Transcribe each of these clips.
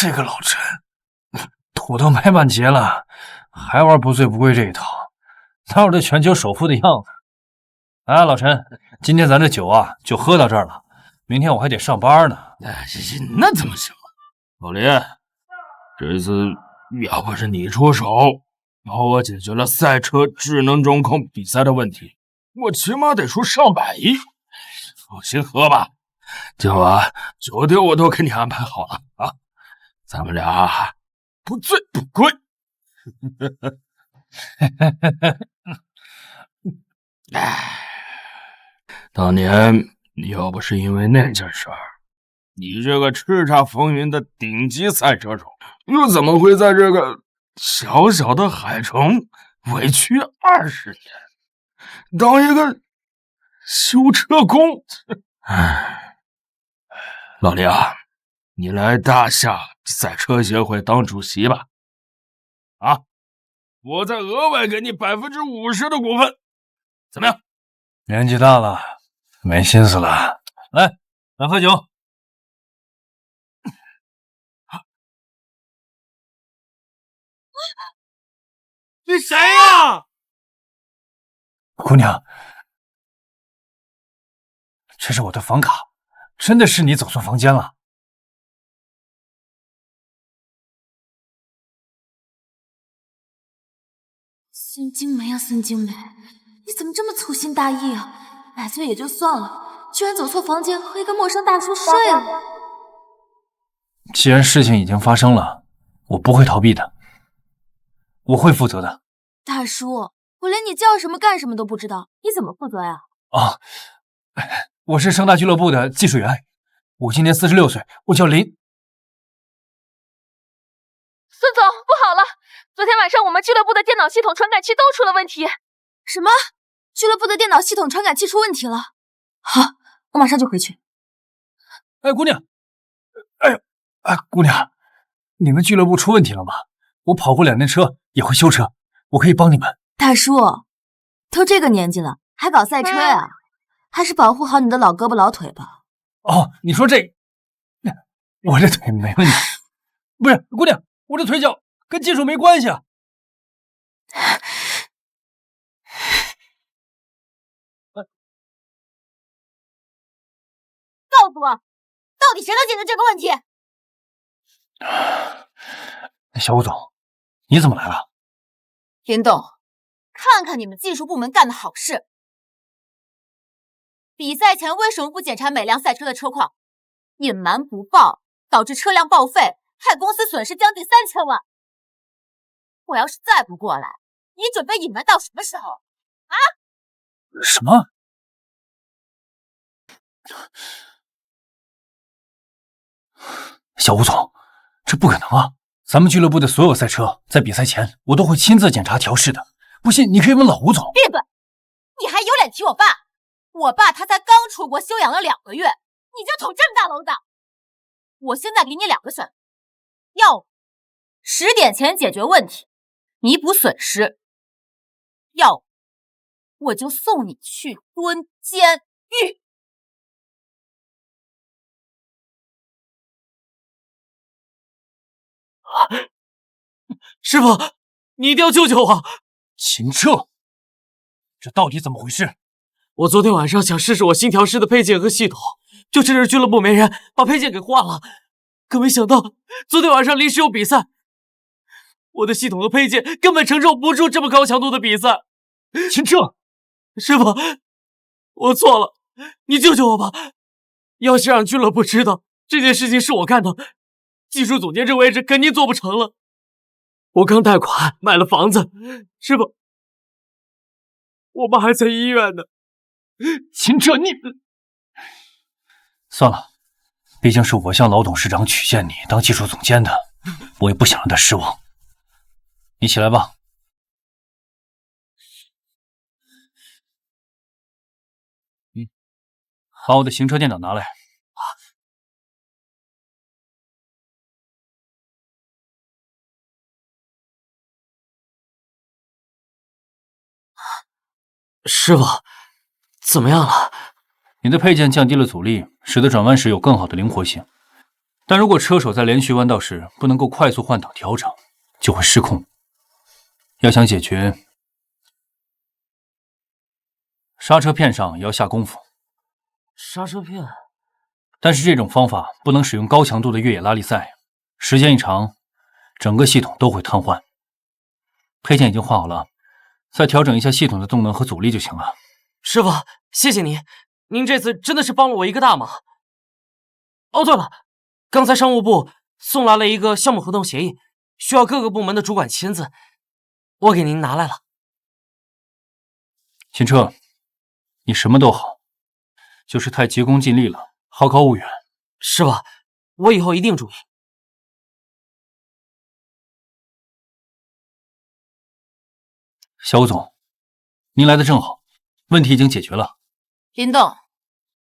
这个老陈，土都埋满节了，还玩不醉不归这一套，哪有这全球首富的样子？哎，老陈，今天咱这酒啊就喝到这儿了，明天我还得上班呢。那怎么行啊？老林，这次要不是你出手，帮我解决了赛车智能中控比赛的问题，我起码得出上百亿。放心喝吧，今晚酒店我都给你安排好了啊，咱们俩不醉不归。当年要不是因为那件事儿，你这个叱咤风云的顶级赛车手，又怎么会在这个小小的海城委屈20年，当一个修车工？唉，老李啊，你来大夏赛车协会当主席吧。啊，我再额外给你50%的股份，怎么样？年纪大了，没心思了。来，咱喝酒。你谁呀？姑娘，这是我的房卡，真的是你走错房间了。孙精梅啊，孙精梅，你怎么这么粗心大意啊？买醉也就算了，居然走错房间和一个陌生大叔睡了。既然事情已经发生了，我不会逃避的，我会负责的。大叔，我连你叫什么干什么都不知道，你怎么负责呀？啊，我是盛大俱乐部的技术员，我今年46岁，我叫林。孙总，不好了！昨天晚上我们俱乐部的电脑系统传感器都出了问题。什么？俱乐部的电脑系统传感器出问题了？好，我马上就回去。哎，姑娘，姑娘，你们俱乐部出问题了吗？我跑过2年车，也会修车，我可以帮你们。大叔，都这个年纪了，还搞赛车呀？还是保护好你的老胳膊老腿吧。哦，你说这，我这腿没问题。不是，姑娘，我这腿脚跟技术没关系啊。告诉我，到底谁能解决这个问题？小吴总，你怎么来了？林董，看看你们技术部门干的好事。比赛前为什么不检查每辆赛车的车况？隐瞒不报，导致车辆报废，害公司损失将近3000万。我要是再不过来，你准备隐瞒到什么时候？啊？什么？小吴总，这不可能啊！咱们俱乐部的所有赛车在比赛前，我都会亲自检查调试的。不信你可以问老吴总。闭嘴！你还有脸提我爸？我爸他才刚出国休养了2个月，你就捅这么大娄子！我现在给你2个选择，要么10点前解决问题，弥补损失；要么我就送你去蹲监狱。师傅，你一定要救救我！秦彻，这到底怎么回事？我昨天晚上想试试我新调试的配件和系统，就趁着俱乐部没人，把配件给换了。可没想到，昨天晚上临时有比赛，我的系统和配件根本承受不住这么高强度的比赛。秦彻，师傅，我错了，你救救我吧！要是让俱乐部知道这件事情是我干的，技术总监这位置肯定做不成了。我刚贷款买了房子，师傅，我爸还在医院呢，秦彻，你……算了，毕竟是我向老董事长曲荐你当技术总监的，我也不想让他失望。你起来吧。把我的行车电脑拿来。师傅，怎么样了？你的配件降低了阻力，使得转弯时有更好的灵活性。但如果车手在连续弯道时不能够快速换挡调整，就会失控。要想解决，刹车片上也要下功夫。刹车片？但是这种方法不能使用高强度的越野拉力赛，时间一长，整个系统都会瘫痪。配件已经换好了，再调整一下系统的动能和阻力就行了。师傅，谢谢您，您这次真的是帮了我一个大忙。哦，对了，刚才商务部送来了一个项目合同协议，需要各个部门的主管签字，我给您拿来了。秦彻，你什么都好，就是太急功近利了，好高骛远。是吧？我以后一定注意。小吴总，您来的正好，问题已经解决了。林动，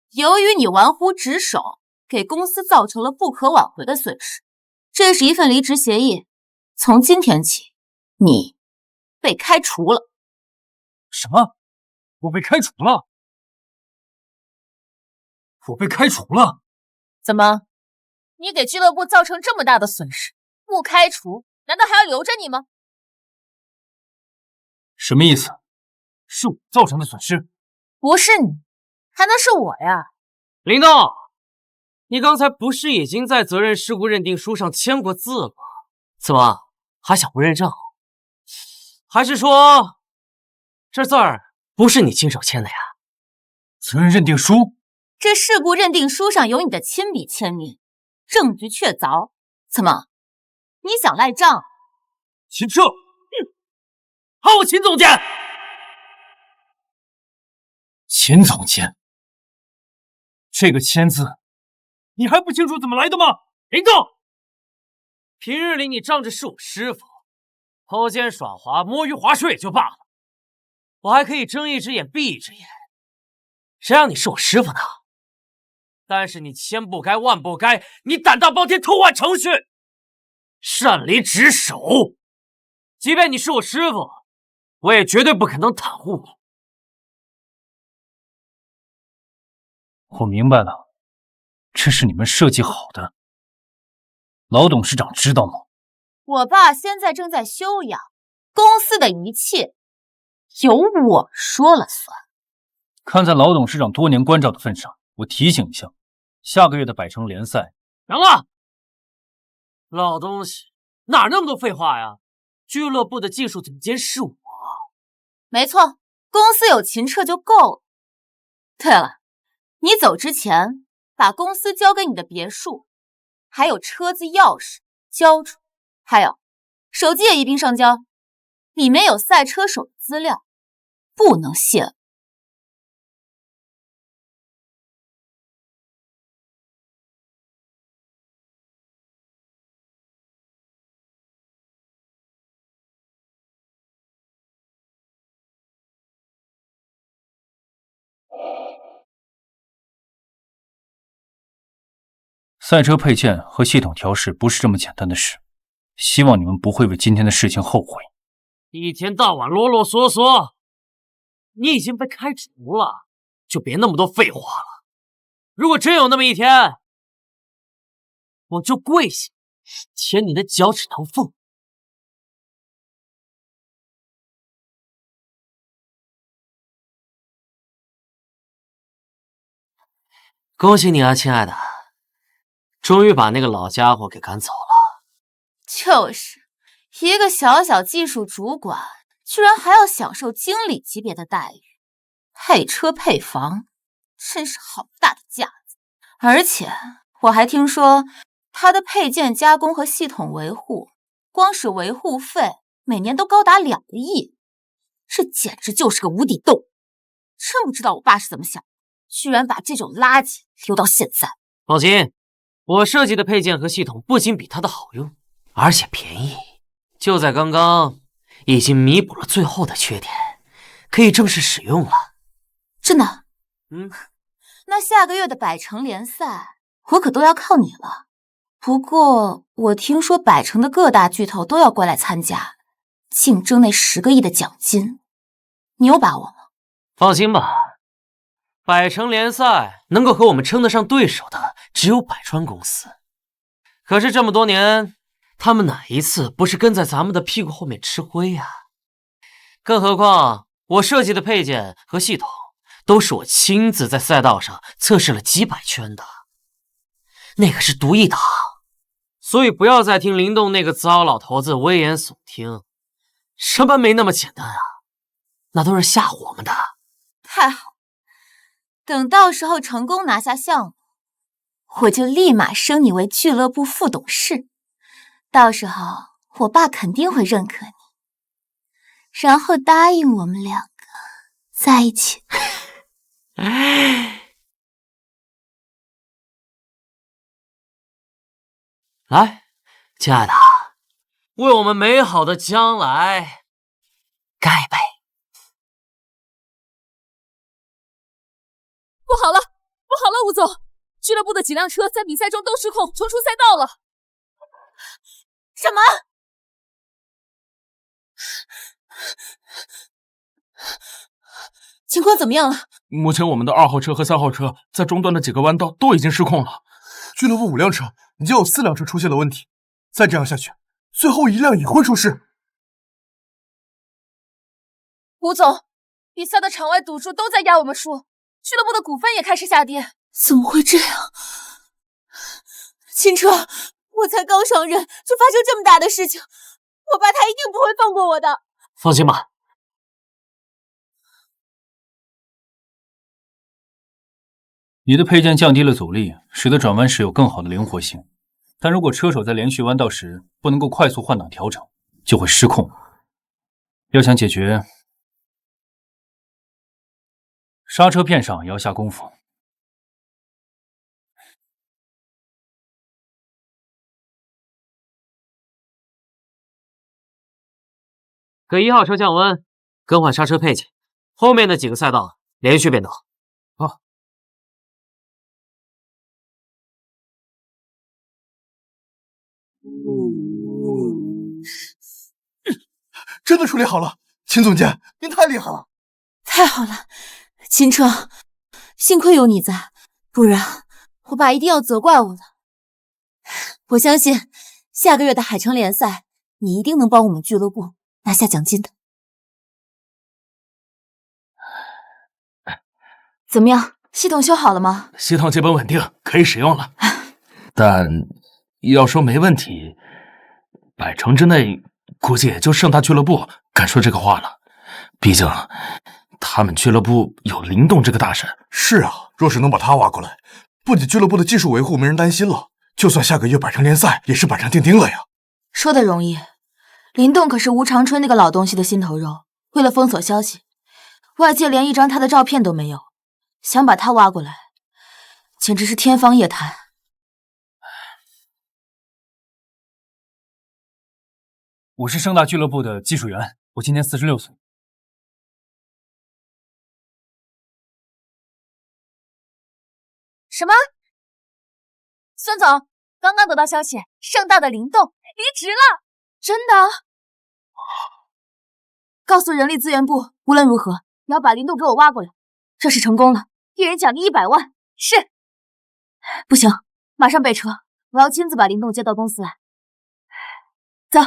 由于你玩忽职守，给公司造成了不可挽回的损失，这是一份离职协议，从今天起，你被开除了。什么？我被开除了？我被开除了？怎么，你给俱乐部造成这么大的损失，不开除，难道还要留着你吗？什么意思？是我造成的损失？不是你，还能是我呀？林动，你刚才不是已经在责任事故认定书上签过字吗？怎么还想不认账？还是说这字儿不是你亲手签的呀？责任认定书？这事故认定书上有你的亲笔签名，证据确凿。怎么，你想赖账？秦彻，好，秦总监。秦总监，这个签字，你还不清楚怎么来的吗？林动，平日里你仗着是我师傅，偷奸耍滑、摸鱼划水也就罢了，我还可以睁一只眼闭一只眼，谁让你是我师傅呢？但是你千不该万不该，你胆大包天偷换程序，擅离职守。即便你是我师傅，我也绝对不可能袒护你。我明白了，这是你们设计好的。老董事长知道吗？我爸现在正在休养，公司的一切由我说了算。看在老董事长多年关照的份上，我提醒一下，下个月的百城联赛。行了，老东西，哪那么多废话呀？俱乐部的技术总监是我。没错，公司有秦彻就够了。对了，你走之前把公司交给你的别墅，还有车子钥匙交出，还有手机也一并上交，里面有赛车手的资料，不能泄露。赛车配件和系统调试不是这么简单的事，希望你们不会为今天的事情后悔。一天到晚啰啰嗦嗦，你已经被开除了，就别那么多废话了。如果真有那么一天，我就跪下舔你的脚趾头缝。恭喜你啊，亲爱的，终于把那个老家伙给赶走了。就是一个小小技术主管，居然还要享受经理级别的待遇，配车配房，真是好大的架子。而且我还听说他的配件加工和系统维护，光是维护费每年都高达2个亿，这简直就是个无底洞。真不知道我爸是怎么想的，居然把这种垃圾留到现在。放心，我设计的配件和系统不仅比他的好用，而且便宜，就在刚刚，已经弥补了最后的缺点，可以正式使用了。真的？嗯，那下个月的百城联赛，我可都要靠你了。不过我听说百城的各大巨头都要过来参加，竞争那10个亿的奖金，你有把握吗？放心吧，百城联赛能够和我们称得上对手的只有百川公司。可是这么多年，他们哪一次不是跟在咱们的屁股后面吃灰呀？更何况我设计的配件和系统，都是我亲自在赛道上测试了几百圈的，那可是独一档。所以不要再听林动那个糟老头子危言耸听，什么没那么简单啊，那都是吓唬我们的。太好，等到时候成功拿下项目，我就立马升你为俱乐部副董事。到时候我爸肯定会认可你，然后答应我们两个在一起。来，亲爱的，为我们美好的将来干一杯！不好了，不好了，吴总，俱乐部的几辆车在比赛中都失控，冲出赛道了。什么？情况怎么样了？目前我们的2号车和3号车在中段的几个弯道都已经失控了。俱乐部5辆车已经有4辆车出现了问题，再这样下去，最后1辆也会出事。吴总，比赛的场外赌注都在压我们输，俱乐部的股份也开始下跌。怎么会这样？秦车，我才刚上任就发生这么大的事情，我爸他一定不会放过我的。放心吧，你的配件降低了阻力，使得转弯时有更好的灵活性。但如果车手在连续弯道时不能够快速换挡调整，就会失控。要想解决，刹车片上也要下功夫。给1号车降温，更换刹车配件，后面的几个赛道连续变道。好。真的处理好了，秦总监，您太厉害了！太好了，秦车，幸亏有你在，不然我爸一定要责怪我的。我相信下个月的海城联赛，你一定能帮我们俱乐部拿下奖金的。怎么样，系统修好了吗？系统基本稳定，可以使用了。但要说没问题，百城之内估计也就盛大俱乐部敢说这个话了。毕竟他们俱乐部有林动这个大神。是啊，若是能把他挖过来，不仅俱乐部的技术维护没人担心了，就算下个月百城联赛也是板上钉钉了呀。说的容易，林动可是吴长春那个老东西的心头肉。为了封锁消息，外界连一张他的照片都没有，想把他挖过来，简直是天方夜谭。我是盛大俱乐部的技术员，我今年46岁。什么？孙总，刚刚得到消息，盛大的林动离职了。真的？告诉人力资源部，无论如何也要把林动给我挖过来。这是成功了，一人奖励100万。是。不行，马上备车，我要亲自把林动接到公司来。走。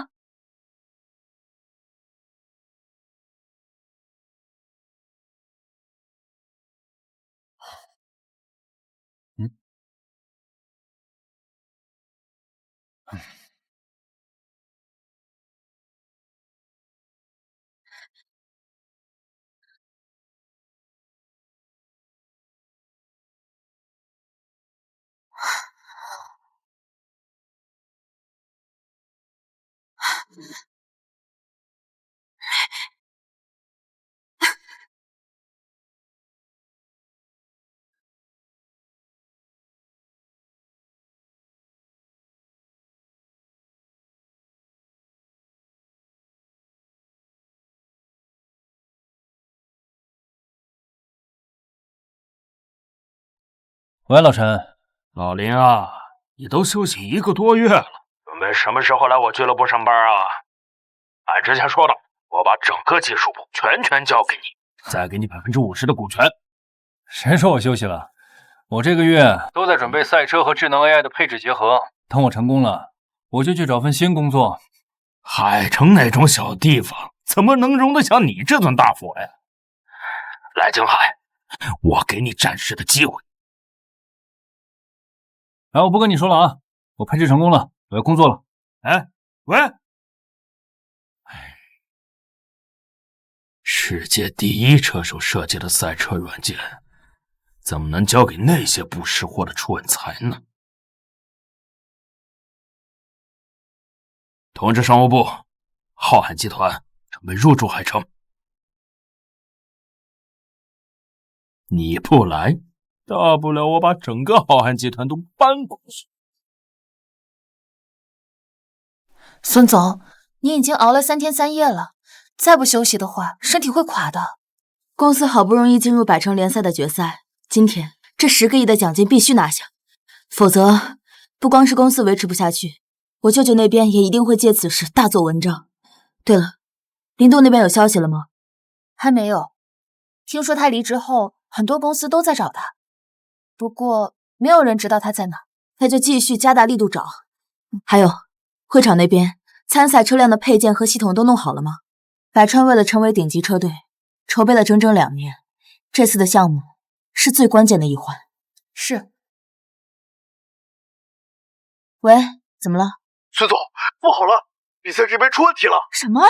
喂，老陈。老林啊，你都休息1个多月了，准备什么时候来我俱乐部上班啊？按之前说的，我把整个技术部全权交给你，再给你50%的股权。谁说我休息了？我这个月都在准备赛车和智能 AI 的配置结合，等我成功了，我就去找份新工作。海城那种小地方，怎么能容得下你这尊大佛呀？来，景海，我给你展示的机会。我不跟你说了啊，我配置成功了，我要工作了。哎，喂！世界第一车手设计的赛车软件，怎么能交给那些不识货的蠢材呢？通知商务部，浩瀚集团准备入驻海城。你不来，大不了我把整个浩瀚集团都搬过去。孙总，你已经熬了3天3夜了，再不休息的话，身体会垮的。公司好不容易进入百城联赛的决赛，今天这10个亿的奖金必须拿下，否则不光是公司维持不下去，我舅舅那边也一定会借此事大做文章。对了，林动那边有消息了吗？还没有，听说他离职后，很多公司都在找他，不过没有人知道他在哪，他就继续加大力度找。还有，会场那边参赛车辆的配件和系统都弄好了吗？百川为了成为顶级车队，筹备了整整2年，这次的项目是最关键的一环。是。喂，怎么了？孙总，不好了，比赛这边出问题了。什么？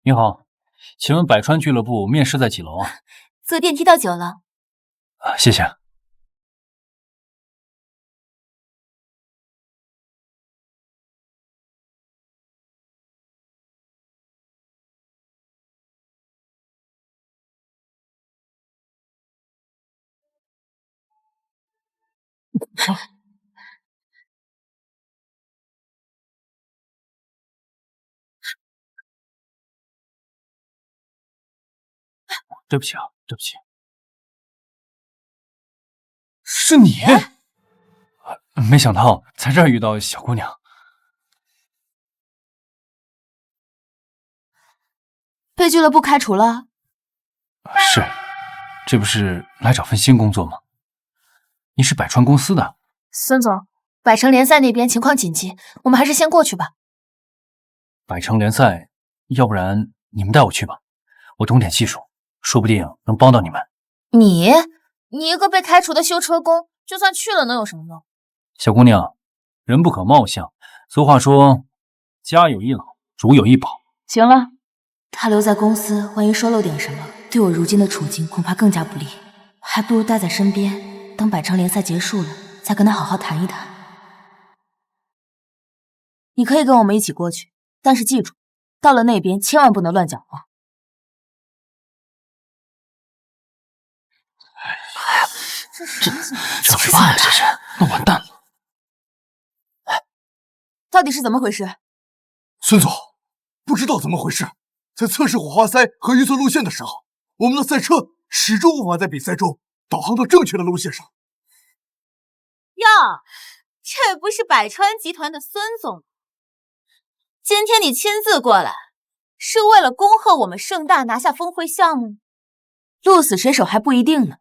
你好，请问百川俱乐部面试在几楼啊？坐电梯到9楼。谢谢。对不起啊，对不起。是你？没想到在这儿遇到小姑娘。被俱乐部开除了？是，这不是来找份新工作吗？你是百川公司的。孙总，百城联赛那边情况紧急，我们还是先过去吧。百城联赛，要不然你们带我去吧，我懂点技术，说不定能帮到你们。你一个被开除的修车工，就算去了能有什么用？小姑娘，人不可貌相，俗话说，家有一老，如有一宝。行了，他留在公司，万一说漏点什么，对我如今的处境恐怕更加不利，还不如待在身边，等百城联赛结束了，再跟他好好谈一谈。你可以跟我们一起过去，但是记住，到了那边千万不能乱讲话。怎么办呀？这是，那完蛋了！到底是怎么回事？孙总，不知道怎么回事，在测试火花塞和预测路线的时候，我们的赛车始终无法在比赛中导航到正确的路线上。哟，这不是百川集团的孙总？今天你亲自过来，是为了恭贺我们盛大拿下峰会项目？鹿死谁手还不一定呢。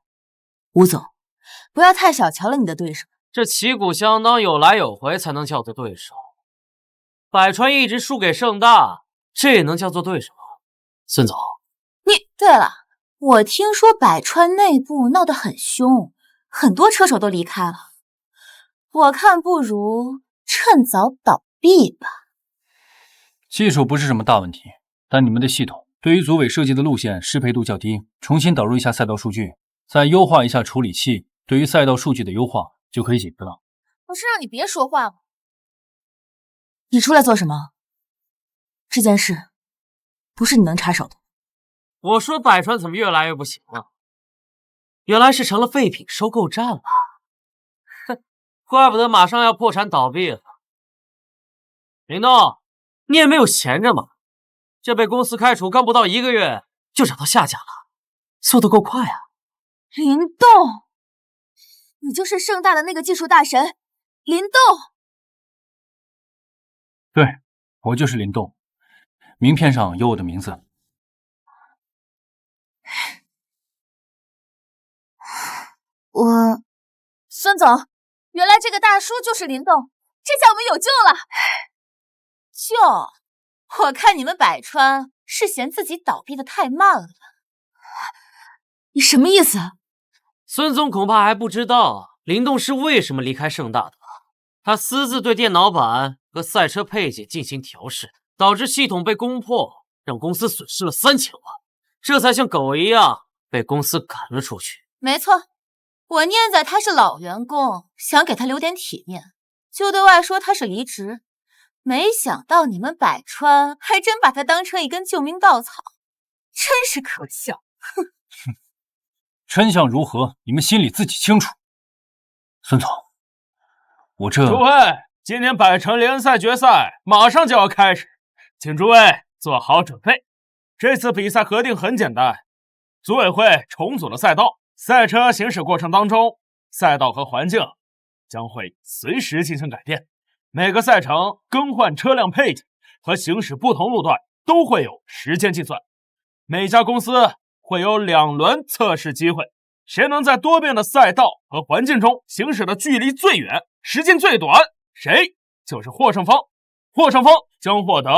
吴总，不要太小瞧了你的对手。这旗鼓相当，有来有回才能叫做对手。百川一直输给盛大，这也能叫做对手？孙总，对了，我听说百川内部闹得很凶，很多车手都离开了。我看不如趁早倒闭吧。技术不是什么大问题，但你们的系统对于组委设计的路线适配度较低，重新导入一下赛道数据，再优化一下处理器，对于赛道数据的优化就可以解决了。不是让你别说话吗？你出来做什么？这件事不是你能插手的。我说百川怎么越来越不行了？原来是成了废品收购站了。哼，怪不得马上要破产倒闭了。林东，你也没有闲着嘛，这被公司开除刚不到1个月就找到下家了，速度够快啊！林动，你就是盛大的那个技术大神林动。对，我就是林动，名片上有我的名字。孙总，原来这个大叔就是林动，这下我们有救了。救？我看你们百川是嫌自己倒闭的太慢了。你什么意思？孙总恐怕还不知道林动是为什么离开盛大的吧？他私自对电脑板和赛车配件进行调试，导致系统被攻破，让公司损失了3000万，这才像狗一样被公司赶了出去。没错，我念在他是老员工，想给他留点体面，就对外说他是离职。没想到你们百川还真把他当成一根救命稻草，真是可笑。哼！真相如何，你们心里自己清楚。孙总，我这……诸位，今年百城联赛决赛马上就要开始，请诸位做好准备。这次比赛核定很简单，组委会重组了赛道，赛车行驶过程当中，赛道和环境将会随时进行改变。每个赛程更换车辆配件和行驶不同路段都会有时间计算，每家公司会有2轮测试机会，谁能在多变的赛道和环境中行驶的距离最远，时间最短，谁就是获胜方。获胜方将获得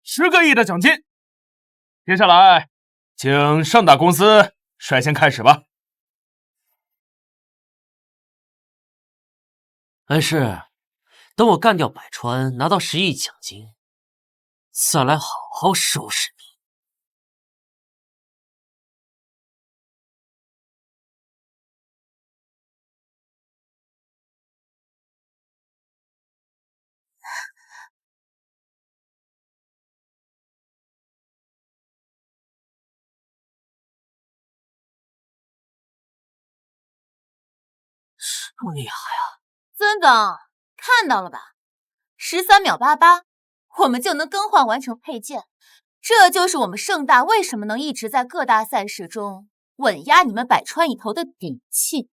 10个亿的奖金。接下来，请盛大公司率先开始吧。但是，等我干掉百川，拿到10亿奖金，再来好好收拾你。这么厉害啊！孙总，看到了吧？13秒88，我们就能更换完成配件。这就是我们盛大为什么能一直在各大赛事中稳压你们百川一头的底气。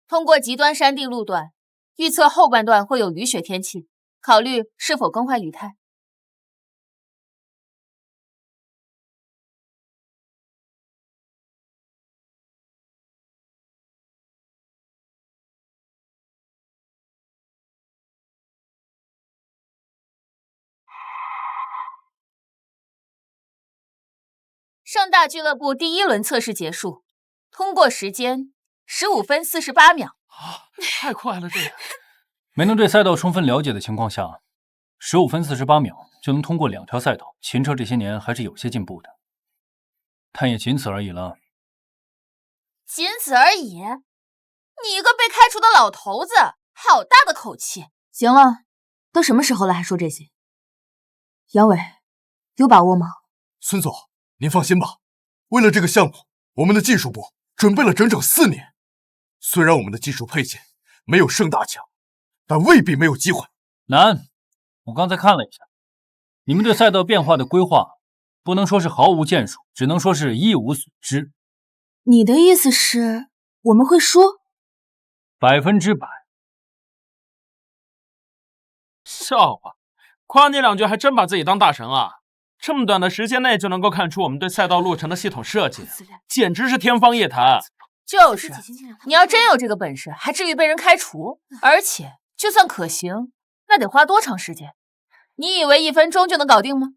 通过极端山地路段，预测后半段会有雨雪天气，考虑是否更换履胎。盛大俱乐部第1轮测试结束，通过时间15分48秒。太快了，这个没能对赛道充分了解的情况下，15分48秒就能通过2条赛道，秦车这些年还是有些进步的，但也仅此而已了。仅此而已？你一个被开除的老头子，好大的口气！行了，都什么时候了还说这些？杨伟，有把握吗？孙总，您放心吧，为了这个项目，我们的技术部准备了整整4年。虽然我们的技术配件没有盛大强，但未必没有机会。难，我刚才看了一下，你们对赛道变化的规划，不能说是毫无建树，只能说是一无所知。你的意思是我们会输？100%。笑话，夸你2句还真把自己当大神啊！这么短的时间内就能够看出我们对赛道路程的系统设计，简直是天方夜谭。就是，你要真有这个本事，还至于被人开除？而且，就算可行，那得花多长时间？你以为1分钟就能搞定吗？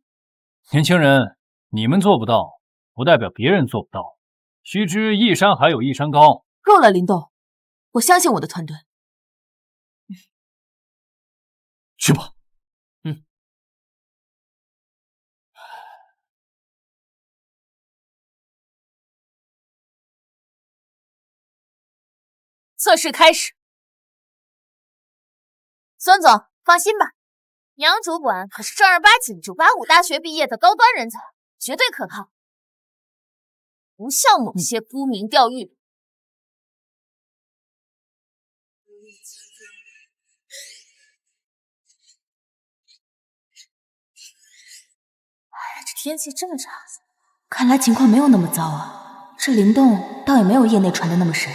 年轻人，你们做不到，不代表别人做不到。须知一山还有一山高。够了，林动，我相信我的团队。去吧。测试开始。孙总，放心吧，杨主管可是正儿八经985大学毕业的高端人才，绝对可靠，不像某些沽名钓誉。哎呀，这天气这么差，看来情况没有那么糟啊。这灵动倒也没有业内传的那么神。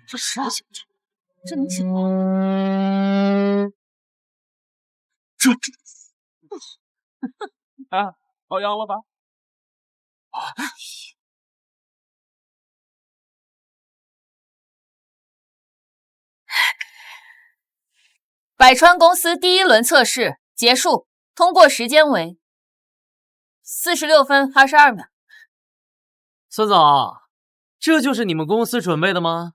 这啥小子，这能行吗？这啊，好养了吧？百川公司第1轮测试结束，通过时间为46分22秒。孙总，这就是你们公司准备的吗？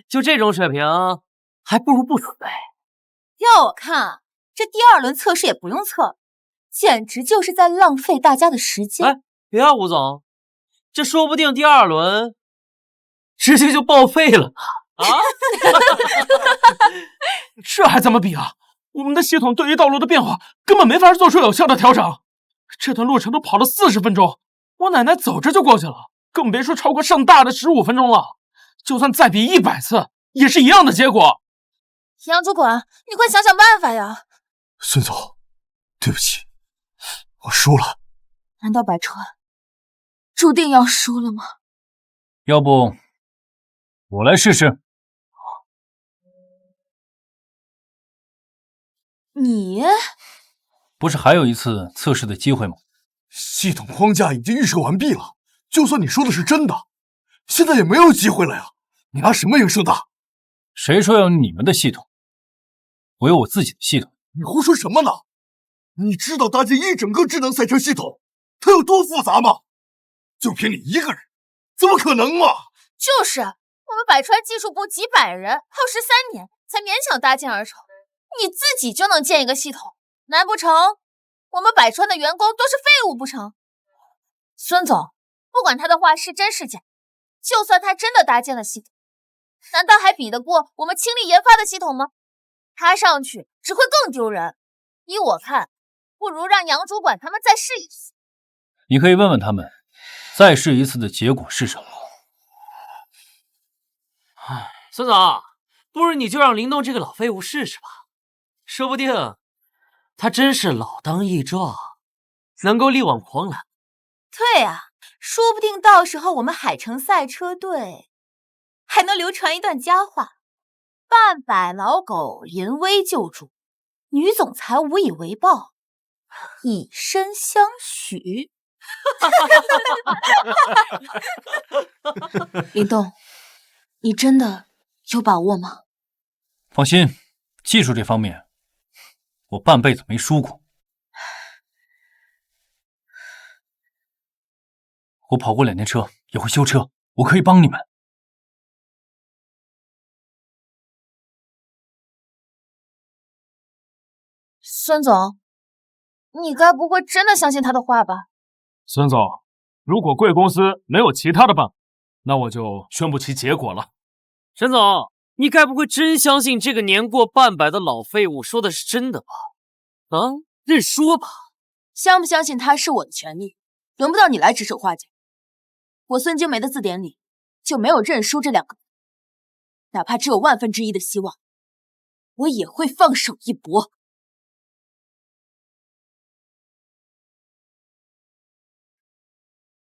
就这种水平，还不如不准备。要我看，这第2轮测试也不用测，简直就是在浪费大家的时间。哎，别啊，吴总，这说不定第2轮直接就报废了啊！这还怎么比啊？我们的系统对于道路的变化根本没法做出有效的调整。这段路程都跑了40分钟，我奶奶走着就过去了，更别说超过盛大的15分钟了。就算再比100次，也是一样的结果。杨主管，你快想想办法呀！孙总，对不起，我输了。难道百川注定要输了吗？要不我来试试？你不是还有一次测试的机会吗？系统框架已经预设完毕了，就算你说的是真的，现在也没有机会了呀！你拿什么赢盛大？谁说要你们的系统？我有我自己的系统。你胡说什么呢？你知道搭建一整个智能赛车系统它有多复杂吗？就凭你一个人，怎么可能嘛？就是我们百川技术部几百人，耗时3年才勉强搭建而成，你自己就能建一个系统，难不成我们百川的员工都是废物不成？孙总，不管他的话是真是假，就算他真的搭建了系统，难道还比得过我们倾力研发的系统吗？他上去只会更丢人。依我看，不如让杨主管他们再试一次。你可以问问他们，再试一次的结果是什么。孙总，不如你就让林动这个老废物试试吧，说不定他真是老当益壮，能够力挽狂澜。对啊，说不定到时候我们海城赛车队还能流传一段佳话：半百老狗临危救助，女总裁无以为报，以身相许。林动，你真的有把握吗？放心，技术这方面我半辈子没输过。我跑过2天车，也会修车，我可以帮你们。孙总，你该不会真的相信他的话吧？孙总，如果贵公司没有其他的办法，那我就宣布其结果了。沈总，你该不会真相信这个年过半百的老废物说的是真的吧？啊，认输吧。相不相信他是我的权利，轮不到你来指手画脚。我孙京梅的字典里就没有认输这2个字，哪怕只有1/1000的希望，我也会放手一搏。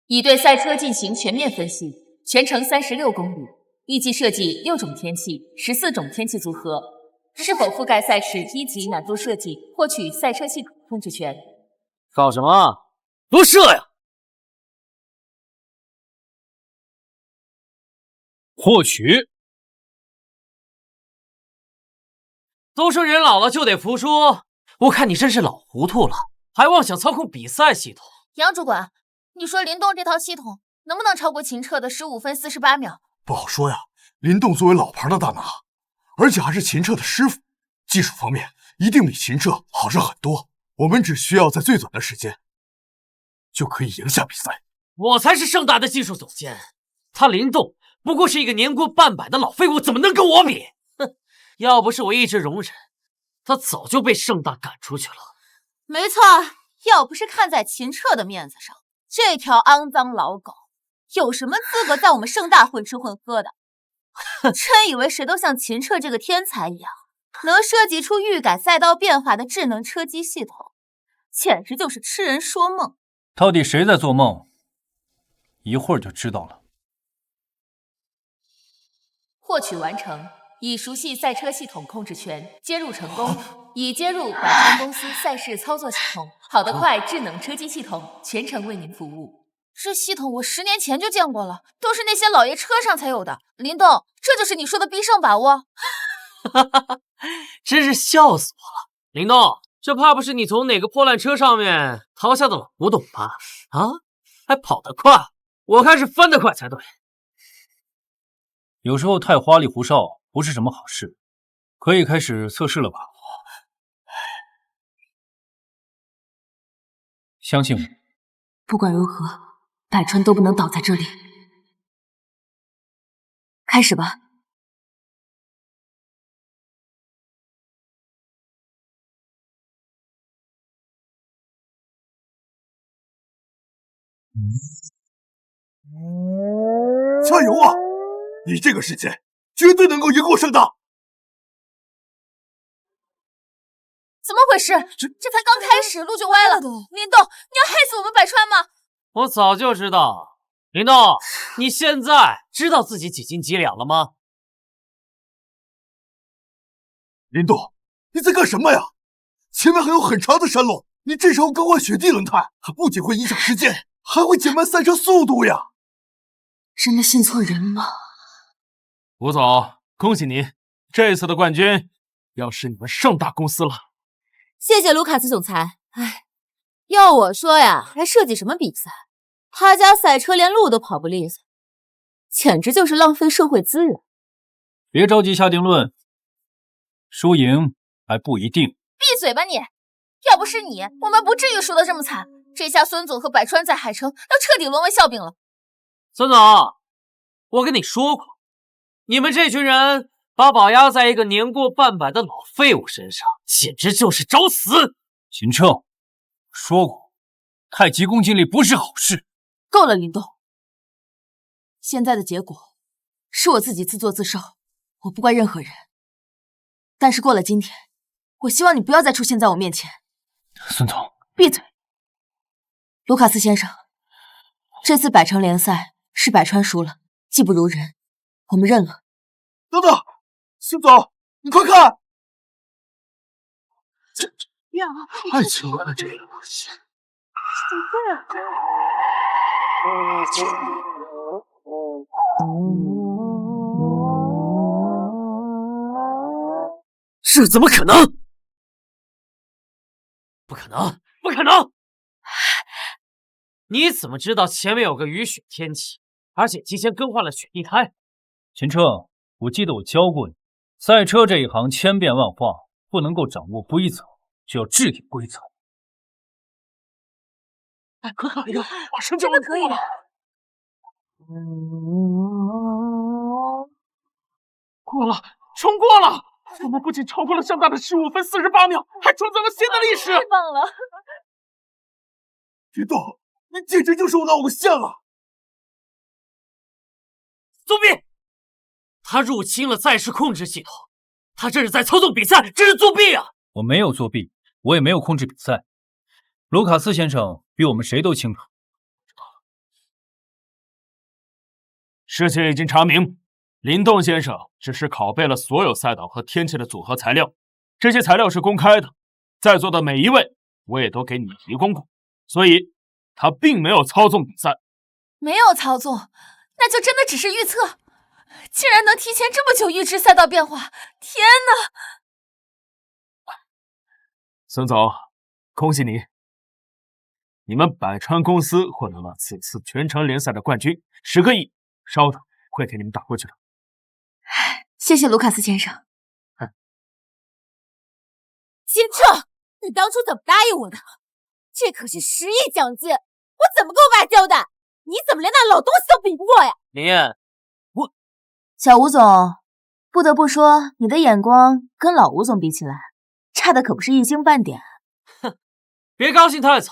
已对赛车进行全面分析，全程36公里，预计设计6种天气、14种天气组合，是否覆盖赛事1级难度设计，获取赛车系统控制权。搞什么？多射呀！获取。都说人老了就得服输，我看你真是老糊涂了，还妄想操控比赛系统。杨主管，你说林动这套系统能不能超过秦彻的15分48秒？不好说呀。林动作为老牌的大拿，而且还是秦彻的师傅，技术方面一定比秦彻好上很多。我们只需要在最短的时间就可以赢下比赛。我才是盛大的技术总监，他林动不过是一个年过半百的老废物，怎么能跟我比？哼！要不是我一直容忍，他早就被盛大赶出去了。没错，要不是看在秦彻的面子上，这条肮脏老狗有什么资格在我们盛大混吃混喝的？真以为谁都像秦彻这个天才一样，能设计出预感赛道变化的智能车机系统，简直就是痴人说梦。到底谁在做梦？一会儿就知道了。获取完成，已熟悉赛车系统控制权，接入成功，已接入百川公司赛事操作系统。好得快智能车机系统全程为您服务。这系统我10年前就见过了，都是那些老爷车上才有的。林动，这就是你说的必胜把握？真是笑死我了！林动，这怕不是你从哪个破烂车上面逃下的老古董吧？啊，还跑得快，我看是翻得快才对。有时候太花里胡哨不是什么好事，可以开始测试了吧？相信我。不管如何，百川都不能倒在这里。开始吧。加油啊！你这个时间绝对能够赢过盛大。怎么回事？这才刚开始，路就歪了。林动，你要害死我们百川吗？我早就知道。林动，你现在知道自己几斤几两了吗？林动，你在干什么呀？前面还有很长的山路，你这时候更换雪地轮胎，不仅会影响时间，还会减慢赛车速度呀！真的信错人了。吴总，恭喜您，这次的冠军要是你们盛大公司了。谢谢卢卡斯总裁。哎，要我说呀，还设计什么比赛？他家赛车连路都跑不利索，简直就是浪费社会资源。别着急下定论，输赢还不一定。闭嘴吧你！要不是你，我们不至于输得这么惨。这下孙总和百川在海城要彻底沦为笑柄了。孙总，我跟你说过，你们这群人把宝压在一个年过半百的老废物身上，简直就是找死！秦彻，说过，太急功近利不是好事。够了，林动。现在的结果是我自己自作自受，我不怪任何人。但是过了今天，我希望你不要再出现在我面前。孙总，闭嘴！卢卡斯先生，这次百城联赛是百川输了，技不如人，我们认了。等等，孙总，你快看，这太奇怪了，这个东西。这怎么可能？不可能，不可能！你怎么知道前面有个雨雪天气，而且提前更换了雪地胎？秦彻，我记得我教过你，赛车这一行千变万化，不能够掌握规则，就要制定规则。哎，快看，马上就要过了。过了，冲过了！我们不仅超过了盛大的15分48秒，还创造了新的历史！太棒了！林动，你简直就是我的偶像啊！作弊！他入侵了赛事控制系统，他这是在操纵比赛，这是作弊啊！我没有作弊，我也没有控制比赛。卢卡斯先生比我们谁都清楚。事情已经查明，林动先生只是拷贝了所有赛道和天气的组合材料，这些材料是公开的，在座的每一位我也都给你们提供过，所以他并没有操纵比赛。没有操纵，那就真的只是预测。竟然能提前这么久预知赛道变化，天哪！孙总，恭喜你！你们百川公司获得了此次全程联赛的冠军，10个亿，稍等，会给你们打过去的。谢谢卢卡斯先生。金彻，你当初怎么答应我的？这可是10亿奖金，我怎么跟我爸交代？你怎么连那老东西都比不过呀？林燕，小吴总，不得不说，你的眼光跟老吴总比起来，差的可不是一星半点。哼，别高兴太早，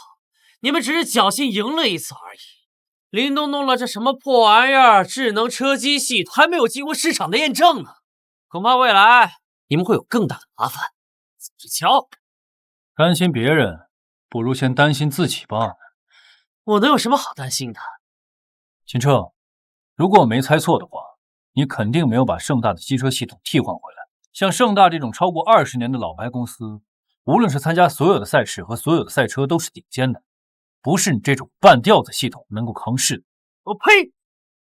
你们只是侥幸赢了一次而已。林东弄了这什么破玩意儿，智能车机系统还没有经过市场的验证呢，恐怕未来你们会有更大的麻烦。自己瞧，担心别人，不如先担心自己吧。我能有什么好担心的？秦彻，如果我没猜错的话，你肯定没有把盛大的机车系统替换回来。像盛大这种超过20年的老牌公司，无论是参加所有的赛事和所有的赛车都是顶尖的，不是你这种半吊子系统能够扛事的。我呸！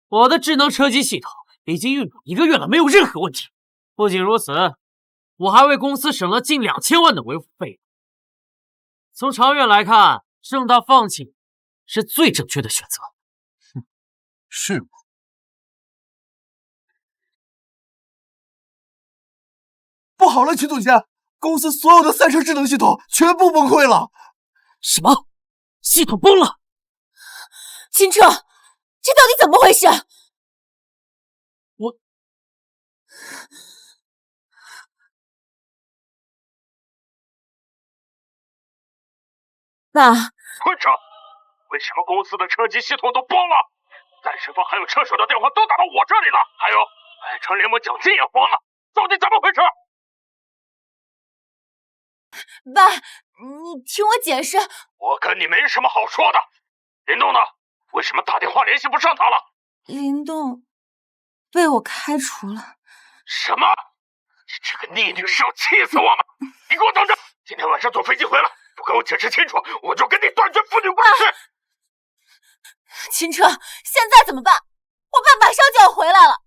我的智能车机系统已经运转1个月了，没有任何问题。不仅如此，我还为公司省了近2000万的维护费用。从长远来看，盛大放弃是最正确的选择。是吗？不好了，秦总监，公司所有的赛车智能系统全部崩溃了。什么？系统崩了？秦彻，这到底怎么回事？爸，村长，为什么公司的车机系统都崩了？赛事方还有车手的电话都打到我这里了，还有百川联盟奖金也崩了，到底怎么回事？爸，你听我解释。我跟你没什么好说的。林动呢？为什么打电话联系不上他了？林动被我开除了。什么？你这个逆女是要气死我吗？你给我等着！今天晚上坐飞机回来，不跟我解释清楚，我就跟你断绝父女关系。秦彻，现在怎么办？我爸马上就要回来了。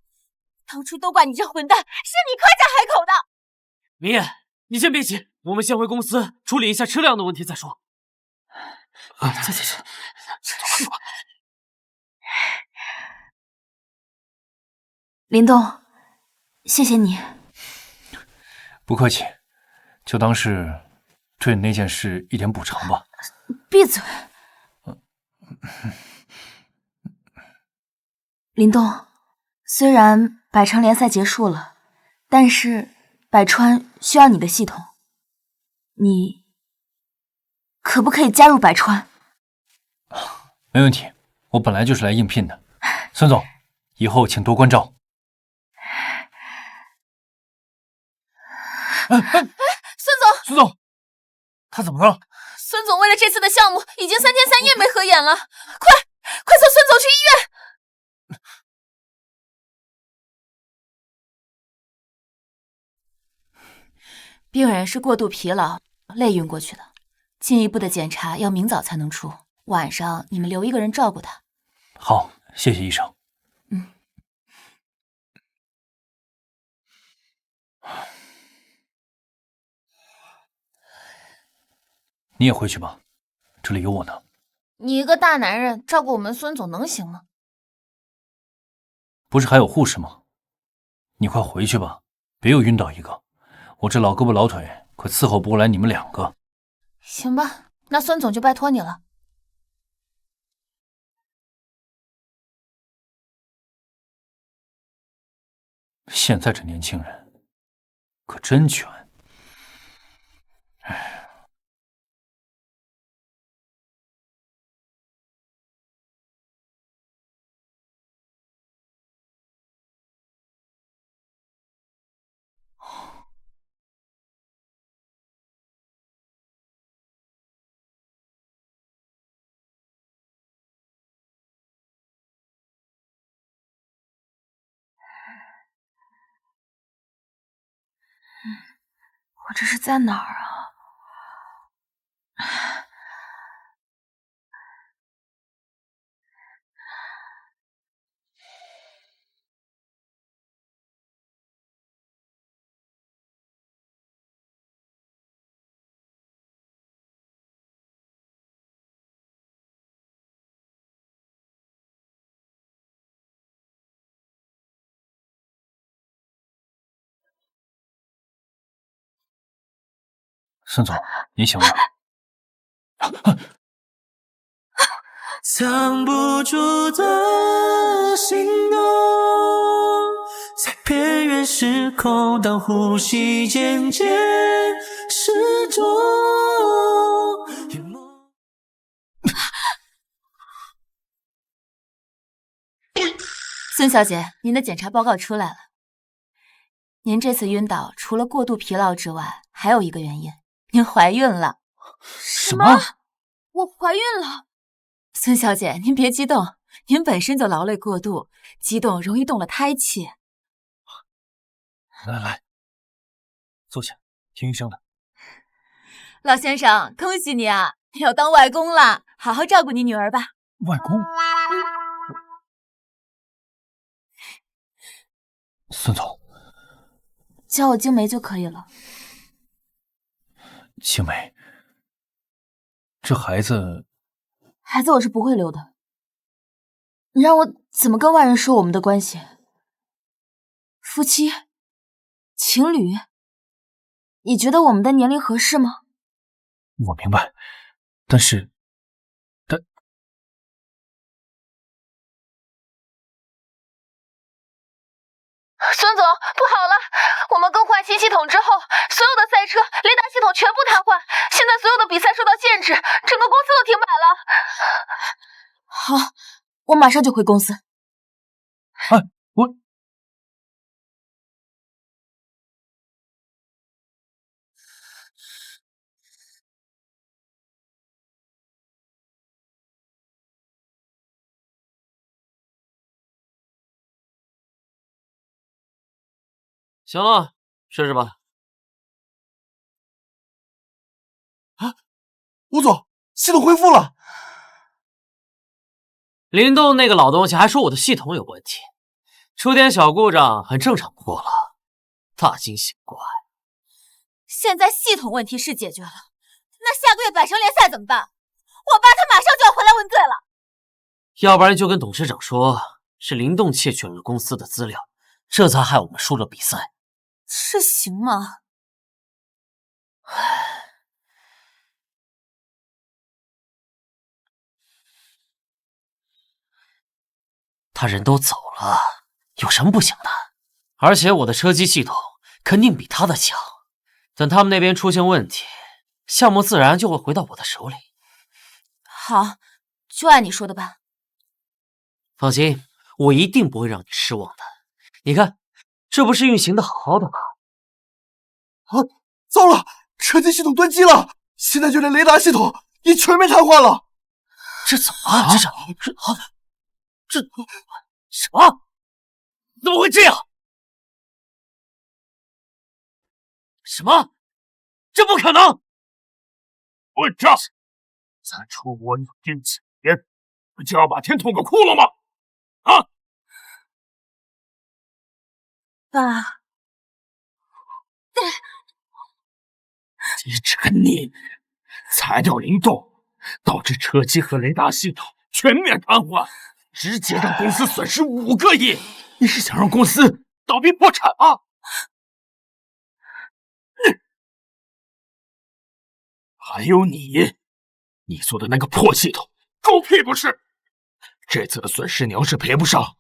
当初都怪你这混蛋，是你夸下海口的。明夜，你先别急，我们先回公司处理一下车辆的问题再说。走。林动，谢谢你。不客气，就当是对你那件事一点补偿吧。闭嘴！林动，虽然百城联赛结束了，但是百川需要你的系统，你可不可以加入百川？没问题，我本来就是来应聘的。孙总，以后请多关照。孙总，他怎么了？孙总为了这次的项目，已经3天3夜没合眼了，快送孙总去医院！病人是过度疲劳、累晕过去的，进一步的检查要明早才能出，晚上你们留一个人照顾他。好，谢谢医生。你也回去吧，这里有我呢。你一个大男人照顾我们孙总能行吗？不是还有护士吗？你快回去吧，别又晕倒一个。我这老胳膊老腿可伺候不过来你们2个。行吧，那孙总就拜托你了。现在这年轻人可真全。我这是在哪儿啊？孙总，你醒了。藏不住的心动，在偏远时空，当呼吸渐渐失重。孙小姐，您的检查报告出来了。您这次晕倒，除了过度疲劳之外，还有一个原因，您怀孕了。什么？我怀孕了？孙小姐，您别激动，您本身就劳累过度，激动容易动了胎气。来，坐下，听医生的。老先生，恭喜你啊，要当外公了，好好照顾你女儿吧。外公，孙总，叫我静梅就可以了。青梅，这孩子我是不会留的。你让我怎么跟外人说我们的关系？夫妻？情侣？你觉得我们的年龄合适吗？我明白，但是，孙总，不好了！我们更换新系统之后，所有的赛车雷达系统全部瘫痪，现在所有的比赛受到限制，整个公司都停摆了。好，我马上就回公司。我行了，试试吧。吴总，系统恢复了。林动那个老东西还说我的系统有问题，出点小故障很正常不过了。大惊小怪。现在系统问题是解决了，那下个月百城联赛怎么办？我爸他马上就要回来问罪了。要不然就跟董事长说，是林动窃取了公司的资料，这才害我们输了比赛。这行吗？他人都走了，有什么不行的？而且我的车机系统肯定比他的强。等他们那边出现问题，项目自然就会回到我的手里。好，就按你说的办。放心，我一定不会让你失望的。你看，这不是运行的好好的吗？糟了，车机系统断机了，现在就连雷达系统也全面瘫痪了。这怎么了？这什么？怎么会这样？什么？这不可能！混账！再出我有定几天，不就要把天捅个窟窿吗？啊！爸，你这个孽女，裁掉林动，导致车机和雷达系统全面瘫痪，直接让公司损失5个亿。你是想让公司倒闭破产吗？还有你做的那个破系统，狗屁不是！这次的损失你要是赔不上，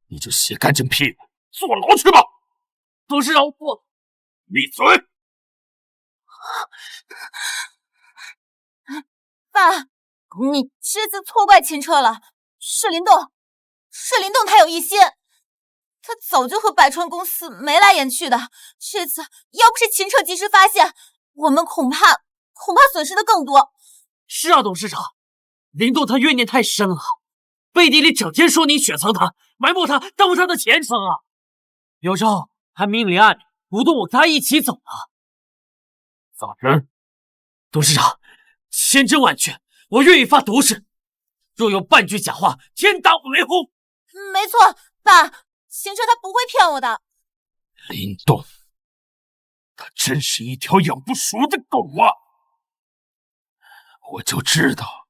你就洗干净屁股坐牢去吧！董事长，我闭嘴！爸，你这次错怪秦彻了，是林动他有异心，他早就和百川公司眉来眼去的，这次要不是秦彻及时发现，我们恐怕损失的更多。是啊，董事长，林动他怨念太深了，背地里整天说你雪藏他，埋没他，耽误他的前程啊！有时候还明里暗里鼓动我跟他一起走呢。咋着？董事长，千真万确，我愿意发毒誓，若有半句假话，天打五雷轰！没错，爸，秦彻他不会骗我的。林动，他真是一条养不熟的狗啊！我就知道，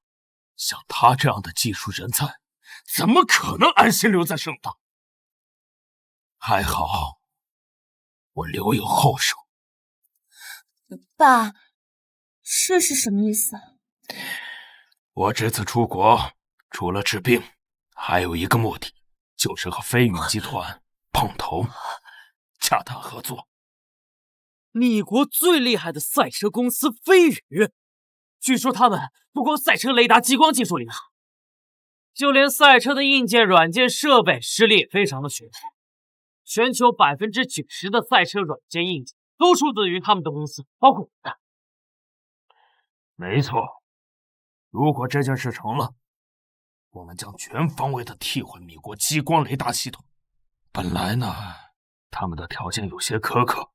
像他这样的技术人才，怎么可能安心留在盛大？还好，我留有后手。爸，这是什么意思？我这次出国，除了治病，还有一个目的，就是和飞宇集团碰头，洽谈合作。米国最厉害的赛车公司飞宇，据说他们不光赛车雷达激光技术厉害，就连赛车的硬件、软件设备实力也非常的雄厚。全球90%的赛车软件硬件都出自于他们的公司，包括我的。没错，如果这件事成了，我们将全方位的替换米国激光雷达系统。本来呢，他们的条件有些苛刻，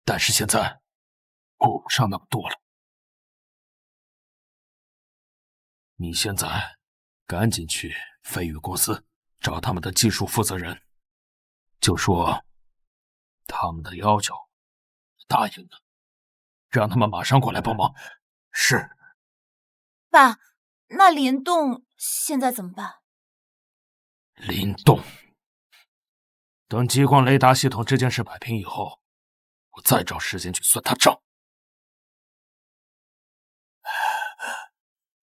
但是现在顾不上那么多了。你现在赶紧去飞宇公司找他们的技术负责人，就说他们的要求答应了，让他们马上过来帮忙。是。爸，那林动现在怎么办？林动，等激光雷达系统这件事摆平以后，我再找时间去算他账。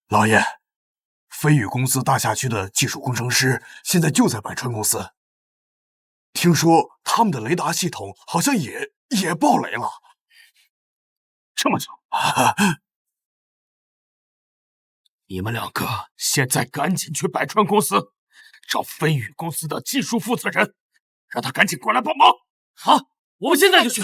老爷，飞宇公司大厦区的技术工程师现在就在百川公司，听说他们的雷达系统好像也爆雷了。这么巧？你们两个现在赶紧去百川公司找飞宇公司的技术负责人，让他赶紧过来帮忙。好，我们现在就去。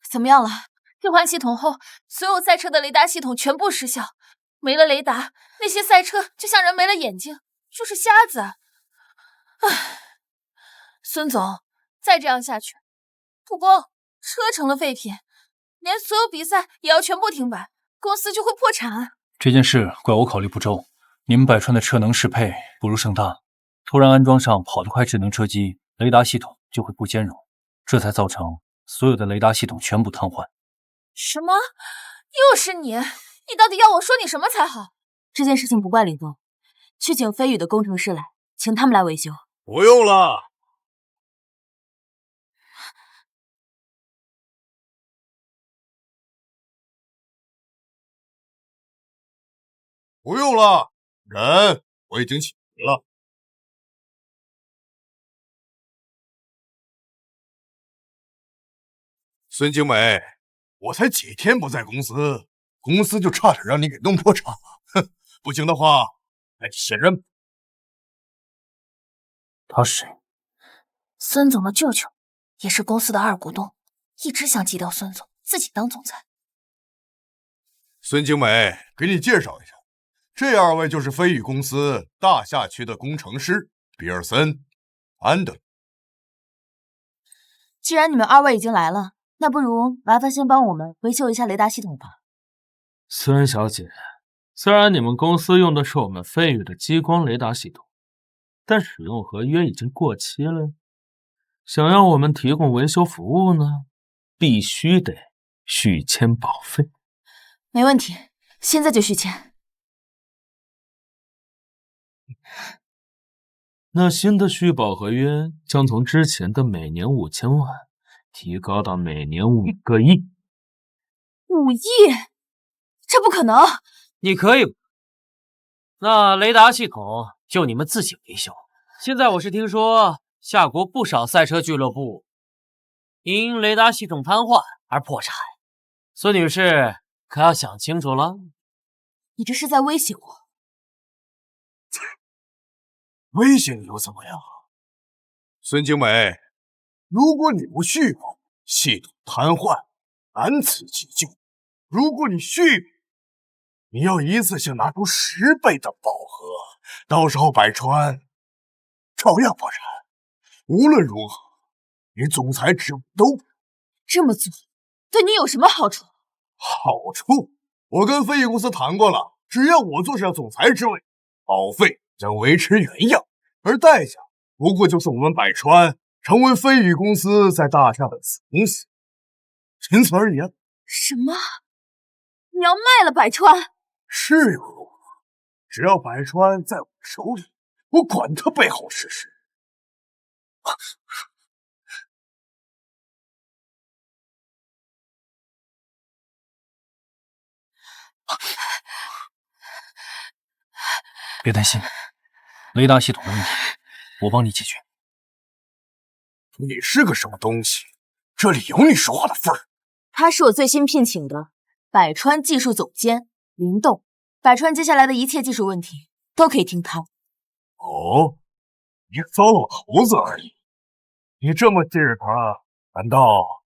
怎么样了？替换系统后，所有赛车的雷达系统全部失效，没了雷达，那些赛车就像人没了眼睛，就是瞎子。唉，孙总，再这样下去，不光车成了废品，连所有比赛也要全部停摆，公司就会破产。这件事怪我考虑不周，你们百川的车能适配不如盛大，突然安装上跑得快智能车机，雷达系统就会不兼容，这才造成所有的雷达系统全部瘫痪。什么？又是你？你到底要我说你什么才好？这件事情不怪林动，去请飞宇的工程师来，请他们来维修。不用了。不用了，人我已经请来了。孙景美，我才几天不在公司，公司就差点让你给弄破产了。哼，不行的话，那你卸任吧。他是谁？孙总的舅舅，也是公司的二股东，一直想挤掉孙总，自己当总裁。孙景美，给你介绍一下，这二位就是飞宇公司大厦区的工程师比尔森、安德。既然你们二位已经来了，那不如麻烦先帮我们维修一下雷达系统吧。孙小姐，虽然你们公司用的是我们飞宇的激光雷达系统，但使用合约已经过期了。想要我们提供维修服务呢，必须得续签保费。没问题，现在就续签。那新的续保合约将从之前的每年5000万提高到每年5个亿。5亿？这不可能！你可以。那雷达系统就你们自己维修。现在我是听说夏国不少赛车俱乐部因雷达系统瘫痪而破产，孙女士可要想清楚了。你这是在威胁我？威胁你又怎么样？孙景美，如果你不续保，系统瘫痪，难辞其咎；如果你续保，你要一次性拿出10倍的保额，到时候百川照样破产。无论如何，你总裁职务都不这么做对你有什么好处？好处，我跟飞宇公司谈过了，只要我坐上总裁之位，保费将维持原样，而代价不过就是我们百川成为飞宇公司在大厦的子公司，仅此而已啊！什么？你要卖了百川？是又如何？只要百川在我手里，我管他背后是谁。别担心，雷达系统的问题我帮你解决。你是个什么东西？这里有你说话的份儿？他是我最新聘请的百川技术总监林动，百川接下来的一切技术问题都可以听他。哦，一个糟老头子而已，你这么记着他，难道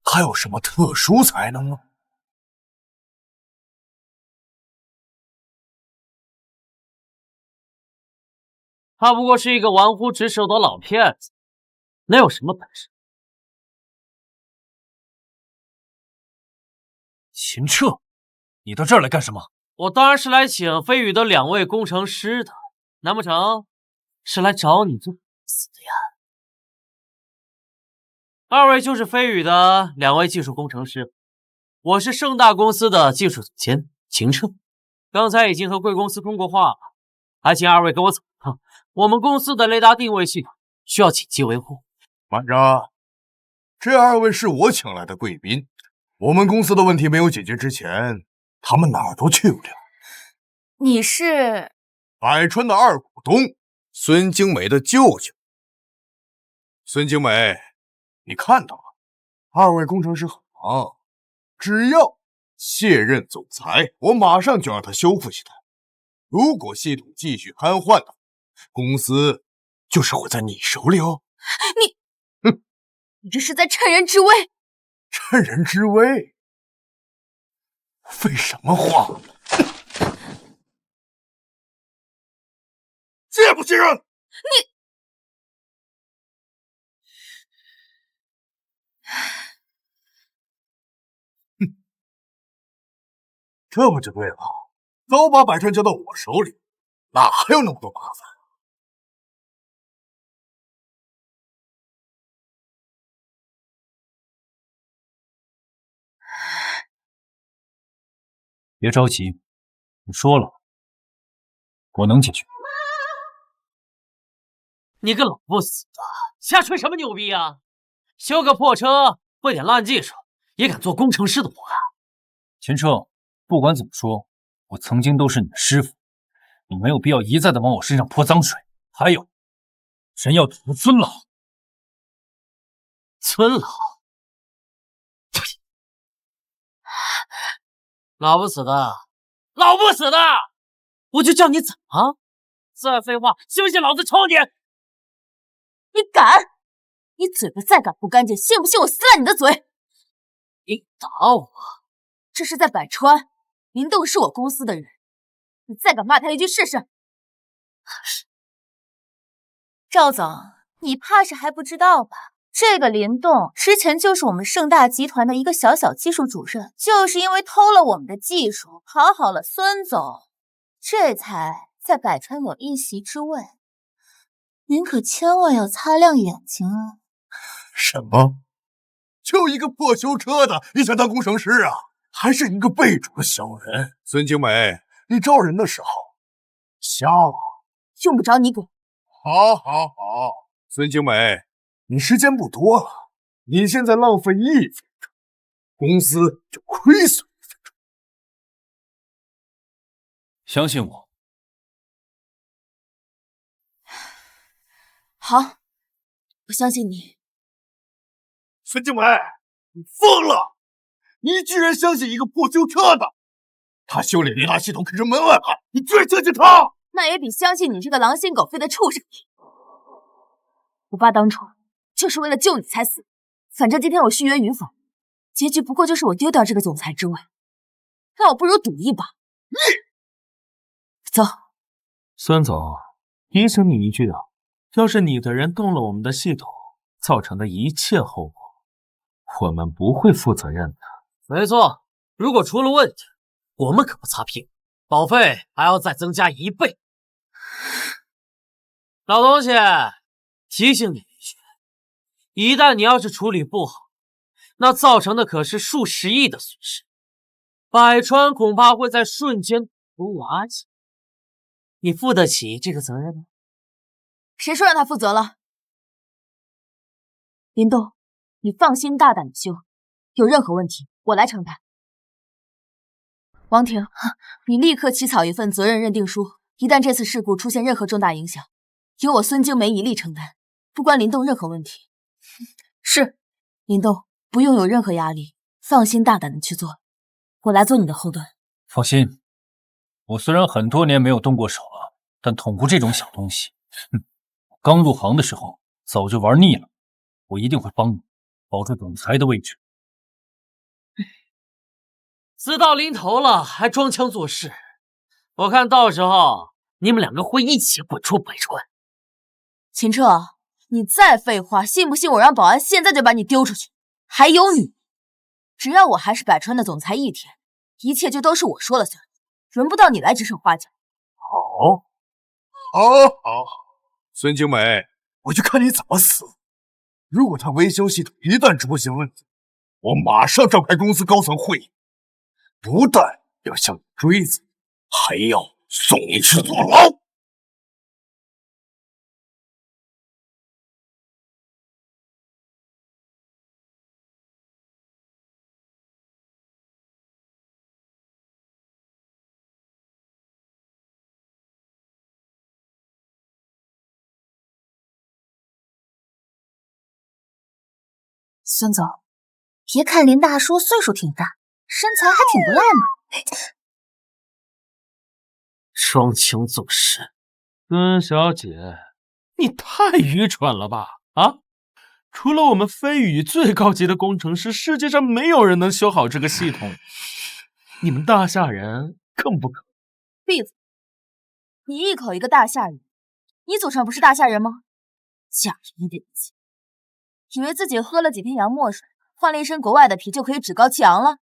他有什么特殊才能吗？他不过是一个玩忽职守的老骗子，能有什么本事？秦彻，你到这儿来干什么？我当然是来请飞宇的2位工程师的，难不成是来找你这死的呀？2位就是飞宇的2位技术工程师，我是盛大公司的技术总监秦彻，刚才已经和贵公司通过话了，还请2位跟我走一趟。我们公司的雷达定位系统需要紧急维护。慢着，这2位是我请来的贵宾，我们公司的问题没有解决之前，他们哪儿都去不了。你是百川的2股东，孙精美的舅舅。孙精美，你看到了，2位工程师很忙，只要卸任总裁，我马上就让他修复系统。如果系统继续瘫痪的话，公司就是会在你手里哦。你这是在趁人之危！趁人之危？废什么话？接不接任？哼，这不就对了？早把百川交到我手里，哪还有那么多麻烦？别着急，你说了，我能解决。你个老不死的，瞎吹什么牛逼啊！修个破车，会点烂技术，也敢做工程师的活啊！秦彻，不管怎么说，我曾经都是你的师傅，你没有必要一再的往我身上泼脏水。还有，人要屠孙老。孙老，老不死的，老不死的，我就叫你怎么？再废话，信不信老子抽你？你敢！你嘴巴再敢不干净，信不信我撕烂你的嘴？你打我！这是在百川，林动是我公司的人，你再敢骂他一句试试？赵总，你怕是还不知道吧？这个林动之前就是我们盛大集团的一个小技术主任，就是因为偷了我们的技术，讨好了孙总，这才在百川有一席之位。您可千万要擦亮眼睛啊！什么？就一个破修车的，你想当工程师啊？还是一个被主的小人？孙精美，你招人的时候瞎了？用不着你管。好，孙精美，你时间不多了，你现在浪费1分钟，公司就亏损1分钟。相信我。好，我相信你。孙精美，你疯了！你居然相信一个破修车的？他修理雷达系统可是门外汉，你居然相信他？那也比相信你这个狼心狗肺的畜生强。我爸当初就是为了救你才死，反正今天我续约与否，结局不过就是我丢掉这个总裁之位，那我不如赌一把。走。孙总，提醒你一句啊，要是你的人动了我们的系统，造成的一切后果，我们不会负责任的。没错，如果出了问题，我们可不擦屁股，保费还要再增加1倍。老东西，提醒你一句，一旦你要是处理不好，那造成的可是数十亿的损失，百川恐怕会在瞬间都瓦解。你负得起这个责任吗？谁说让他负责了？林动，你放心大胆的修，有任何问题我来承担。王婷，你立刻起草一份责任认定书，一旦这次事故出现任何重大影响，由我孙精美一力承担，不关林动任何问题。是，林动不用有任何压力，放心大胆的去做。我来做你的后盾。放心，我虽然很多年没有动过手了，但捅咕这种小东西，刚入行的时候早就玩腻了。我一定会帮你保住总裁的位置。死到临头了还装腔作势，我看到时候你们两个会一起滚出北川。秦彻，你再废话，信不信我让保安现在就把你丢出去？还有你，只要我还是百川的总裁一天，一切就都是我说了算，轮不到你来指手画脚。好，孙景美，我就看你怎么死。如果他维修系统一旦出现问题，我马上召开公司高层会议，不但要向你追责，还要送你去坐牢。孙总，别看林大叔岁数挺大，身材还挺不赖嘛。装腔作势，孙小姐，你太愚蠢了吧！啊，除了我们飞宇最高级的工程师，世界上没有人能修好这个系统。你们大夏人更不可。闭嘴！你一口一个大夏人，你祖上不是大夏人吗？假人一点气，以为自己喝了几天洋墨水，换了一身国外的皮就可以趾高气扬了？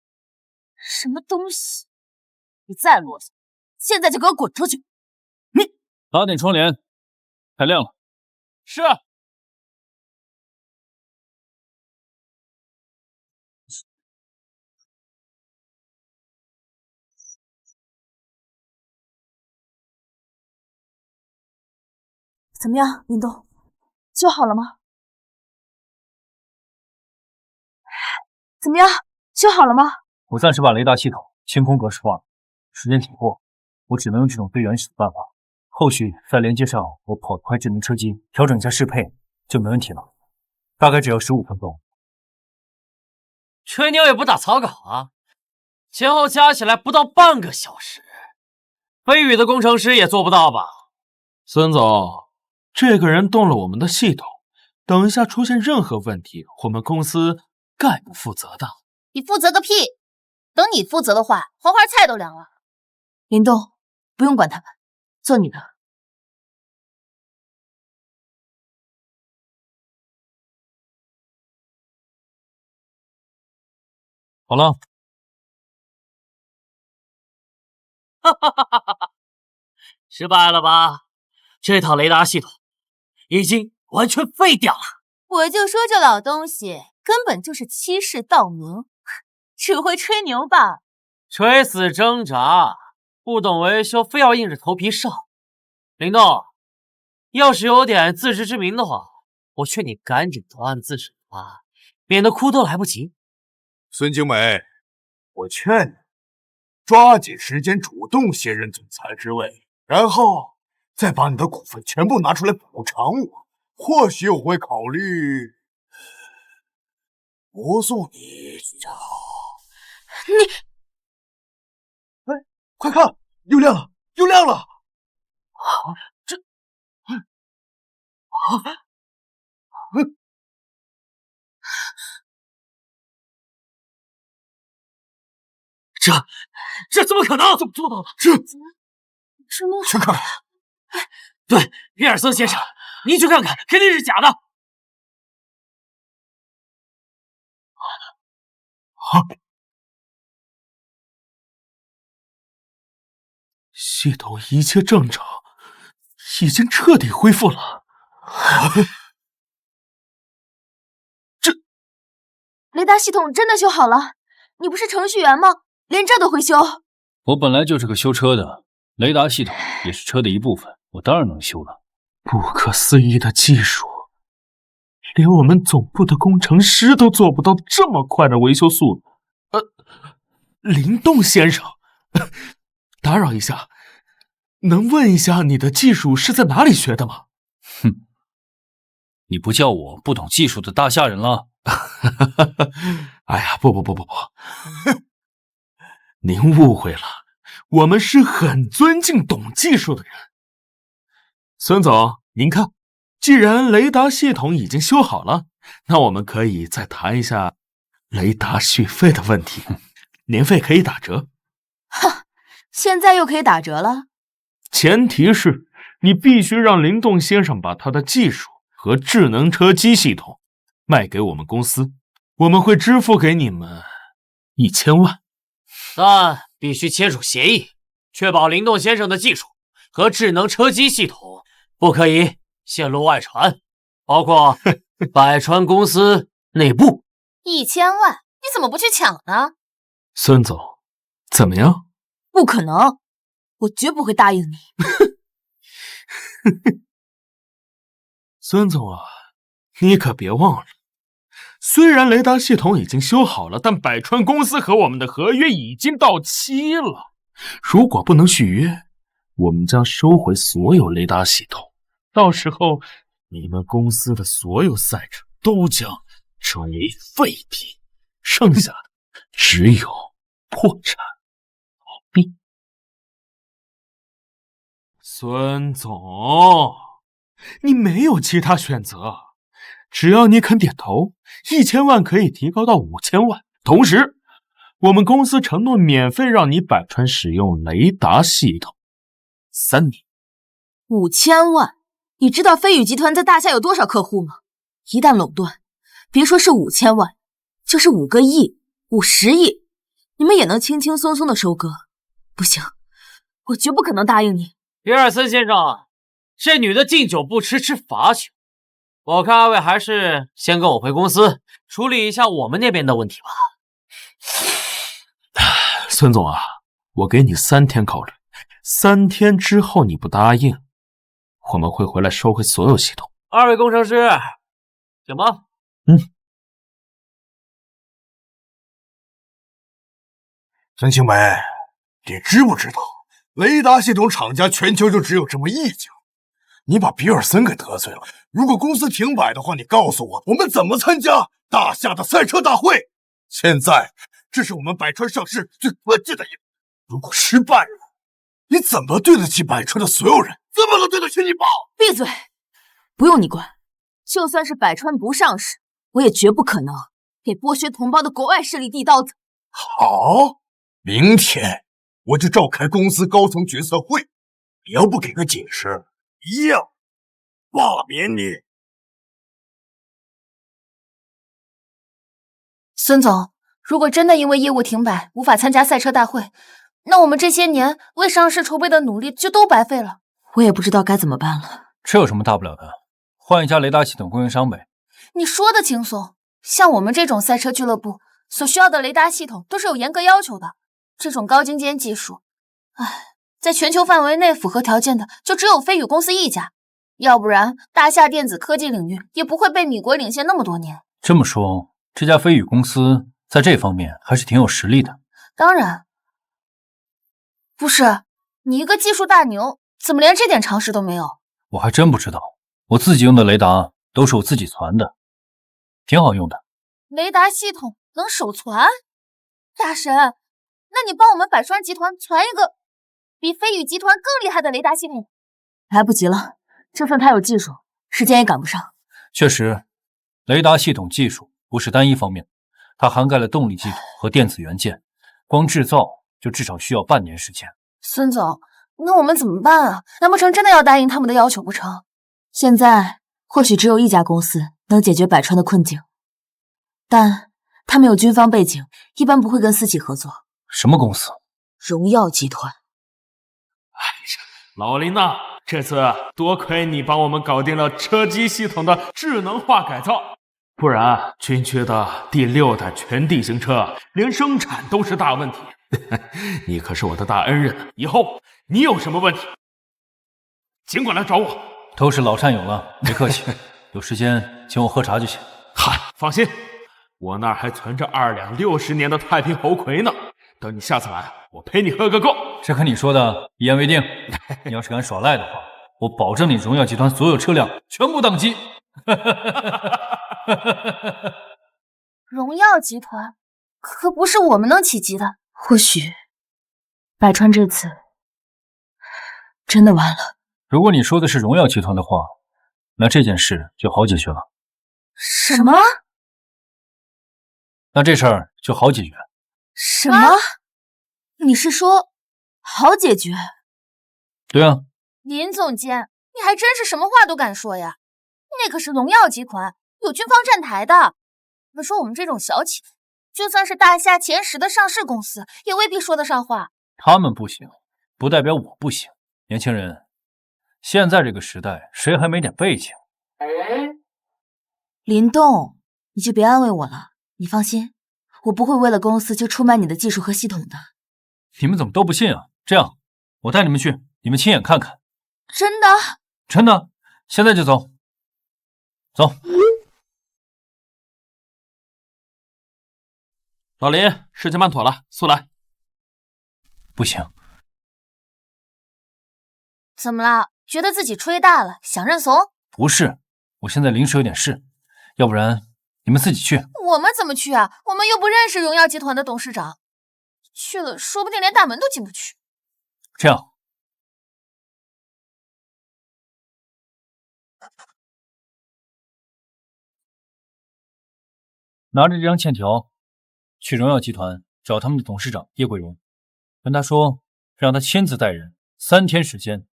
什么东西！你再啰嗦，现在就给我滚出去！你拉点窗帘，太亮了。是。怎么样，林东，修好了吗？怎么样，修好了吗？我暂时把雷达系统清空格式化了，时间紧迫，我只能用这种最原始的办法。后续再连接上我跑得快智能车机，调整一下适配就没问题了，大概只要15分钟。吹牛也不打草稿啊，前后加起来不到半个小时，飞宇的工程师也做不到吧？孙总，这个人动了我们的系统，等一下出现任何问题，我们公司概不负责的。你负责个屁！等你负责的话，黄花菜都凉了。林东，不用管他们，做你的。好了，失败了吧？这套雷达系统已经完全废掉了。我就说这老东西根本就是欺世盗名，只会吹牛吧？垂死挣扎，不懂维修，非要硬着头皮上。林动，要是有点自知之明的话，我劝你赶紧投案自首吧，免得哭都来不及。孙景美，我劝你抓紧时间主动卸任总裁之位，然后再把你的股份全部拿出来补偿我，或许我会考虑不送你走。你，哎，快看，又亮了，又亮了！这怎么可能？怎么做到的？这么去看看。对，皮尔森先生，您去看看，肯定是假的。系统一切正常，已经彻底恢复了。雷达系统真的修好了？你不是程序员吗？连这都会修？我本来就是个修车的，雷达系统也是车的一部分，我当然能修了。不可思议的技术，连我们总部的工程师都做不到这么快的维修速度。林动先生，打扰一下，能问一下你的技术是在哪里学的吗？哼，你不叫我不懂技术的大夏人了？哎呀，不，您误会了，我们是很尊敬懂技术的人。孙总，您看，既然雷达系统已经修好了，那我们可以再谈一下雷达续费的问题，年费可以打折。哈，现在又可以打折了？前提是你必须让灵动先生把他的技术和智能车机系统卖给我们公司，我们会支付给你们1000万。但必须签署协议，确保灵动先生的技术和智能车机系统不可以泄露外传，包括百川公司内部。1000万，你怎么不去抢呢？孙总，怎么样？不可能，我绝不会答应你。孙总啊，你可别忘了，虽然雷达系统已经修好了，但百川公司和我们的合约已经到期了。如果不能续约，我们将收回所有雷达系统，到时候你们公司的所有赛车都将成为废品，剩下的只有破产倒闭。孙总，你没有其他选择，只要你肯点头，1000万可以提高到5000万。同时，我们公司承诺免费让你百川使用雷达系统3年。5000万？你知道飞宇集团在大夏有多少客户吗？一旦垄断，别说是5000万，就是5个亿、50亿，你们也能轻轻松松的收割。不行，我绝不可能答应你。比尔森先生，这女的敬酒不吃吃罚酒，我看二位还是先跟我回公司处理一下我们那边的问题吧。孙总啊，我给你3天考虑，3天之后你不答应，我们会回来收回所有系统。二位工程师，行吗？孙青梅，你知不知道雷达系统厂家全球就只有这么1家？你把比尔森给得罪了。如果公司停摆的话，你告诉我，我们怎么参加大夏的赛车大会？现在这是我们百川上市最关键的一步，如果失败了，你怎么对得起百川的所有人？怎么能对得起你爸？闭嘴！不用你管。就算是百川不上市，我也绝不可能给剥削同胞的国外势力递刀子。好，明天我就召开公司高层决策会，你要不给个解释，一样罢免你。孙总，如果真的因为业务停摆无法参加赛车大会，那我们这些年为上市筹备的努力就都白费了。我也不知道该怎么办了。这有什么大不了的？换一家雷达系统供应商呗。你说的轻松，像我们这种赛车俱乐部所需要的雷达系统都是有严格要求的，这种高精尖技术，在全球范围内符合条件的就只有飞宇公司1家，要不然大夏电子科技领域也不会被米国领先那么多年。这么说，这家飞宇公司在这方面还是挺有实力的。当然，不是你一个技术大牛，怎么连这点常识都没有？我还真不知道，我自己用的雷达都是我自己传的，挺好用的。雷达系统能手传？大神，那你帮我们百川集团传一个比飞宇集团更厉害的雷达系统？来不及了，就算他有技术，时间也赶不上。确实，雷达系统技术不是单一方面，它涵盖了动力系统和电子元件，光制造就至少需要半年时间。孙总，那我们怎么办啊？难不成真的要答应他们的要求不成？现在或许只有1家公司能解决百川的困境，但他们有军方背景，一般不会跟私企合作。什么公司？荣耀集团。老林呐，这次多亏你帮我们搞定了车机系统的智能化改造，不然军区的第6代全地形车连生产都是大问题。你可是我的大恩人，以后你有什么问题尽管来找我。都是老战友了，别客气。有时间请我喝茶就行。嗨，放心，我那儿还存着2两60年的太平猴魁呢，等你下次来，我陪你喝个够。这和你说的一言为定。你要是敢耍赖的话，我保证你荣耀集团所有车辆全部宕机。荣耀集团可不是我们能企及的。或许百川这次真的完了。如果你说的是荣耀集团的话，那这件事就好解决了。什么？那这事儿就好解决。什么？你是说好解决？对啊。林总监，你还真是什么话都敢说呀！那可是荣耀集团，有军方站台的。别说我们这种小企业，就算是大夏前10的上市公司，也未必说得上话。他们不行，不代表我不行。年轻人，现在这个时代，谁还没点背景？林动，你就别安慰我了。你放心，我不会为了公司就出卖你的技术和系统的。你们怎么都不信啊？这样，我带你们去，你们亲眼看看。真的？真的，现在就走。走。老林，事情办妥了，速来。不行。怎么了？觉得自己吹大了，想认怂？不是，我现在临时有点事，要不然你们自己去。我们怎么去啊？我们又不认识荣耀集团的董事长，去了说不定连大门都进不去。这样，拿着这张欠条，去荣耀集团找他们的董事长叶桂荣，跟他说，让他亲自带人，3天时间，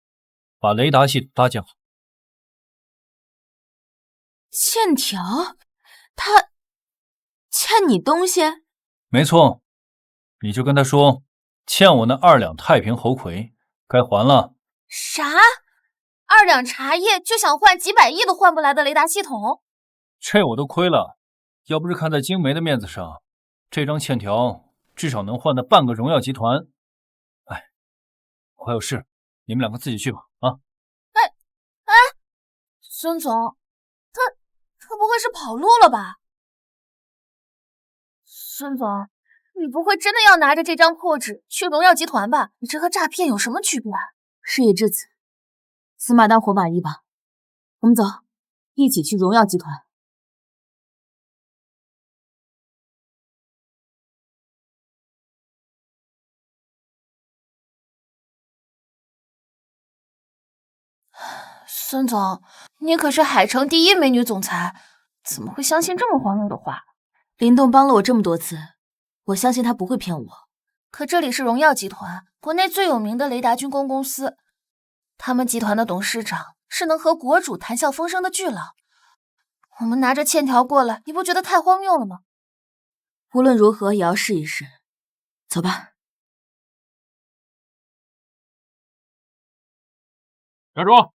把雷达系统搭建好。欠条？他欠你东西？没错，你就跟他说，欠我那2两太平猴魁，该还了。啥？2两茶叶就想换几百亿都换不来的雷达系统？这我都亏了，要不是看在晶梅的面子上，这张欠条至少能换到半个荣耀集团。哎，我还有事，你们2个自己去吧。啊！孙总，他不会是跑路了吧？孙总，你不会真的要拿着这张破纸去荣耀集团吧？你这和诈骗有什么区别？事已至此，死马当活马医吧。我们走，一起去荣耀集团。孙总，你可是海城第1美女总裁，怎么会相信这么荒谬的话？林动帮了我这么多次，我相信他不会骗我。可这里是荣耀集团，国内最有名的雷达军工公司，他们集团的董事长是能和国主谈笑风生的巨佬。我们拿着欠条过来，你不觉得太荒谬了吗？无论如何也要试一试。走吧。站住！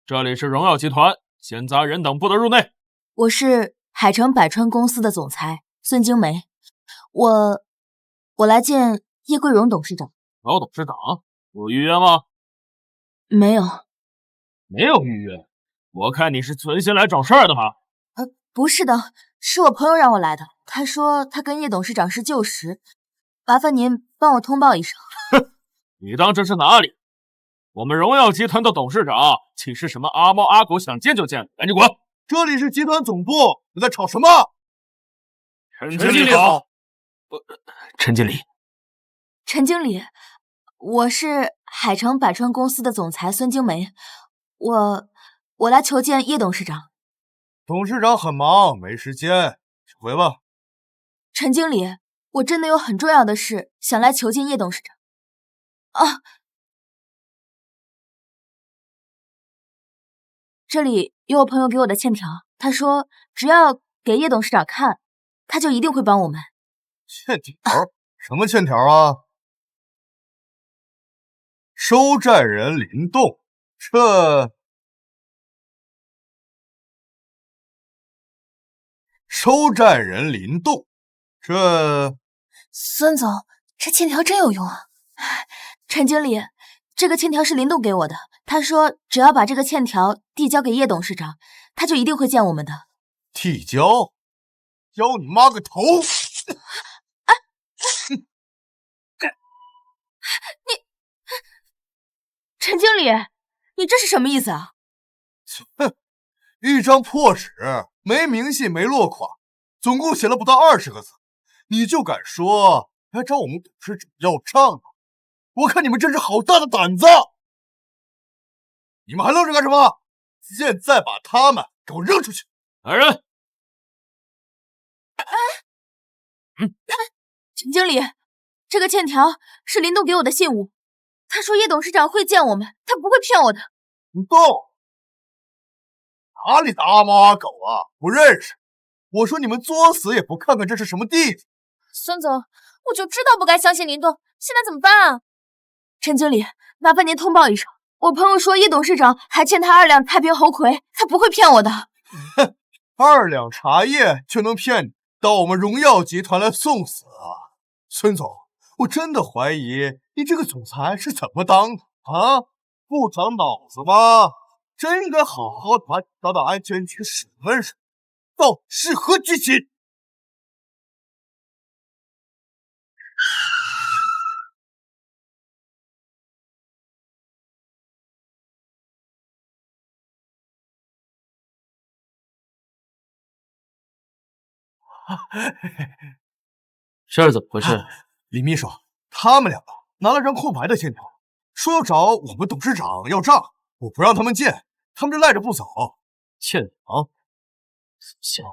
这里是荣耀集团，闲杂人等不得入内。我是海城百川公司的总裁孙晶梅，我来见叶桂荣董事长。老董事长，有预约吗？没有。没有预约？我看你是存心来找事儿的吧？不是的，是我朋友让我来的。他说他跟叶董事长是旧识，麻烦您帮我通报一声。哼，你当这是哪里？我们荣耀集团的董事长岂是什么阿猫阿狗想见就见？赶紧滚！这里是集团总部，你在吵什么？陈经理好。陈经理。陈经理，我是海城百川公司的总裁孙晶梅，我来求见叶董事长。董事长很忙，没时间，去回吧。陈经理，我真的有很重要的事想来求见叶董事长。啊，这里有我朋友给我的欠条，他说只要给叶董事长看，他就一定会帮我们。欠条？什么欠条啊？收债人林动，收债人林动，孙总，这欠条真有用啊！陈经理，这个欠条是林动给我的，他说只要把这个欠条递交给叶董事长，他就一定会见我们的。递交？交你妈个头！陈经理，你这是什么意思啊？哼，一张破纸，没明细，没落款，总共写了不到20个字，你就敢说来找我们董事长要账啊？我看你们真是好大的胆子！你们还愣着干什么？现在把他们给我扔出去！来人！陈经理，这个欠条是林动给我的信物，他说叶董事长会见我们，他不会骗我的。林动，哪里的阿猫阿狗啊？不认识。我说你们作死也不看看这是什么地方！孙总，我就知道不该相信林动，现在怎么办啊？陈经理，麻烦您通报一声，我朋友说叶董事长还欠他2两太平猴魁，他不会骗我的。哼，2两茶叶就能骗你到我们荣耀集团来送死啊！孙总，我真的怀疑你这个总裁是怎么当的啊？不长脑子吗？真应该好好的把岛岛安全局审问审，到底是何居心？这是怎么回事？李秘书，他们两个拿了张空白的欠条，说要找我们董事长要账，我不让他们见，他们就赖着不走。欠条？行，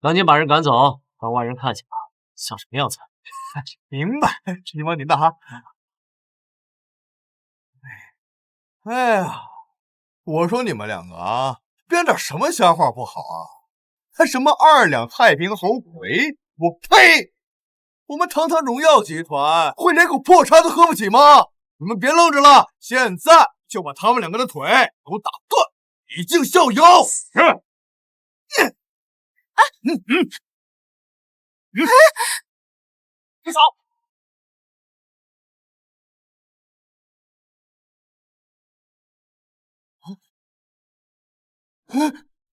赶紧把人赶走，让外人看见了像什么样子？明白，听完您的哈。哎呀，我说你们两个啊，编点什么瞎话不好啊？还什么2两太平猴魁？我呸！我们堂堂荣耀集团会连口破茶都喝不起吗？你们别愣着了，现在就把他们两个的腿给我打断，以儆效尤。你走！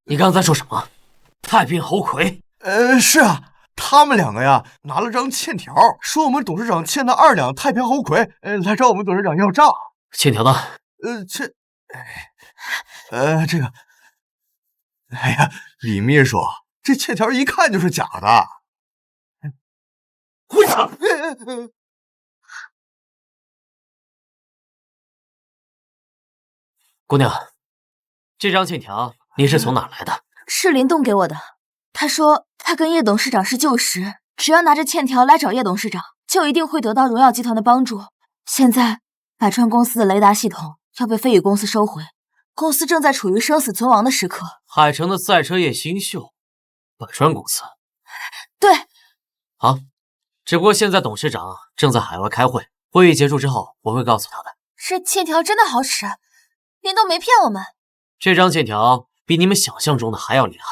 你刚才说什么？太平猴魁？是啊，他们两个呀拿了张欠条，说我们董事长欠他2两太平猴魁，来找我们董事长要账。欠条呢？这个，哎呀，李秘书，这欠条一看就是假的。会长，姑娘，这张欠条你是从哪来的？是林动给我的，他说他跟叶董事长是旧识，只要拿着欠条来找叶董事长，就一定会得到荣耀集团的帮助。现在百川公司的雷达系统要被飞宇公司收回，公司正在处于生死存亡的时刻。海城的赛车业新秀，百川公司。对，好，只不过现在董事长正在海外开会，会议结束之后我会告诉他的。这欠条真的好使，林动没骗我们。这张欠条比你们想象中的还要厉害。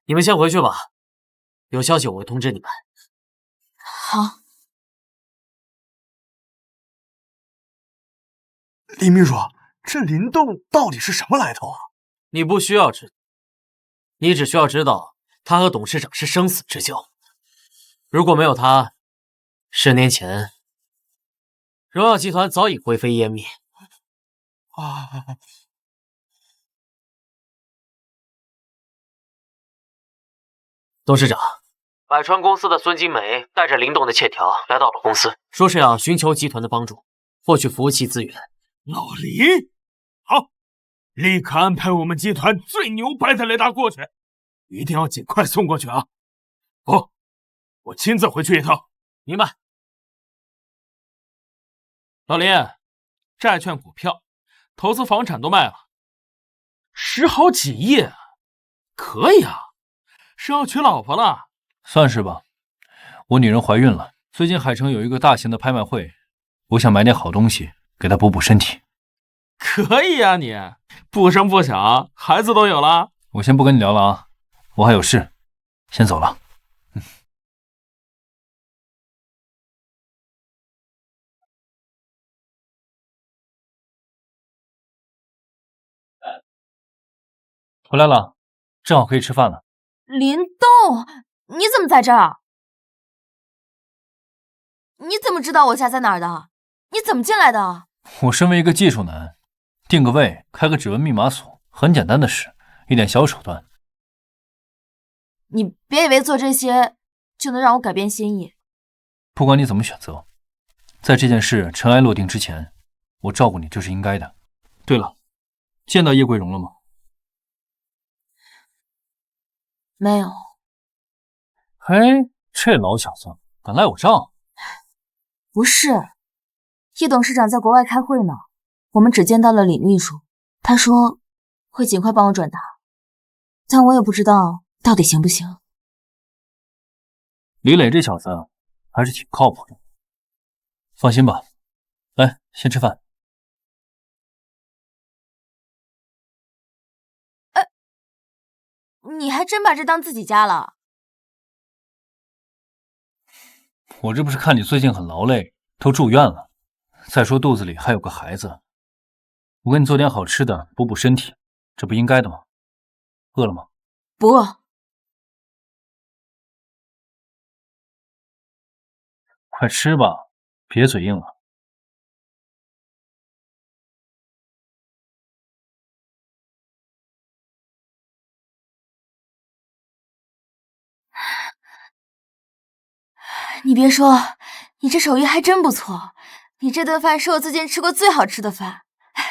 你们先回去吧，有消息我会通知你们。好。李秘书，这林动到底是什么来头啊？你不需要知道，你只需要知道他和董事长是生死之交。如果没有他，10年前荣耀集团早已灰飞烟灭。董事长，百川公司的孙金梅带着林动的欠条来到了公司，说是要寻求集团的帮助，获取服务器资源。老林，好，立刻安排我们集团最牛掰的雷达过去，一定要尽快送过去啊！哦，我亲自回去一趟。明白。老林，债券、股票、投资房产都卖了，10好几亿，可以啊！是要娶老婆了？算是吧。我女人怀孕了，最近海城有一个大型的拍卖会，我想买点好东西给她补补身体。可以啊，你不声不响，孩子都有了。我先不跟你聊了啊，我还有事，先走了。回来了，正好可以吃饭了。林动，你怎么在这儿？你怎么知道我家在哪儿的？你怎么进来的？我身为一个技术男，定个位、开个指纹密码锁，很简单的事，一点小手段。你别以为做这些就能让我改变心意。不管你怎么选择，在这件事尘埃落定之前，我照顾你这是应该的。对了，见到叶桂荣了吗？没有。嘿，这老小子敢赖我账？不是，叶董事长在国外开会呢，我们只见到了李秘书，他说会尽快帮我转达，但我也不知道到底行不行。李磊这小子还是挺靠谱的，放心吧。来，先吃饭。你还真把这当自己家了？我这不是看你最近很劳累，都住院了。再说肚子里还有个孩子，我给你做点好吃的补补身体，这不应该的吗？饿了吗？不饿。快吃吧，别嘴硬了。你别说，你这手艺还真不错。你这顿饭是我最近吃过最好吃的饭，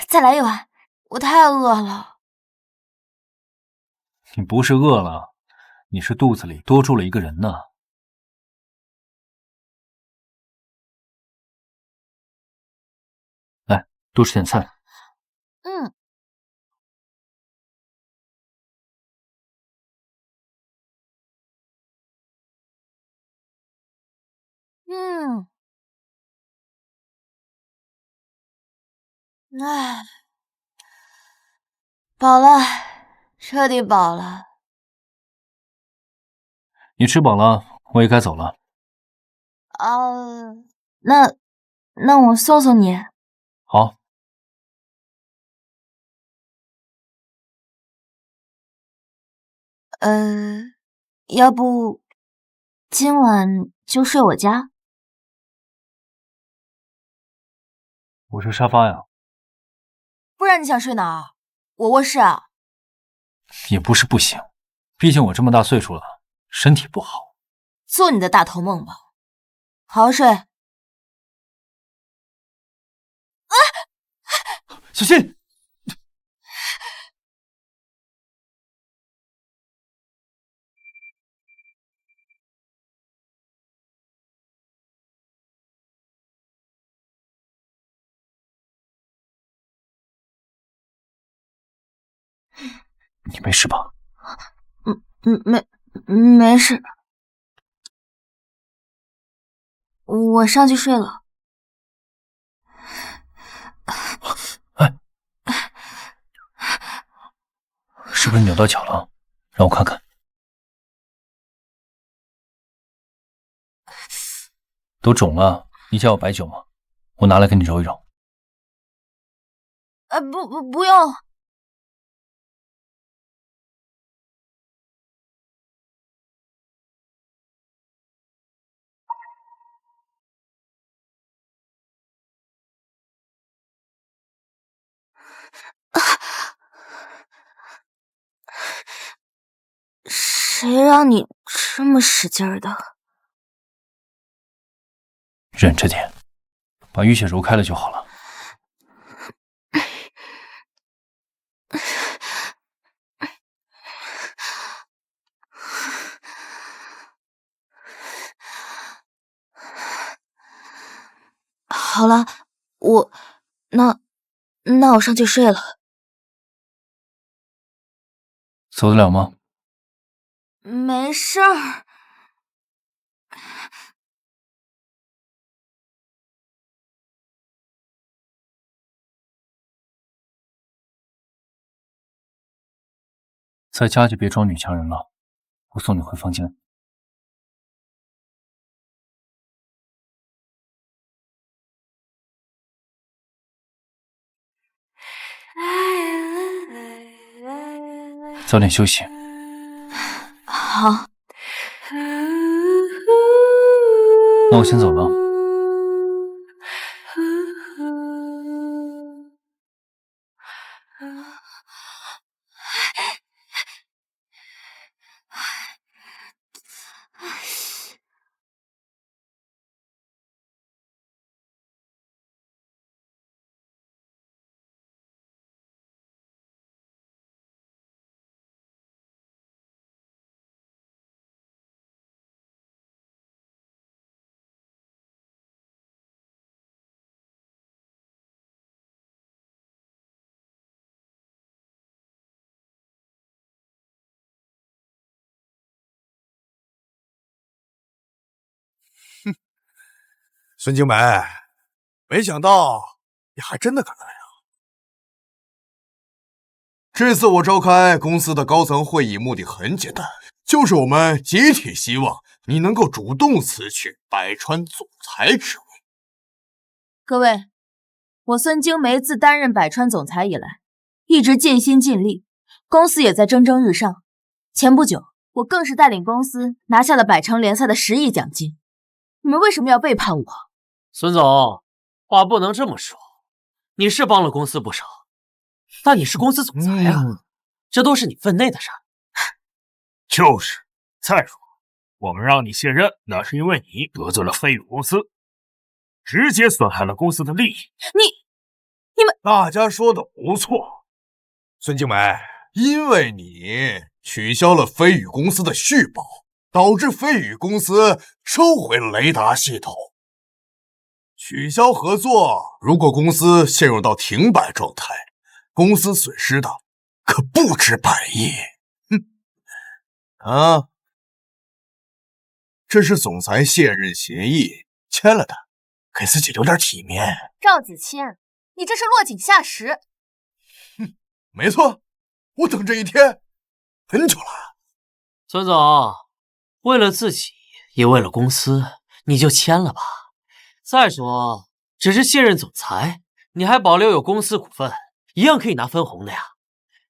再来一碗，我太饿了。你不是饿了，你是肚子里多住了一个人呢。来，多吃点菜。嗯。嗯。唉，饱了，彻底饱了。你吃饱了，我也该走了。那我送送你。好。要不今晚就睡我家？我睡沙发呀。不然你想睡哪儿？我卧室啊。也不是不行，毕竟我这么大岁数了，身体不好。做你的大头梦吧，好好睡。啊！小心！你没事吧？没事。我上去睡了。哎，是不是扭到脚了？让我看看。都肿了，你家有白酒吗？我拿来给你揉一揉。不用。谁让你这么使劲儿的？忍着点，把淤血揉开了就好了。好了，那我上去睡了。走得了吗？没事儿。在家就别装女强人了，我送你回房间。早点休息。好。那我先走了。孙静美，没想到你还真的敢来啊！这次我召开公司的高层会议，目的很简单，就是我们集体希望你能够主动辞去百川总裁职位。各位，我孙晶梅自担任百川总裁以来，一直尽心尽力，公司也在蒸蒸日上。前不久，我更是带领公司拿下了百城联赛的10亿奖金。你们为什么要背叛我？孙总，话不能这么说。你是帮了公司不少，但你是公司总裁啊，这都是你分内的事儿。就是。再说，我们让你卸任，那是因为你得罪了飞宇公司，直接损害了公司的利益。你们大家说的不错，孙静梅，因为你取消了飞宇公司的续保，导致飞宇公司收回了雷达系统。取消合作，如果公司陷入到停摆状态，公司损失的可不止100亿。啊，这是总裁卸任协议，签了的，给自己留点体面。赵子谦，你这是落井下石。没错，我等这一天很久了。孙总，为了自己，也为了公司，你就签了吧。再说，只是卸任总裁，你还保留有公司股份，一样可以拿分红的呀。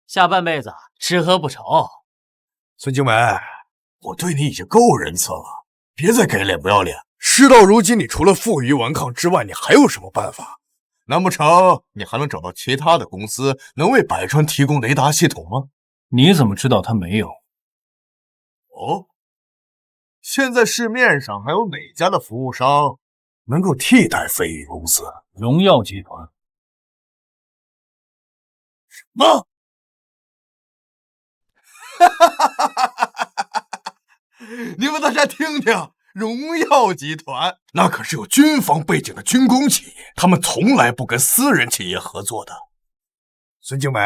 下半辈子吃喝不愁。孙静梅，我对你已经够仁慈了，别再给脸不要脸。事到如今，你除了负隅顽抗之外，你还有什么办法？难不成你还能找到其他的公司能为百川提供雷达系统吗？你怎么知道他没有？哦，现在市面上还有哪家的服务商能够替代飞宇公司？荣耀集团。什么？你们大家听听，荣耀集团那可是有军方背景的军工企业，他们从来不跟私人企业合作的。孙静梅，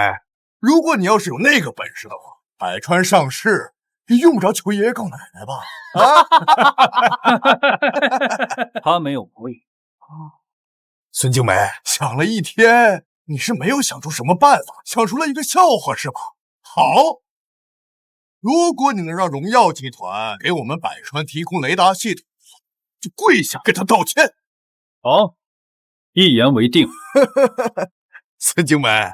如果你要是有那个本事的话，百川上市也用不着求爷爷告奶奶吧？他没有会。孙静梅想了一天，你是没有想出什么办法，想出了一个笑话是吧？好，如果你能让荣耀集团给我们百川提供雷达系统，就跪下跟他道歉。好，一言为定。孙静梅，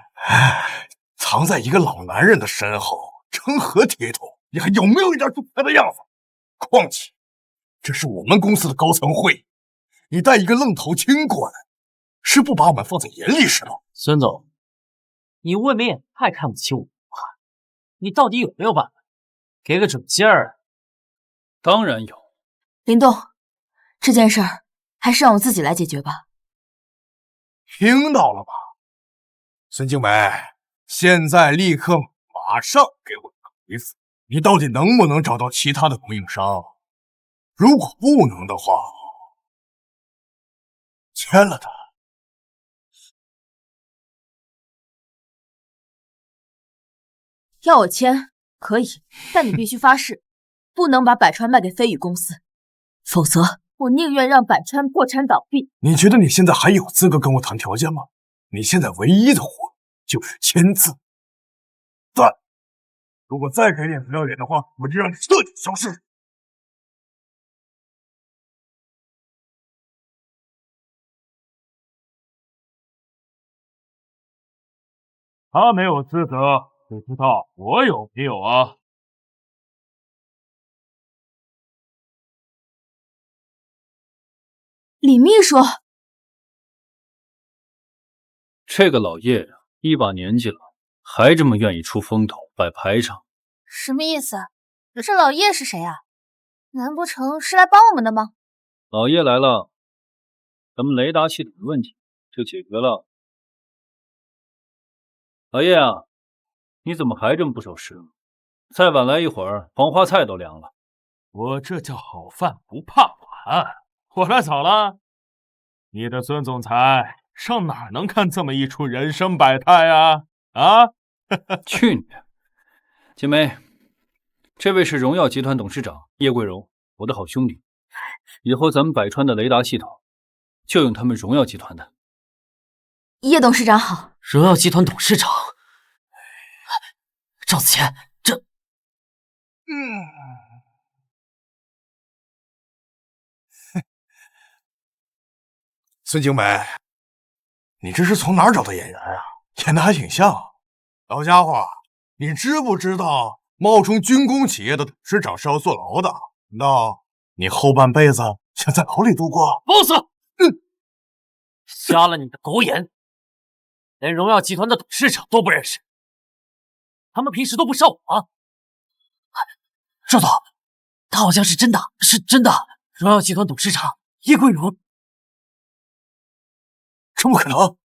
藏在一个老男人的身后，成何体统？你还有没有一点主裁的样子？况且，这是我们公司的高层会议，你带一个愣头青过来，是不把我们放在眼里是吧？孙总，你未免也太看不起我吧？你到底有没有办法？给个准劲儿。当然有。林动，这件事儿还是让我自己来解决吧。听到了吧，孙静梅，现在立刻马上给我回复，你到底能不能找到其他的供应商？如果不能的话，签了它。要我签可以，但你必须发誓，不能把百川卖给飞宇公司，否则我宁愿让百川破产倒闭。你觉得你现在还有资格跟我谈条件吗？你现在唯一的活就是签字。但如果再给脸不要脸的话，我就让你彻底消失。他没有资格，不知道我有没有啊？李秘书，这个老叶一把年纪了，还这么愿意出风头、摆排场，什么意思？这老叶是谁啊？难不成是来帮我们的吗？老叶来了，咱们雷达系统的问题就解决了。老叶啊，你怎么还这么不守时？再晚来一会儿，黄花菜都凉了。我这叫好饭不怕晚，我来早了。你的孙总裁上哪能看这么一出人生百态啊？啊！去你的！锦梅，这位是荣耀集团董事长叶桂荣，我的好兄弟。以后咱们百川的雷达系统就用他们荣耀集团的。叶董事长好。荣耀集团董事长赵子谦，孙景美，你这是从哪儿找的演员啊？演的还挺像。老家伙，你知不知道冒充军工企业的董事长是要坐牢的？难道你后半辈子想在牢里度过 ？boss， 瞎了你的狗眼！连荣耀集团的董事长都不认识，他们平时都不上网。赵总，他好像是真的，是真的。荣耀集团董事长叶桂荣，这不可能！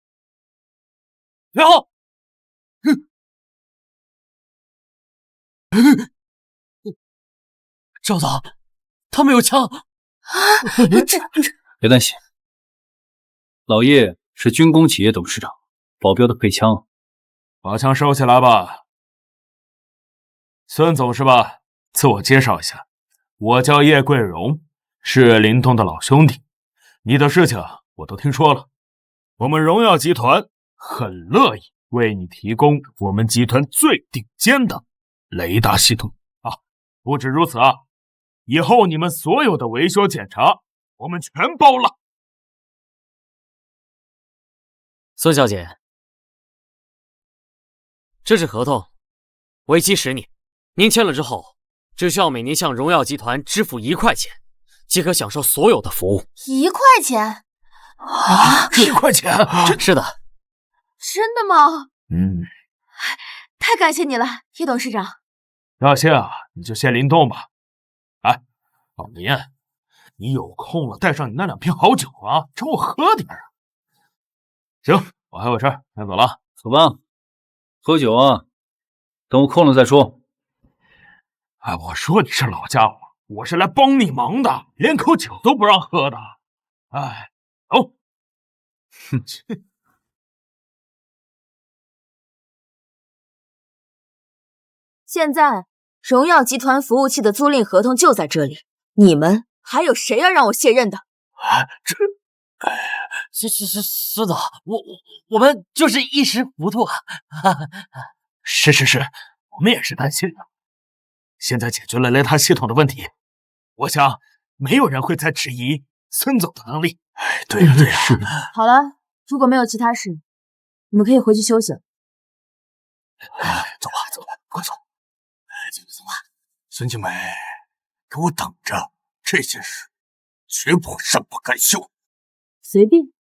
然后，赵总，他们有枪。别担心，老叶是军工企业董事长，保镖的配枪。把枪收起来吧。孙总是吧？自我介绍一下，我叫叶桂荣，是林动的老兄弟。你的事情我都听说了，我们荣耀集团很乐意为你提供我们集团最顶尖的雷达系统啊！不止如此啊，以后你们所有的维修检查，我们全包了。孙小姐，这是合同，为期10年。您签了之后，只需要每年向荣耀集团支付1块钱，即可享受所有的服务。1块钱？啊，1块钱？是的。真的吗？嗯，太感谢你了，叶董事长。要谢啊，你就谢林动吧。哎，老林，你有空了带上你那2瓶好酒啊，找我喝点啊。行，我还有事儿，先走了。走吧，喝酒啊，等我空了再说。哎，我说你是老家伙，我是来帮你忙的，连口酒都不让喝的。哎，走。哼。现在荣耀集团服务器的租赁合同就在这里，你们还有谁要让我卸任的？孙总，我们就是一时糊涂啊。是，我们也是担心的。现在解决了雷达系统的问题，我想没有人会再质疑孙总的能力。哎，对呀。好了，如果没有其他事，你们可以回去休息了。走吧，快走。走吧，孙静美，给我等着，这件事绝不善罢甘休。随便。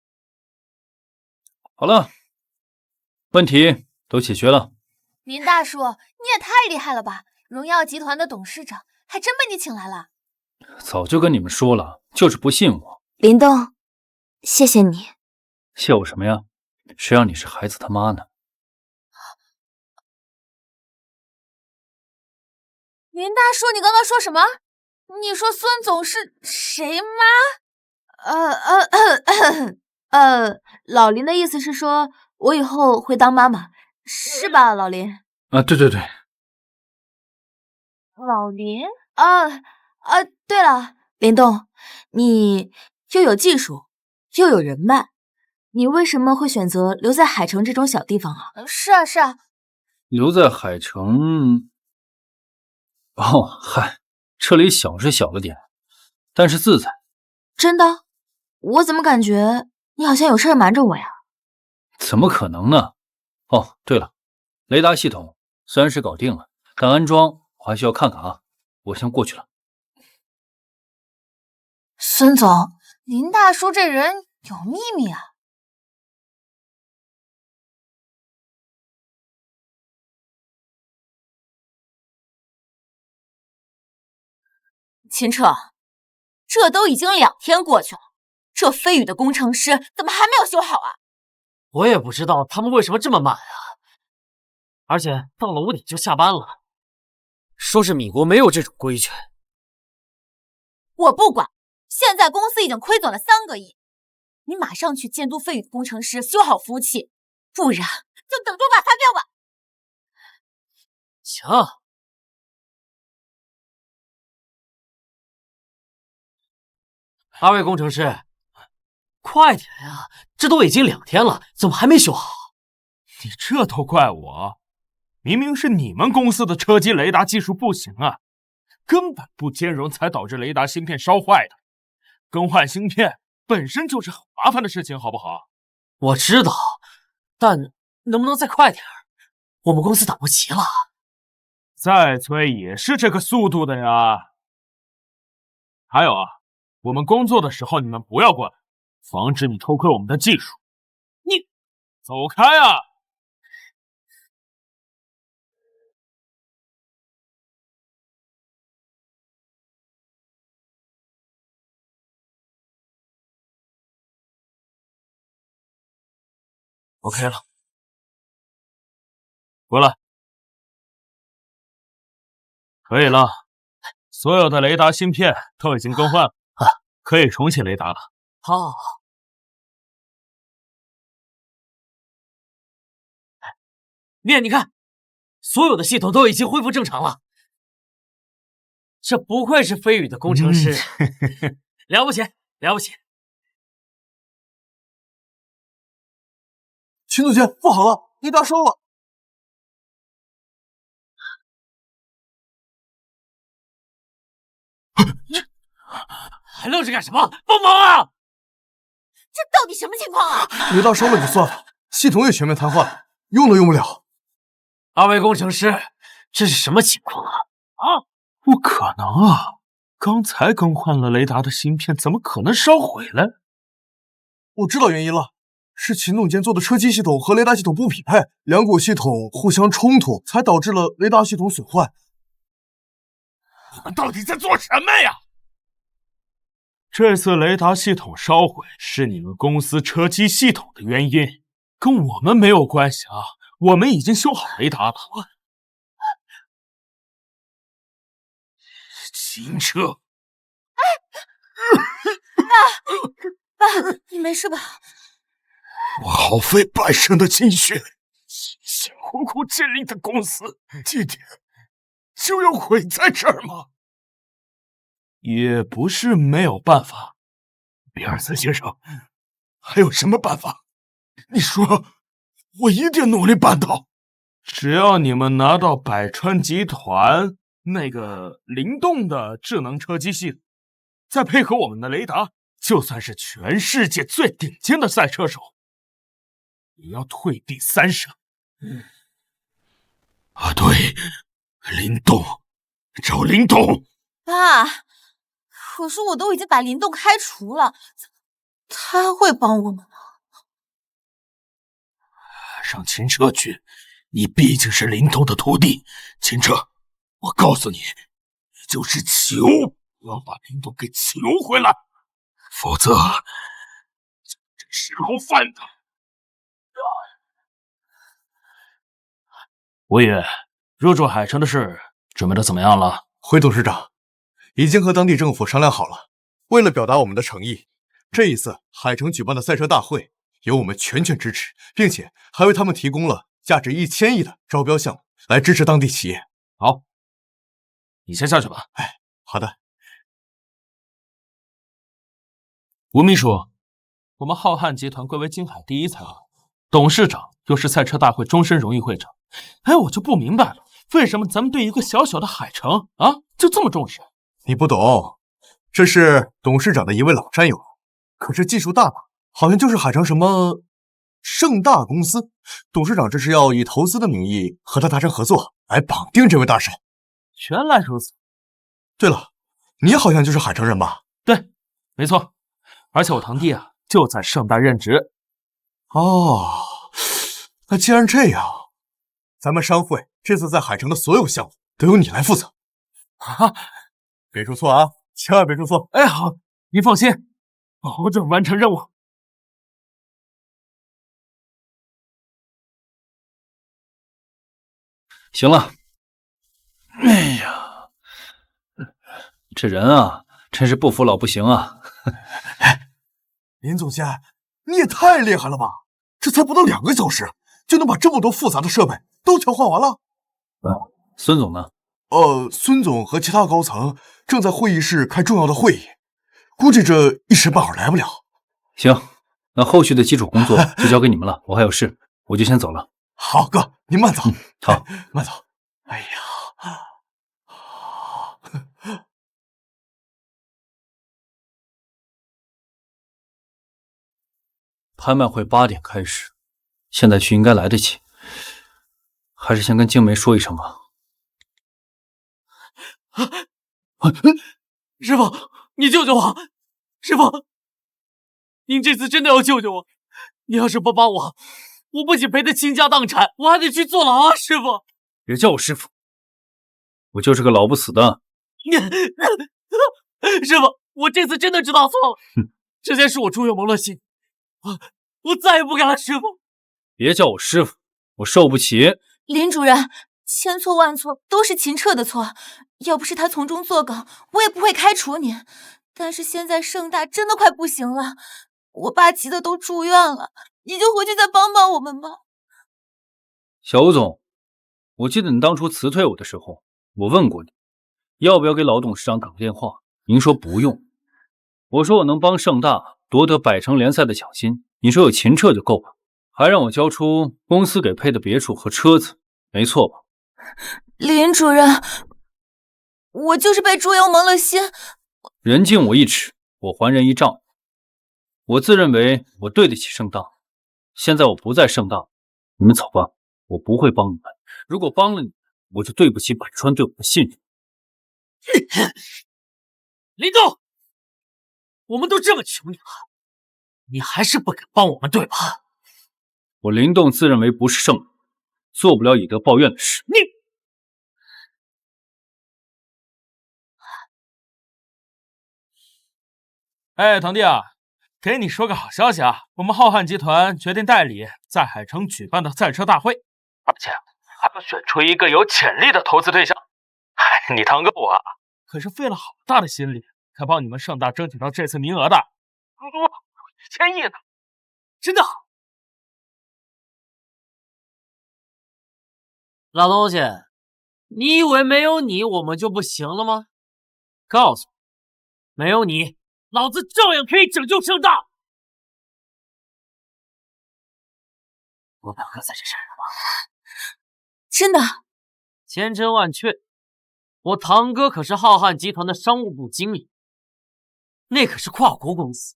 好了，问题都解决了。林大叔，你也太厉害了吧！荣耀集团的董事长还真被你请来了。早就跟你们说了，就是不信我。林动，谢谢你。谢我什么呀？谁让你是孩子他妈呢？林大叔，你刚刚说什么？你说孙总是谁妈？老林的意思是说我以后会当妈妈，是吧，老林？啊，对。老林？对了，林动，你又有技术，又有人脉，你为什么会选择留在海城这种小地方啊？是啊。留在海城。哦，嗨，这里小是小了点，但是自在。真的？我怎么感觉你好像有事瞒着我呀？怎么可能呢？哦，对了，雷达系统虽然是搞定了，但安装我还需要看看啊，我先过去了。孙总，林大叔这人有秘密啊。秦彻，这都已经2天过去了，这飞宇的工程师怎么还没有修好啊？我也不知道他们为什么这么慢啊！而且到了5点就下班了，说是米国没有这种规矩。我不管，现在公司已经亏损了3个亿，你马上去监督飞宇的工程师修好服务器，不然就等着我把发票吧。行。2位工程师，快点呀！这都已经2天了，怎么还没修好？你这都怪我，明明是你们公司的车机雷达技术不行啊，根本不兼容，才导致雷达芯片烧坏的。更换芯片本身就是很麻烦的事情，好不好？我知道，但能不能再快点？我们公司等不及了。再催也是这个速度的呀。还有啊，我们工作的时候你们不要过来，防止你偷窥我们的技术。你走开啊！OK 了，过来。可以了，所有的雷达芯片都已经更换了，可以重启雷达了。好，念，你看，所有的系统都已经恢复正常了。这不愧是飞宇的工程师，了不起，了不起！秦总监，不好了，雷达烧了！还愣着干什么？帮忙啊！这到底什么情况啊？雷达烧了就算了，系统也全面瘫痪了，用都用不了。2位工程师，这是什么情况啊？不可能啊！刚才更换了雷达的芯片，怎么可能烧毁了？我知道原因了，是秦总监做的车机系统和雷达系统不匹配，两股系统互相冲突，才导致了雷达系统损坏。你们到底在做什么呀？这次雷达系统烧毁是你们公司车机系统的原因，跟我们没有关系啊！我们已经修好雷达了。秦彻，爸，你没事吧？我耗费半生的心血，辛辛苦苦建立的公司，今天就要毁在这儿吗？也不是没有办法，比尔森先生，还有什么办法？你说，我一定努力办到。只要你们拿到百川集团那个灵动的智能车机系统，再配合我们的雷达，就算是全世界最顶尖的赛车手，也要退避三舍。啊，对，林动，找林动。爸，可是我都已经把林动开除了，他会帮我们吗？让秦彻去，你毕竟是林动的徒弟。秦彻，我告诉你，你就是求，我要把林动给求回来，否则这时候犯的。吴宇，入驻海城的事准备的怎么样了？回董事长，已经和当地政府商量好了。为了表达我们的诚意，这一次海城举办的赛车大会由我们全权支持，并且还为他们提供了价值1000亿的招标项目，来支持当地企业。好，你先下去吧。哎，好的。吴秘书，我们浩瀚集团贵为金海第一财团，董事长又是赛车大会终身荣誉会长。哎，我就不明白了，为什么咱们对一个小小的海城啊就这么重视？你不懂，这是董事长的一位老战友，可是技术大拿，好像就是海城什么盛大公司。董事长这是要以投资的名义和他达成合作，来绑定这位大神。原来如此。对了，你好像就是海城人吧？对，没错。而且我堂弟啊就在盛大任职。哦，那既然这样，咱们商会这次在海城的所有项目都由你来负责。啊，别出错啊，千万别出错。哎，好，您放心，保证完成任务。行了。哎呀，这人啊，真是不服老不行啊！林总监，你也太厉害了吧！这才不到2个小时，就能把这么多复杂的设备都调换完了。孙总呢？孙总和其他高层正在会议室开重要的会议，估计这一时半会儿来不了。行，那后续的基础工作就交给你们了，我还有事，我就先走了。好，哥，您慢走。好，慢走。哎呀，拍卖会8点开始，现在去应该来得及，还是先跟静梅说一声吧。师傅，你救救我！师傅，您这次真的要救救我！你要是不帮我，我不仅赔得倾家荡产，我还得去坐牢啊！师傅，别叫我师傅，我就是个老不死的。师傅，我这次真的知道错了，之前是我猪油蒙了心，我再也不敢了。师傅，别叫我师傅，我受不起。林主任，千错万错都是秦彻的错，要不是他从中作梗，我也不会开除你。但是现在盛大真的快不行了，我爸急得都住院了，你就回去再帮帮我们吧。小吴总，我记得你当初辞退我的时候，我问过你，要不要给老董事长打个电话？您说不用。我说我能帮盛大夺得百城联赛的奖金，你说有秦彻就够了，还让我交出公司给配的别墅和车子，没错吧？林主任，我就是被猪油蒙了心。人敬我一尺，我还人一丈。我自认为我对得起盛大，现在我不在盛大，你们走吧，我不会帮你们。如果帮了你，我就对不起百川对我的信任。林动，我们都这么求你了，你还是不肯帮我们，对吧？我林动自认为不是圣人，做不了以德报怨的事。你，哎，堂弟啊，给你说个好消息啊，我们浩瀚集团决定代理在海城举办的赛车大会，而且还要选出一个有潜力的投资对象。哎，你堂哥我啊，可是费了好大的心力，才帮你们盛大争取到这次名额的，多1000亿呢！真的？老东西，你以为没有你我们就不行了吗？告诉我，没有你，老子照样可以拯救盛大。我表哥在这事儿了吗？真的？千真万确，我堂哥可是浩瀚集团的商务部经理，那可是跨国公司。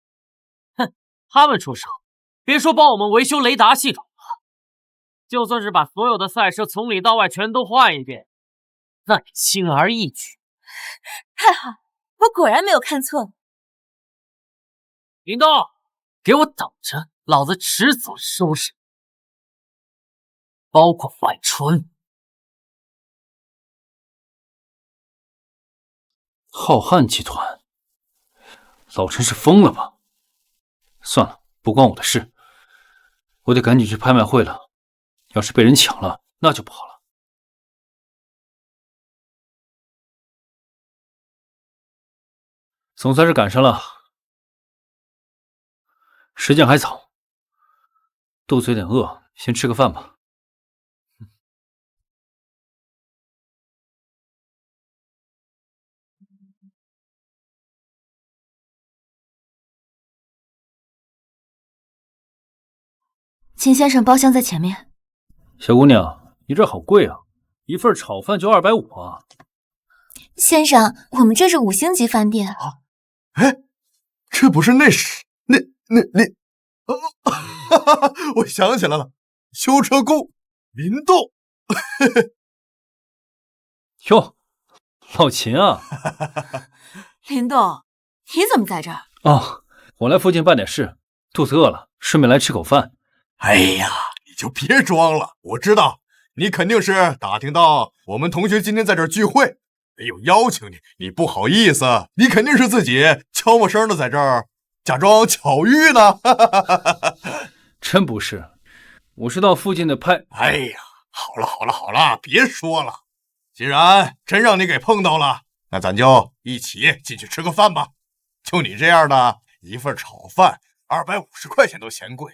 哼，他们出手，别说帮我们维修雷达系统了，就算是把所有的赛车从里到外全都换一遍，那也轻而易举。太好，我果然没有看错。林动，给我等着，老子迟早收拾，包括百川。浩瀚集团，老陈是疯了吧？算了，不关我的事，我得赶紧去拍卖会了。要是被人抢了，那就不好了。总算是赶上了，时间还早，肚子有点饿，先吃个饭吧。秦先生，包厢在前面。小姑娘，你这好贵啊，一份炒饭就250啊！先生，我们这是5星级饭店。哎，这不是那我想起来了，修车工林动。哟，老秦啊！林动，你怎么在这儿？哦，我来附近办点事，肚子饿了，顺便来吃口饭。哎呀，你就别装了，我知道你肯定是打听到我们同学今天在这儿聚会，没有邀请你，你不好意思，你肯定是自己悄没声的在这儿假装巧遇呢。真不是，我是到附近的拍……哎呀，好了，别说了。既然真让你给碰到了，那咱就一起进去吃个饭吧。就你这样的，一份炒饭250块钱都嫌贵，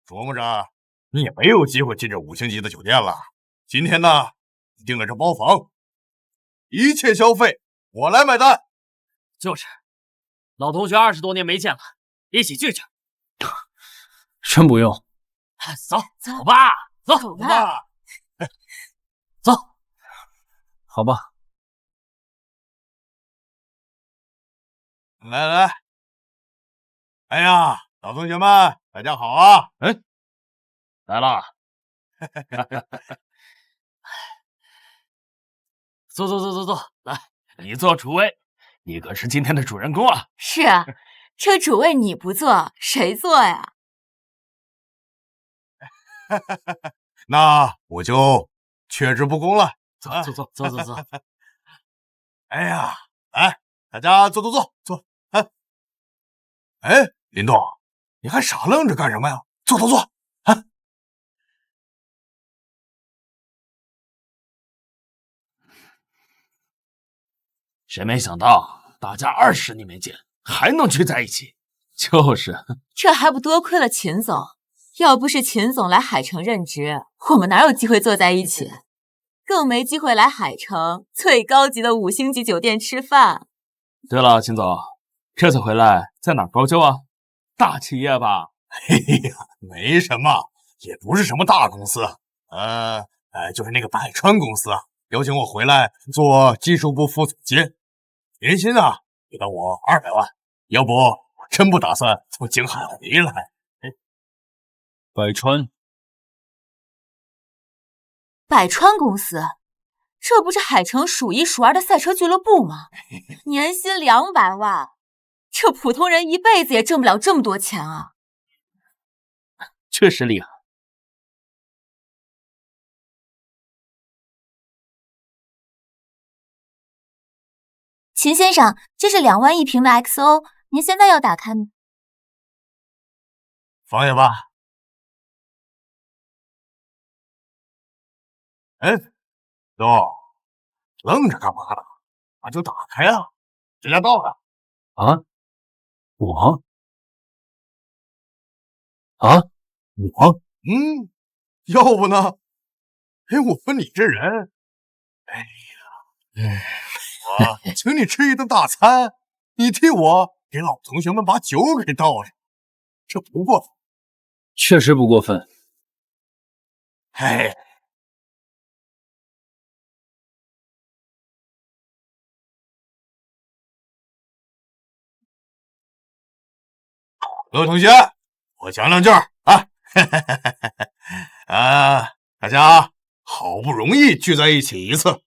琢磨着你也没有机会进这5星级的酒店了。今天呢，订了这包房，一切消费我来买单。就是，老同学20多年没见了，一起聚聚。真不用。走吧，走吧。走。好吧。来来，哎呀，老同学们，大家好啊！哎，来了。坐，来，你做主位，你可是今天的主人公啊！是啊，这主位你不坐，谁坐呀？那我就却之不恭了。走。哎呀，来，大家坐。哎，林动，你还傻愣着干什么呀？坐啊！谁没想到大家20年没见，还能聚在一起？就是，这还不多亏了秦总，要不是秦总来海城任职，我们哪有机会坐在一起？更没机会来海城最高级的5星级酒店吃饭。对了，秦总，这次回来在哪儿高就啊？大企业吧？嘿呀，没什么，也不是什么大公司，就是那个百川公司啊，邀请我回来做技术部副总监，年薪啊给到我200万，要不我真不打算从景海回来。百川公司，这不是海城数1数2的赛车俱乐部吗？年薪200万，这普通人一辈子也挣不了这么多钱啊！确实厉害。秦先生，这是2万1瓶的 XO， 您现在要打开吗？放下吧。哎，愣着干嘛呢？那就打开啊！谁家到了？啊？我？要不呢？哎，我说你这人，我请你吃一顿大餐，你替我给老同学们把酒给倒上，这不过分。确实不过分。哎，各位同学，我讲2句啊。大家好不容易聚在一起一次，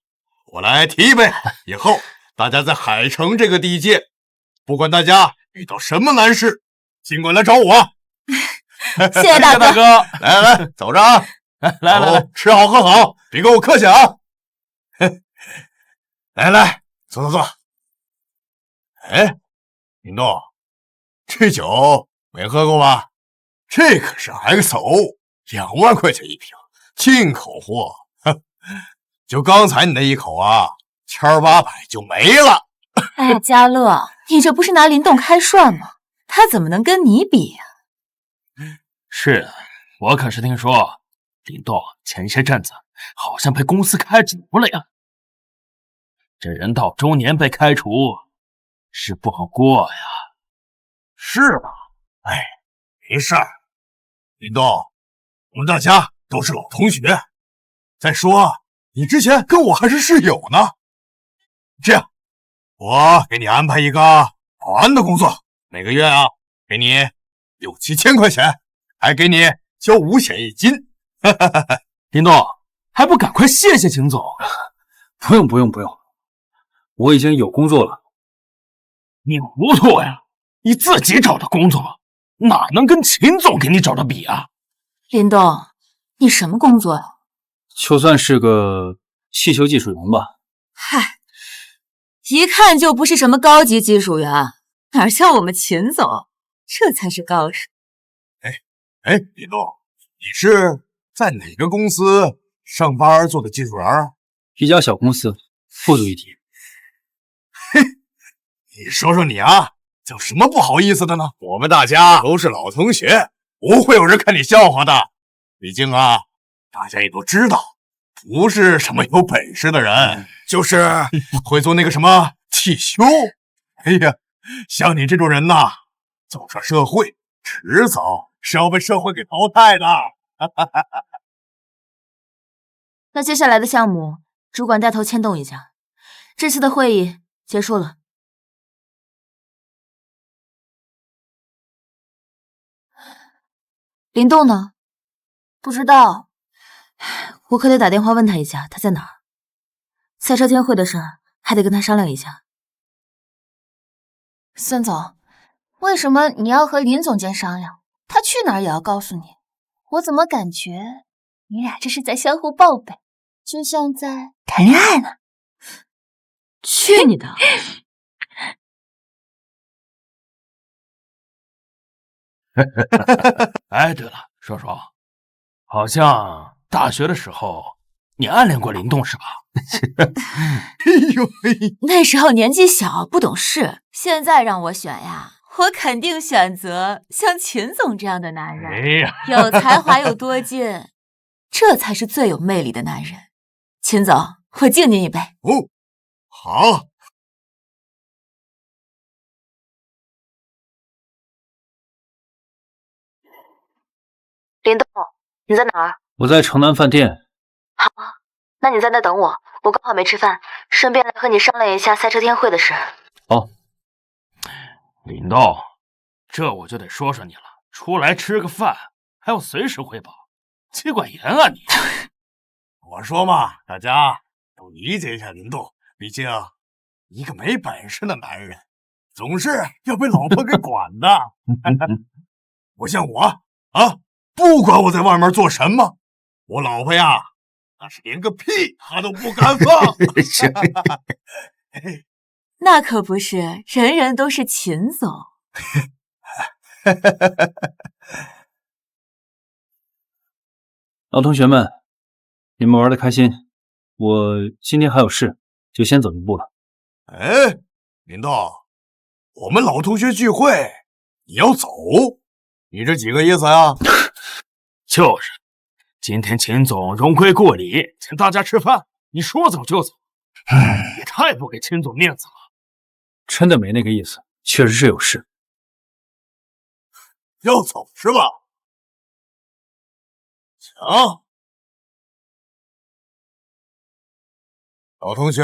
我来提一杯，以后大家在海城这个地界，不管大家遇到什么难事，尽管来找我。谢谢大哥。来，走着啊！来，吃好喝好，别跟我客气啊！来，坐。哎，林动，这酒没喝过吧？这可是 XO，2万块钱1瓶，进口货。就刚才你那一口啊，1800就没了。哎呀，嘉乐，你这不是拿林动开涮吗？他怎么能跟你比呀？是啊，我可是听说林动前些阵子好像被公司开除了呀。这人到中年被开除是不好过呀。是吧？哎，没事儿。林动，我们大家都是老同学。再说，你之前跟我还是室友呢。这样，我给你安排一个保安的工作，每个月啊，给你6、7千块钱，还给你交5险1金。林动，还不赶快谢谢秦总？不用，我已经有工作了。你糊涂呀！你自己找的工作，哪能跟秦总给你找的比啊？林动，你什么工作呀？就算是个汽修技术员吧。嗨，一看就不是什么高级技术员，哪像我们秦总，这才是高手。哎，林动，你是在哪个公司上班做的技术员？一家小公司，不足一提。嘿，你说你啊，有什么不好意思的呢？我们大家都是老同学，不会有人看你笑话的。毕竟啊，大家也都知道，不是什么有本事的人，就是会做那个什么汽修。哎呀，像你这种人呐，走上社会，迟早是要被社会给淘汰的。那接下来的项目，主管带头牵动一下。这次的会议结束了。林动呢？不知道，我可得打电话问他一下，他在哪儿。赛车天会的事儿还得跟他商量一下。孙总，为什么你要和林总监商量？他去哪儿也要告诉你。我怎么感觉你俩这是在相互报备，就像在谈恋爱呢？去你的！哎，对了，说说，好像大学的时候你暗恋过林动是吧？哎呦嘿，那时候年纪小，不懂事。现在让我选呀，我肯定选择像秦总这样的男人。哎呀，有才华又多金，这才是最有魅力的男人。秦总，我敬您一杯。哦，好。林动，你在哪儿？我在城南饭店。好，那你在那等我，我刚好没吃饭，顺便来和你商量一下赛车天会的事。哦，林动，这我就得说说你了，出来吃个饭还要随时汇报，妻管严啊你！我说嘛，大家都理解一下林动，毕竟一个没本事的男人，总是要被老婆给管的。不像我啊，不管我在外面做什么，我老婆呀，那是连个屁她都不敢放。那可不是人人都是秦总。老同学们，你们玩的开心，我今天还有事，就先走一步了。哎，林动，我们老同学聚会，你要走？你这几个意思啊？就是，今天秦总荣归故里，请大家吃饭，你说走就走，也太不给秦总面子了。真的没那个意思，确实是有事。要走是吧？行，老同学，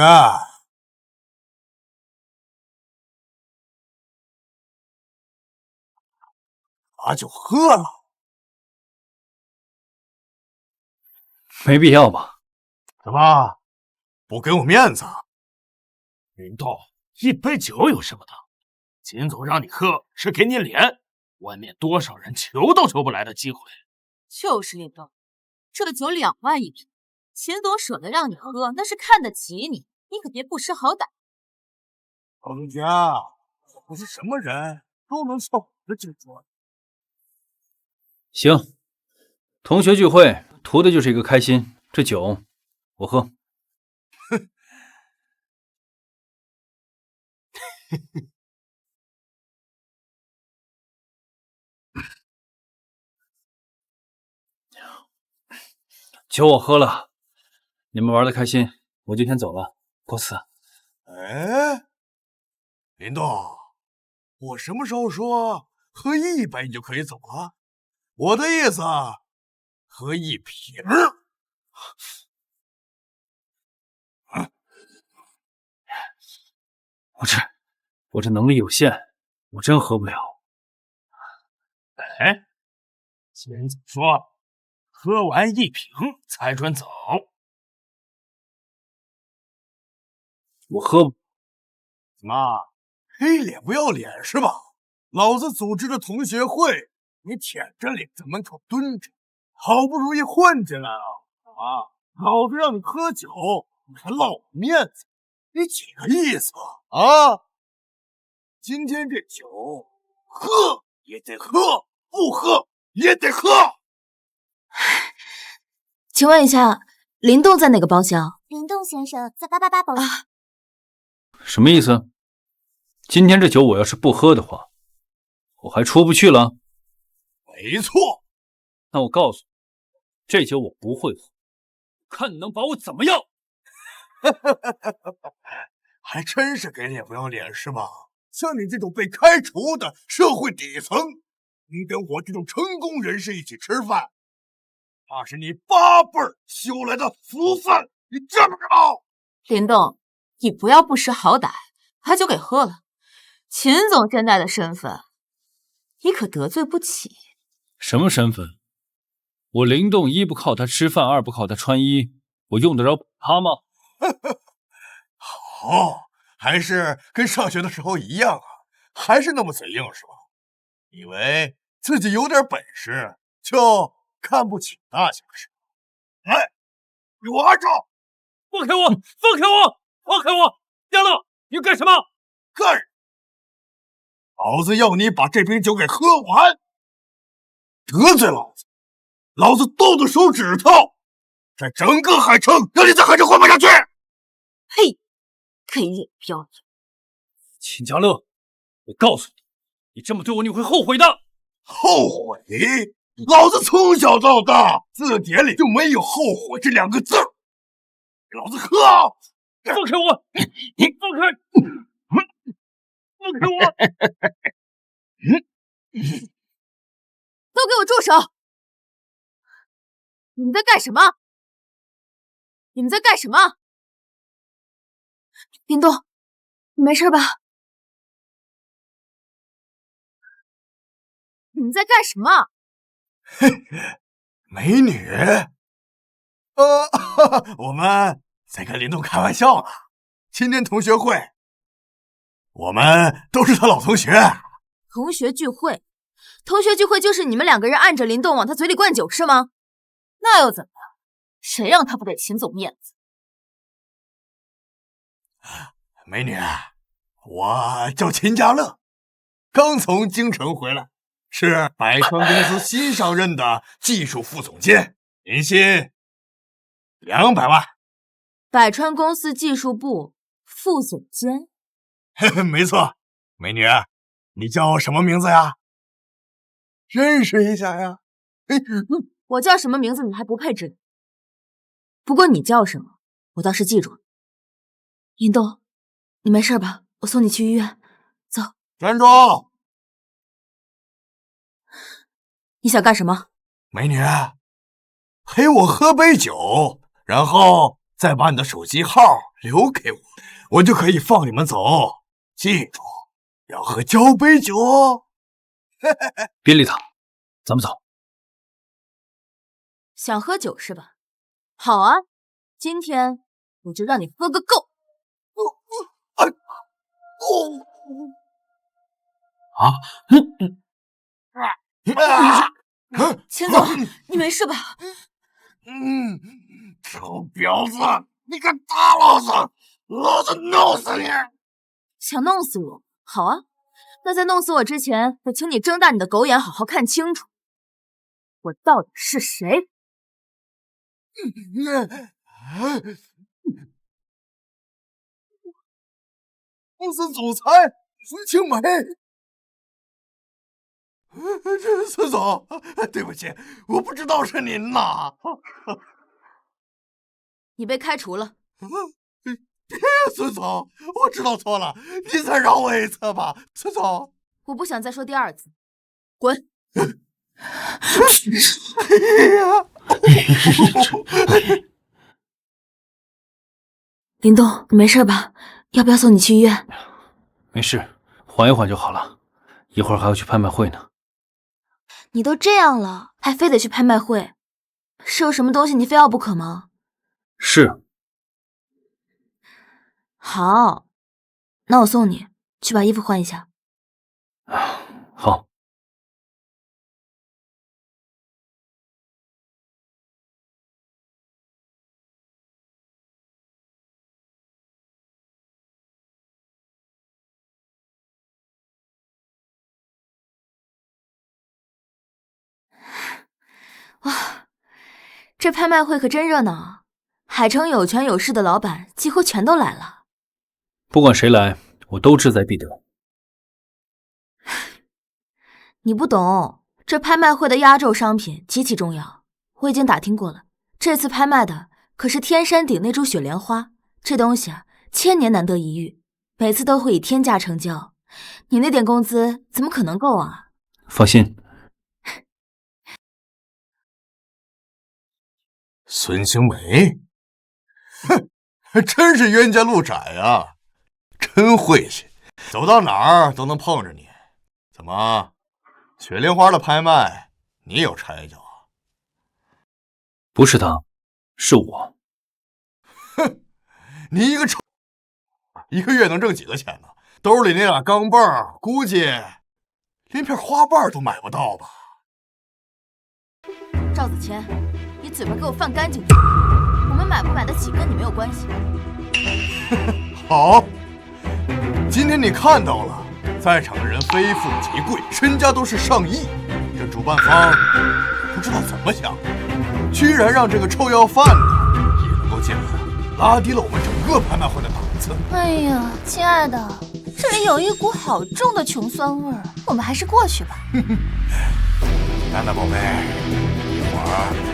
把酒喝了。没必要吧？怎么不给我面子？林动，一杯酒有什么的？秦总让你喝是给你脸，外面多少人求都求不来的机会。就是林动，这酒2万一瓶，秦总舍得让你喝，那是看得起你，你可别不识好歹。老同学，不是什么人都能上我的酒桌。行，同学聚会图的就是一个开心，这酒我喝。酒我喝了，你们玩的开心，我就先走了，告辞。哎，林动，我什么时候说喝1杯你就可以走了？我的意思，喝1瓶。我这能力有限，我真喝不了。哎，秦总说，喝完1瓶才准走。我喝不。怎么，黑脸不要脸是吧？老子组织的同学会，你舔着脸在门口蹲着，好不容易混进来了啊！老子让你喝酒，你还落我面子，你几个意思啊？今天这酒，喝也得喝，不喝也得喝。请问一下，林动在哪个包厢？林动先生在888包厢。什么意思？今天这酒我要是不喝的话，我还出不去了？没错。那我告诉你，这酒我不会喝，看你能把我怎么样。还真是给脸不要脸是吧？像你这种被开除的社会底层，你跟我这种成功人士一起吃饭，那是你8辈儿修来的福分，你知不知道？林动，你不要不识好歹，把酒给喝了。秦总现在的身份，你可得罪不起。什么身份？我林动一不靠他吃饭，二不靠他穿衣，我用得着他吗？好，还是跟上学的时候一样啊，还是那么嘴硬是吧？以为自己有点本事就看不起大家是吧？来，给我按住！放开我！放开我！放开我！亚乐，你干什么？干什么？老子要你把这瓶酒给喝完！得罪老子，老子剁剁手指头！在整个海城，让你在海城混不下去！呸！给脸不要脸！秦家乐，我告诉你，你这么对我，你会后悔的。后悔？老子从小到大字典里就没有后悔这2个字。老子喝！放开我！放开！放开我！都给我住手！你们在干什么？你们在干什么？林动，你没事吧？你们在干什么？美女，我们在跟林动开玩笑呢。今天同学会，我们都是他老同学。同学聚会，同学聚会就是你们2个人按着林动往他嘴里灌酒是吗？那又怎么样？谁让他不给秦总面子？美女，我叫秦家乐，刚从京城回来，是百川公司新上任的技术副总监，年薪200万。百川公司技术部副总监？没错，美女，你叫什么名字呀？认识一下呀。我叫什么名字你还不配知道。不过你叫什么，我倒是记住了。林动，你没事吧？我送你去医院。走。站住！你想干什么？美女，陪我喝杯酒，然后再把你的手机号留给我，我就可以放你们走。记住，要喝交杯酒哦。别理他，咱们走。想喝酒是吧？好啊，今天我就让你喝个够。秦总，你没事吧？臭婊子，你敢打老子，老子弄死你！想弄死我？好啊，那在弄死我之前，得请你睁大你的狗眼，好好看清楚，我到底是谁。公司总裁孙青梅。孙总，对不起，我不知道是您呐。你被开除了。孙总，我知道错了，您再饶我一次吧，孙总。我不想再说第2次，滚！林动，你没事吧？要不要送你去医院？没事，缓一缓就好了。一会儿还要去拍卖会呢。你都这样了，还非得去拍卖会？是有什么东西你非要不可吗？是。好，那我送你去把衣服换一下。好。哇，这拍卖会可真热闹啊！海城有权有势的老板几乎全都来了。不管谁来，我都志在必得。你不懂，这拍卖会的压轴商品极其重要。我已经打听过了，这次拍卖的可是天山顶那株雪莲花，这东西啊，1000年难得一遇，每次都会以天价成交。你那点工资怎么可能够啊？放心，孙兴梅，哼，还真是冤家路窄啊，真晦气，走到哪儿都能碰着你。怎么，雪莲花的拍卖你有插一脚啊？不是他，是我。哼，你一个臭，一个月能挣几个钱呢？兜里那俩钢镚，估计连片花瓣都买不到吧？赵子谦，你嘴巴给我放干净点，我们买不买得起跟你没有关系。好，今天你看到了，在场的人非富即贵，身家都是上亿，这主办方不知道怎么想的，居然让这个臭要饭的也能够进来，拉低了我们整个拍卖会的档次。哎呀，亲爱的，这里有一股好重的穷酸味儿，我们还是过去吧。娜娜宝贝，一会儿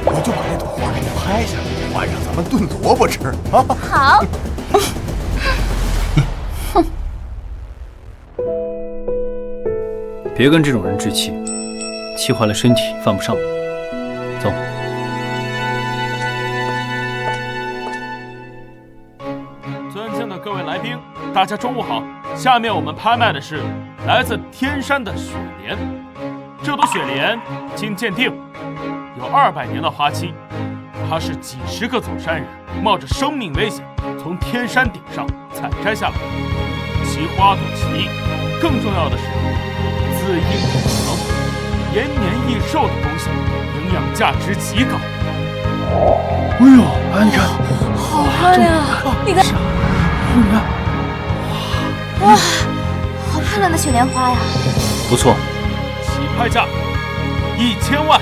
我就把那朵花给你拍下来，晚上咱们炖萝卜吃啊！好。别跟这种人置气，气坏了身体犯不上。走。尊敬的各位来宾，大家中午好。下面我们拍卖的是来自天山的雪莲。这朵雪莲经鉴定有200年的花期，它是几十个走山人冒着生命危险从天山顶上采摘下来的，其花朵奇异，更重要的是滋阴补阳、延年益寿的功效，营养价值极高。哎呦，哎，你看，好漂亮啊！你看，哇，好漂亮的雪莲花呀！不错。起拍价1000万，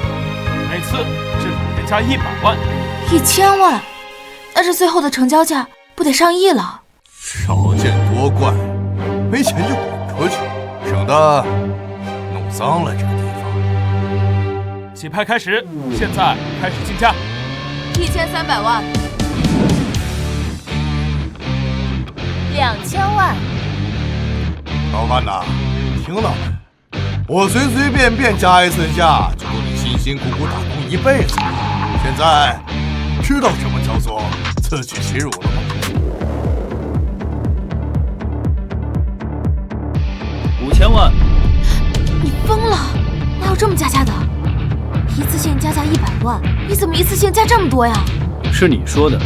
每次至少叠加100万。1000万，那这最后的成交价不得上亿了？少见多怪，没钱就滚出去，省得弄脏了这个地方。起拍开始，现在开始竞价。1300万，2000万。老板呐，听到没？我随随便便加一次价，就够你辛辛苦苦打工一辈子。现在知道什么叫做自取其辱了吗？5000万。你疯了？哪有这么加价的？一次性加价100万，你怎么一次性加这么多呀？是你说的，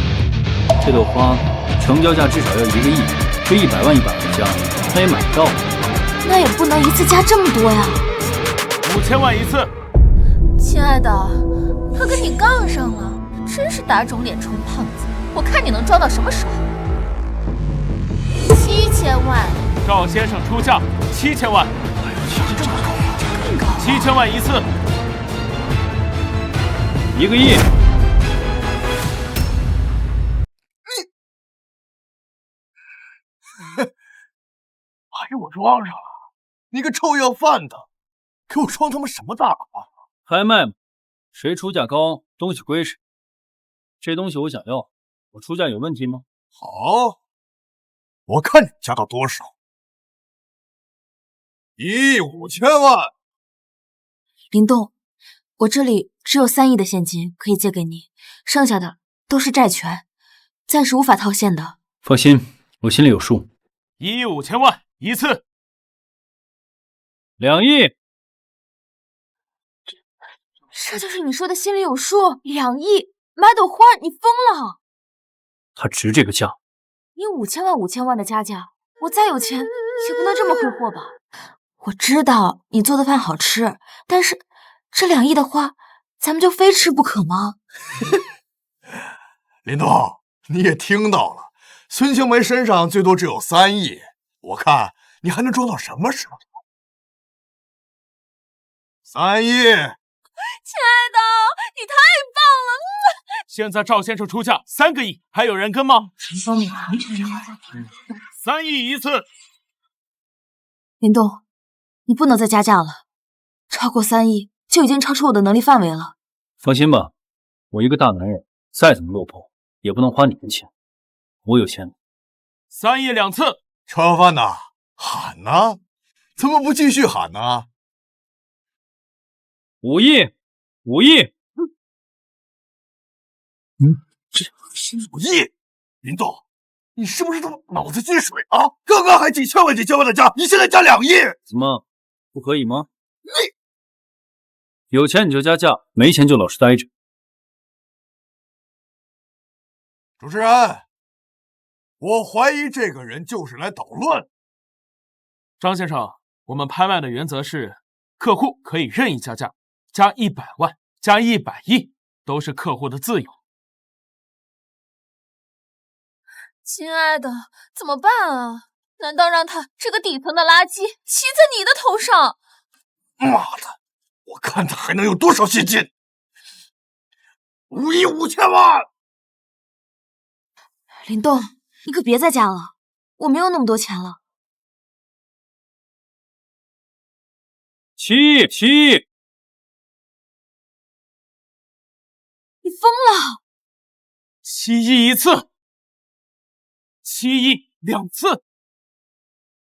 这朵花成交价至少要1个亿，这100万100万加，他也买不到。那也不能一次加这么多呀。5000万一次。亲爱的，他跟你杠上了，真是打肿脸充胖子。我看你能装到什么时候？7000万。赵先生出价7000万。哎呦，这么高啊！更高。 7000万一次。1个亿。把我装上了！你个臭要饭的，给我装他妈什么大话？拍卖嘛，谁出价高，东西归谁。这东西我想要，我出价有问题吗？好，我看你加到多少。1亿5000万。林动，我这里只有3亿的现金可以借给你，剩下的都是债权，暂时无法套现的。放心，我心里有数。1亿5000万一次。2亿。这就是你说的心里有数？2亿买朵花，你疯了？他值这个价。你5000万5000万的加价，我再有钱也不能这么挥霍吧？我知道你做的饭好吃，但是这2亿的花，咱们就非吃不可吗？林动，你也听到了，孙青梅身上最多只有3亿，我看你还能装到什么时候？3亿！亲爱的，你太棒了！现在赵先生出价3个亿，还有人跟吗？3亿一次。林动，你不能再加价了，超过3亿就已经超出我的能力范围了。放心吧，我一个大男人，再怎么落魄，也不能花你的钱。我有钱。3亿2次。臭要饭呐，喊呐！怎么不继续喊呢？5亿，5亿。这5亿，林动，你是不是脑子进水啊？刚刚还几千万的加，你现在加2亿，怎么不可以吗？有钱你就加价，没钱就老实待着。主持人，我怀疑这个人就是来捣乱。张先生，我们拍卖的原则是，客户可以任意加价，加100万，加100亿，都是客户的自由。亲爱的，怎么办啊？难道让他这个底层的垃圾骑在你的头上？妈的，我看他还能有多少现金？5亿5千万！林动，你可别再加了，我没有那么多钱了。7亿，你疯了！7亿1次，7亿2次。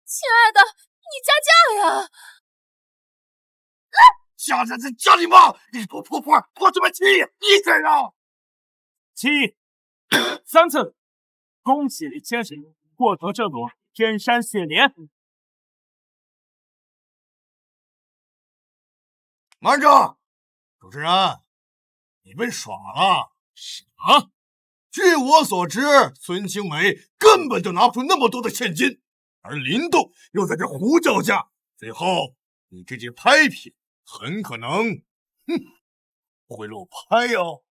亲爱的，你加价呀！加你妈！你给我破什么7亿？1千啊！7亿3次。恭喜林先生获得这朵天山雪莲。慢着，主持人，你被耍了。啥？据我所知，孙青梅根本就拿不出那么多的现金，而林动又在这胡叫价，最后你这件拍品很可能，会落拍哦。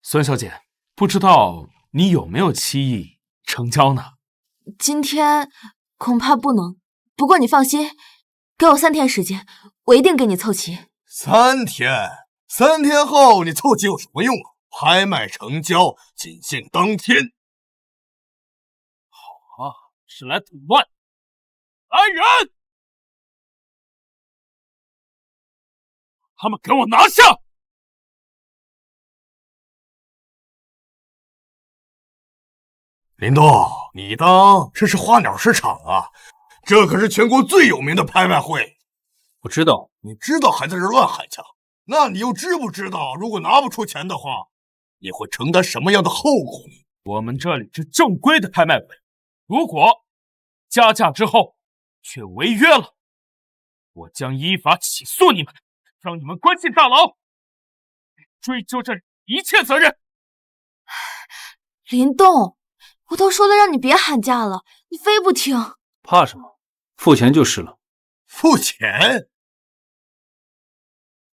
孙小姐，不知道你有没有7亿成交呢？今天恐怕不能，不过你放心，给我3天时间，我一定给你凑齐。3天后你凑齐有什么用啊？拍卖成交仅限当天。好啊，是来捣乱！来人，他们给我拿下！林动，你当这是花鸟市场啊？这可是全国最有名的拍卖会。我知道，你知道还在这乱喊叫，那你又知不知道，如果拿不出钱的话，你会承担什么样的后果？我们这里是正规的拍卖会，如果加价之后却违约了，我将依法起诉你们，让你们关进大牢，追究这一切责任。林动，我都说了让你别喊价了，你非不听。怕什么？付钱就是了。付钱？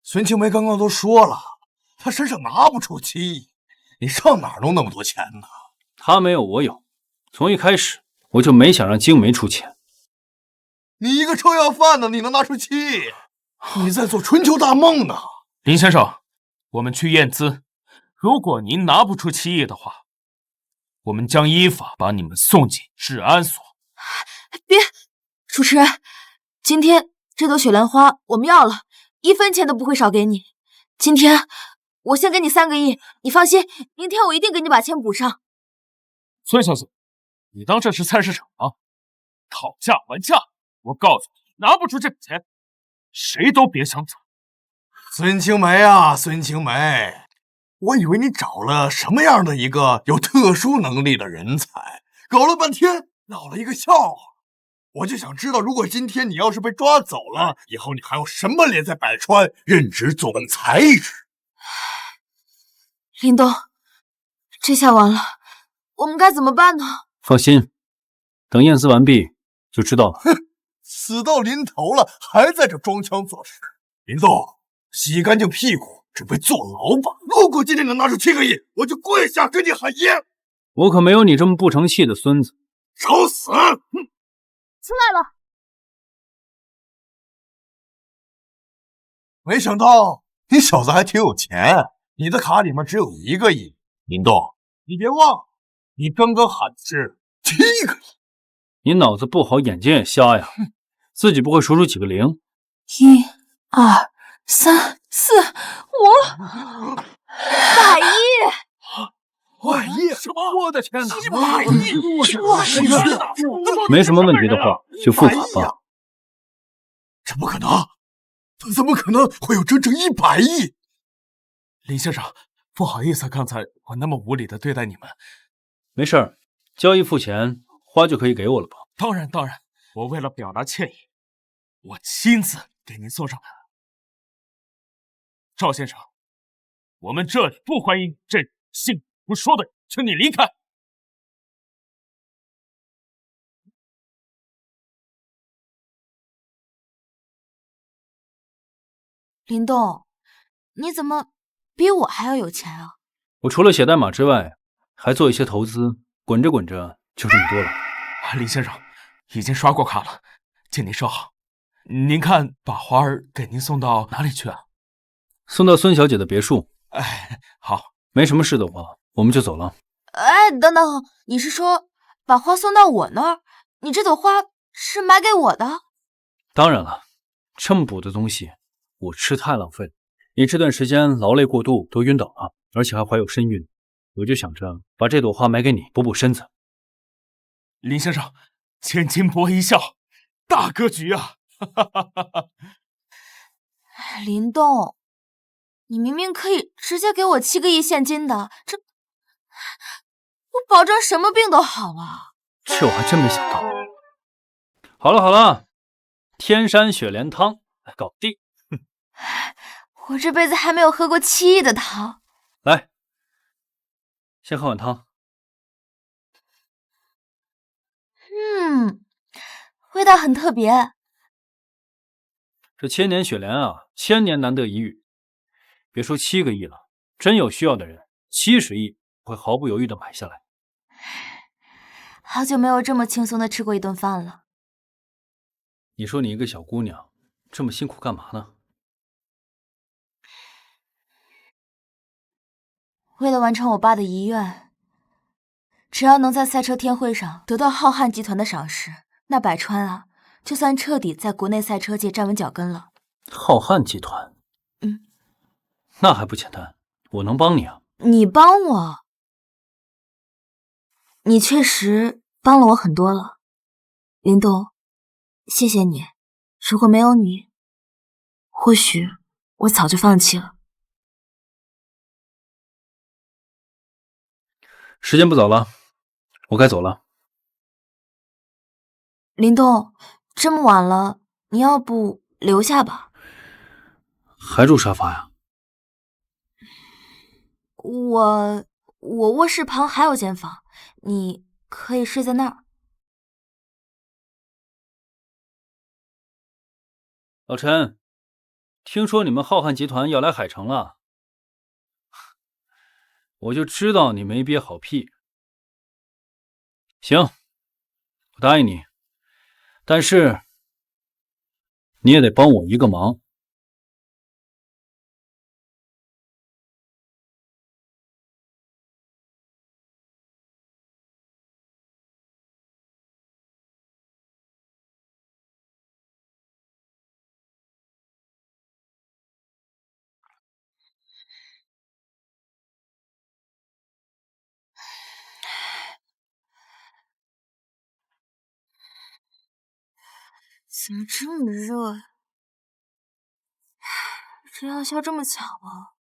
孙青梅刚刚都说了，她身上拿不出7亿，你上哪儿弄那么多钱呢？她没有，我有。从一开始我就没想让青梅出钱。你一个臭要饭的，你能拿出7亿？你在做春秋大梦呢。林先生，我们去验资，如果您拿不出7亿的话，我们将依法把你们送进治安所。别，主持人，今天这朵雪莲花我们要了，1分钱都不会少给你。今天我先给你3个亿，你放心，明天我一定给你把钱补上。孙小姐，你当这是菜市场吗？讨价还价！我告诉你，拿不出这笔钱，谁都别想走。孙青梅啊，孙青梅，我以为你找了什么样的一个有特殊能力的人才，搞了半天闹了一个笑话。我就想知道，如果今天你要是被抓走了，以后你还有什么脸在百川任职总裁一职？林东，这下完了，我们该怎么办呢？放心，等验资完毕就知道了。哼，死到临头了，还在这装腔作势。林动，洗干净屁股，准备坐牢吧。如果今天能拿出7个亿，我就跪下跟你喊爷。我可没有你这么不成器的孙子。找死！出来了。没想到你小子还挺有钱，你的卡里面只有1个亿。林动，你别忘，你刚刚喊的是7个亿。你脑子不好，眼睛也瞎呀？自己不会数出几个0？1、2、3、4、5，100亿！100亿！什么？我的天哪！100亿！没什么问题的话，就付款吧。这不可能！怎么可能会有整整100亿？林先生，不好意思，刚才我那么无理的对待你们。没事儿，交易付钱，花就可以给我了吧？当然，我为了表达歉意，我亲自给您送上来了。赵先生，我们这里不欢迎这姓不说的人，请你离开。林动，你怎么比我还要有钱啊？我除了写代码之外，还做一些投资，滚着滚着就这么多了。林先生，已经刷过卡了，请您收好。您看，把花儿给您送到哪里去啊？送到孙小姐的别墅。哎，好，没什么事的话，我们就走了。哎，等等，你是说把花送到我那儿？你这朵花是买给我的？当然了，这么补的东西，我吃太浪费了。你这段时间劳累过度，都晕倒了，而且还怀有身孕，我就想着把这朵花买给你，补补身子。林先生，千金博一笑，大格局啊！林动，你明明可以直接给我7个亿现金的，这我保证什么病都好了。这我还真没想到。好了，天山雪莲汤搞定。我这辈子还没有喝过7亿的汤。来，先喝碗汤。味道很特别。这千年雪莲啊，千年难得一遇。别说7个亿了，真有需要的人，70亿会毫不犹豫的买下来。好久没有这么轻松的吃过一顿饭了。你说你一个小姑娘，这么辛苦干嘛呢？为了完成我爸的遗愿，只要能在赛车天会上得到浩瀚集团的赏识，那百川啊，就算彻底在国内赛车界站稳脚跟了。浩瀚集团？那还不简单，我能帮你啊。你帮我？你确实帮了我很多了，林动，谢谢你。如果没有你，或许我早就放弃了。时间不早了，我该走了。林动，这么晚了，你要不留下吧？还住沙发呀？我卧室旁还有间房，你可以睡在那儿。老陈，听说你们浩瀚集团要来海城了，我就知道你没憋好屁。行，我答应你，但是你也得帮我一个忙。怎么这么热呀？这药效这么强啊！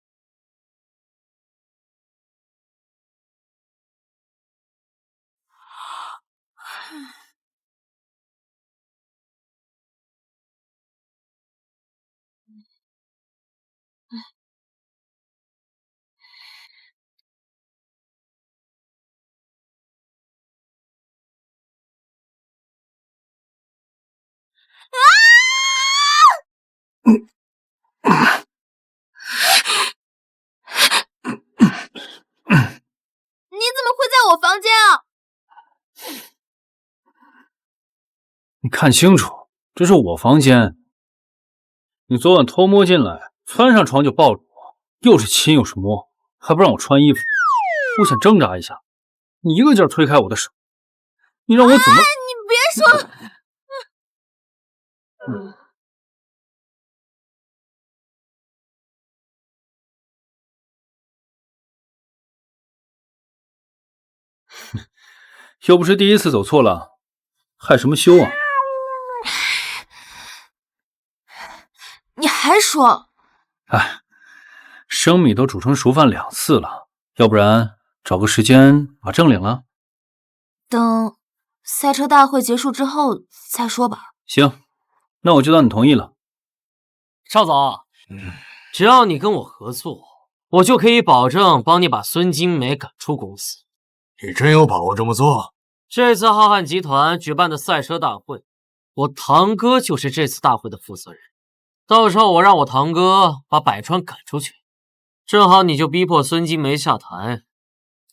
你怎么会在我房间啊？你看清楚，这是我房间。你昨晚偷摸进来，窜上床就抱着我，又是亲又是摸，还不让我穿衣服。我想挣扎一下，你一个劲儿推开我的手，你让我怎么……你别说了。又不是第一次走错了，害什么羞啊？你还说？哎，生米都煮成熟饭2次了，要不然找个时间把证领了。等赛车大会结束之后再说吧。行，那我就当你同意了。邵总，只要你跟我合作，我就可以保证帮你把孙金梅赶出公司。你真有把握这么做？这次浩瀚集团举办的赛车大会，我堂哥就是这次大会的负责人。到时候我让我堂哥把百川赶出去，正好你就逼迫孙金梅下台。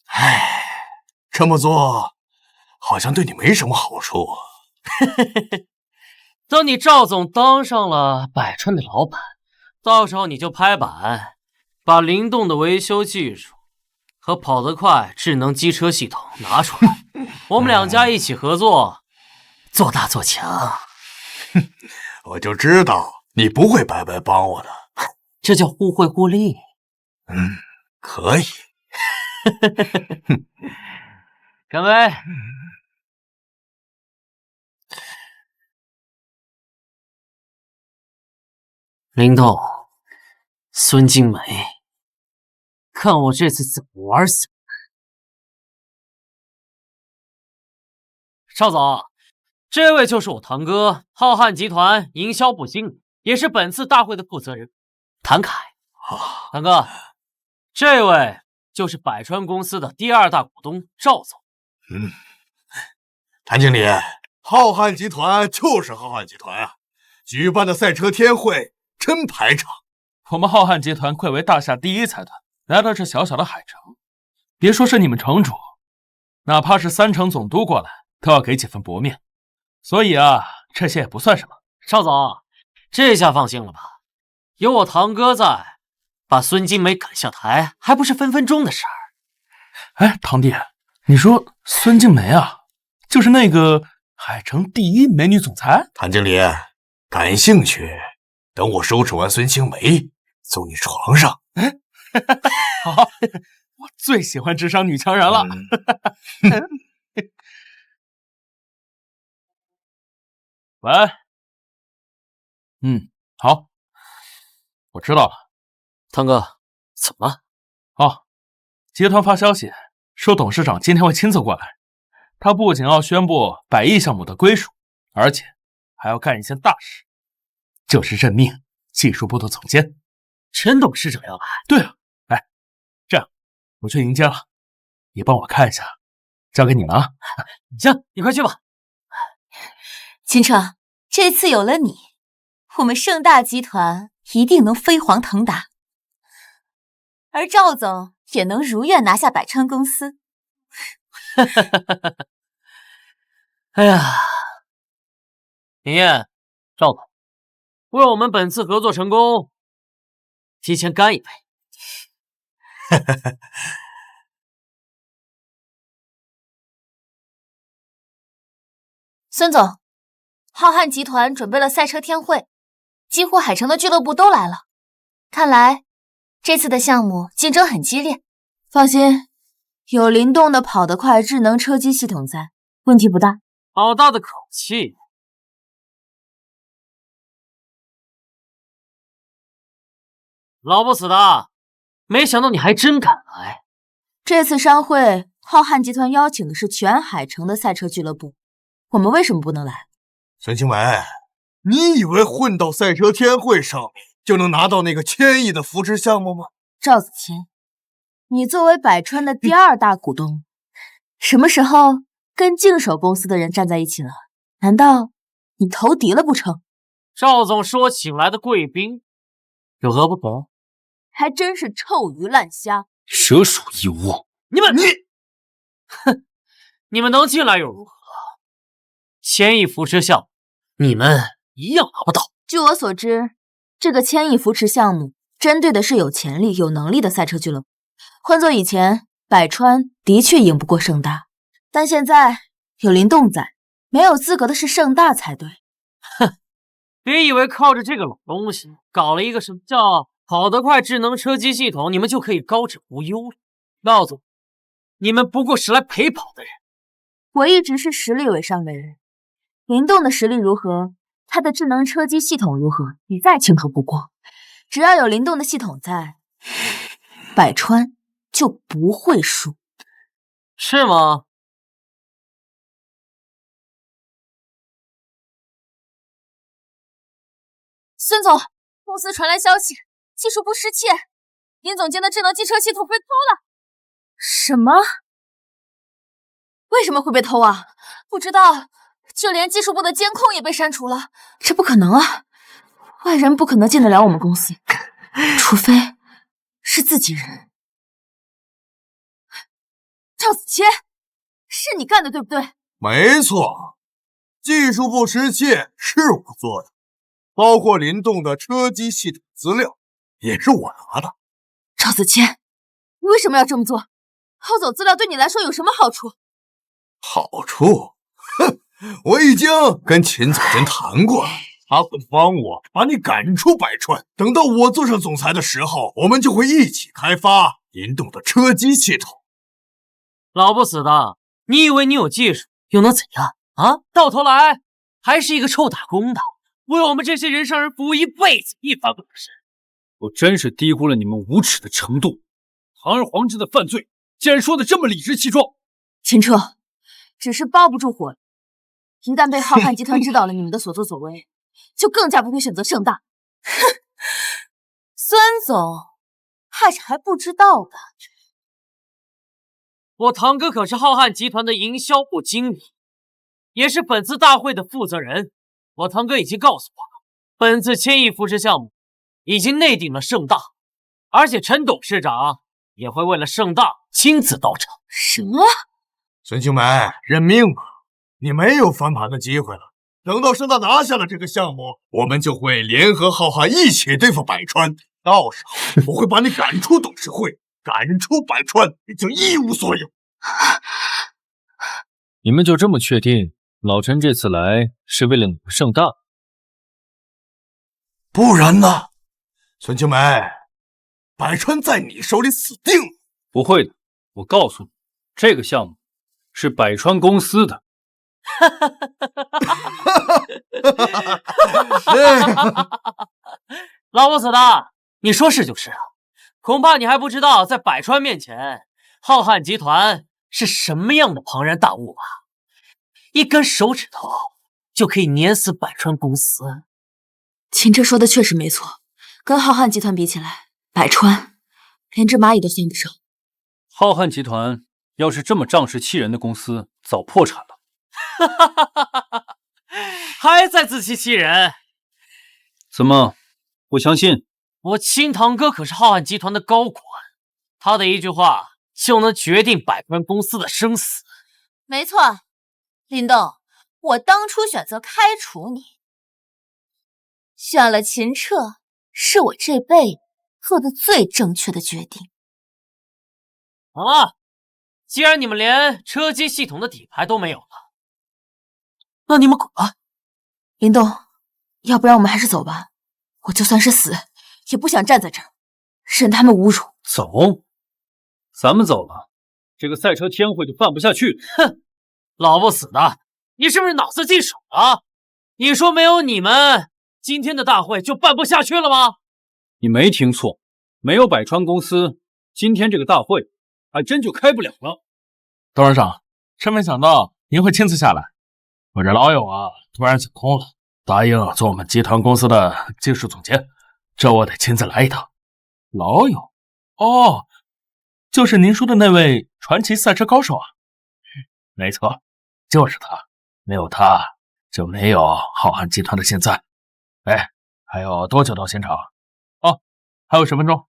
唉，这么做好像对你没什么好处。等你赵总当上了百川的老板，到时候你就拍板，把灵动的维修技术和跑得快智能机车系统拿出来，我们2家一起合作，做大做强。我就知道你不会白白帮我的，这叫互惠互利。可以。干杯！灵动，孙金梅，看我这次怎么玩死你！邵总，这位就是我堂哥，浩瀚集团营销部经理，也是本次大会的负责人，谭凯。堂哥，这位就是百川公司的第2大股东赵总。谭经理，浩瀚集团就是浩瀚集团啊，举办的赛车天会真排场。我们浩瀚集团贵为大夏第1财团，来到这小小的海城，别说是你们城主，哪怕是3城总督过来，都要给几分薄面。所以啊，这些也不算什么。邵总，这下放心了吧？有我堂哥在，把孙金梅赶下台，还不是分分钟的事儿。哎，堂弟，你说孙静梅啊，就是那个海城第1美女总裁？谭经理，感兴趣？等我收拾完孙青梅，送你床上。好，我最喜欢职场女强人了。喂，好，我知道了。堂哥，怎么了？哦，集团发消息说董事长今天会亲自过来，他不仅要宣布100亿项目的归属，而且还要干一件大事，就是任命技术部的总监。陈董事长要来？对啊，来，这样我去迎接了，你帮我看一下，交给你了啊。行，你快去吧。秦彻，这次有了你，我们盛大集团一定能飞黄腾达，而赵总也能如愿拿下百川公司。哎呀，林燕，赵总，为我们本次合作成功，提前干一杯。孙总，浩瀚集团准备了赛车天会，几乎海城的俱乐部都来了。看来这次的项目竞争很激烈。放心，有灵动的跑得快智能车机系统在，问题不大。好大的口气！老不死的，没想到你还真敢来。这次商会，浩瀚集团邀请的是全海城的赛车俱乐部，我们为什么不能来？孙青梅，你以为混到赛车天会上面就能拿到那个1000亿的扶持项目吗？赵子谦，你作为百川的第2大股东，什么时候跟竞手公司的人站在一起了？难道你投敌了不成？赵总是我请来的贵宾，有何不可？还真是臭鱼烂虾，蛇鼠一窝。哼，你们能进来又如何？1000亿扶持项目，你们一样拿不到。据我所知，这个1000亿扶持项目针对的是有潜力、有能力的赛车俱乐部。换做以前，百川的确赢不过盛大，但现在有林动在，没有资格的是盛大才对。哼，别以为靠着这个老东西搞了一个什么叫跑得快智能车机系统，你们就可以高枕无忧了。告诉你们不过是来陪跑的人。我一直是实力为上的人，灵动的实力如何，他的智能车机系统如何，你再清楚不过。只要有灵动的系统在，百川就不会输。是吗？孙总，公司传来消息，技术部失窃，林总监的智能机车系统被偷了。什么？为什么会被偷啊？不知道，就连技术部的监控也被删除了。这不可能啊！外人不可能进得了我们公司，除非是自己人。赵子谦，是你干的对不对？没错，技术部失窃是我做的，包括林动的车机系统资料也是我拿的。赵子谦，你为什么要这么做？偷走资料对你来说有什么好处？好处？哼，我已经跟秦总监谈过了，他会帮我把你赶出百川。等到我坐上总裁的时候，我们就会一起开发林动的车机系统。老不死的，你以为你有技术又能怎样啊？到头来还是一个臭打工的，为我们这些人上人服务一辈子，一发不可收。我真是低估了你们无耻的程度！堂而皇之的犯罪，竟然说的这么理直气壮。秦彻，只是包不住火，一旦被浩瀚集团知道了你们的所作所为，就更加不会选择盛大。哼，孙总怕是还不知道吧？我堂哥可是浩瀚集团的营销部经理，也是本次大会的负责人。我堂哥已经告诉我了，本次千亿扶持项目已经内定了盛大，而且陈董事长也会为了盛大亲自到场。什么？孙青梅，认命吧，你没有翻盘的机会了。等到盛大拿下了这个项目，我们就会联合浩瀚一起对付百川，到时候我会把你赶出董事会，赶出百川，你就一无所有。你们就这么确定老陈这次来是为了你们盛大？不然呢？孙青梅，百川在你手里死定了。不会的，我告诉你，这个项目是百川公司的。老不死的，你说是就是啊，恐怕你还不知道，在百川面前，浩瀚集团是什么样的庞然大物吧？一根手指头就可以碾死百川公司。秦彻说的确实没错，跟浩瀚集团比起来，百川连只蚂蚁都算不上。浩瀚集团要是这么仗势欺人的公司，早破产了。还在自欺欺人？怎么不相信？我亲堂哥可是浩瀚集团的高管，他的一句话就能决定百川公司的生死。没错，林动，我当初选择开除你，选了秦彻，是我这辈子做的最正确的决定。好了，既然你们连车机系统的底牌都没有了，那你们滚吧。林动，要不然我们还是走吧。我就算是死，也不想站在这儿，任他们侮辱。走，咱们走了，这个赛车天会就办不下去。哼，老不死的，你是不是脑子进水了？你说没有你们，今天的大会就办不下去了吗？你没听错，没有百川公司，今天这个大会还真就开不了了。董事长，真没想到您会亲自下来。我这老友啊，突然想通了，答应做我们集团公司的技术总监，这我得亲自来一趟。老友？哦，就是您说的那位传奇赛车高手啊？没错，就是他。没有他，就没有浩瀚集团的现在。哎，还有多久到现场？哦，还有10分钟。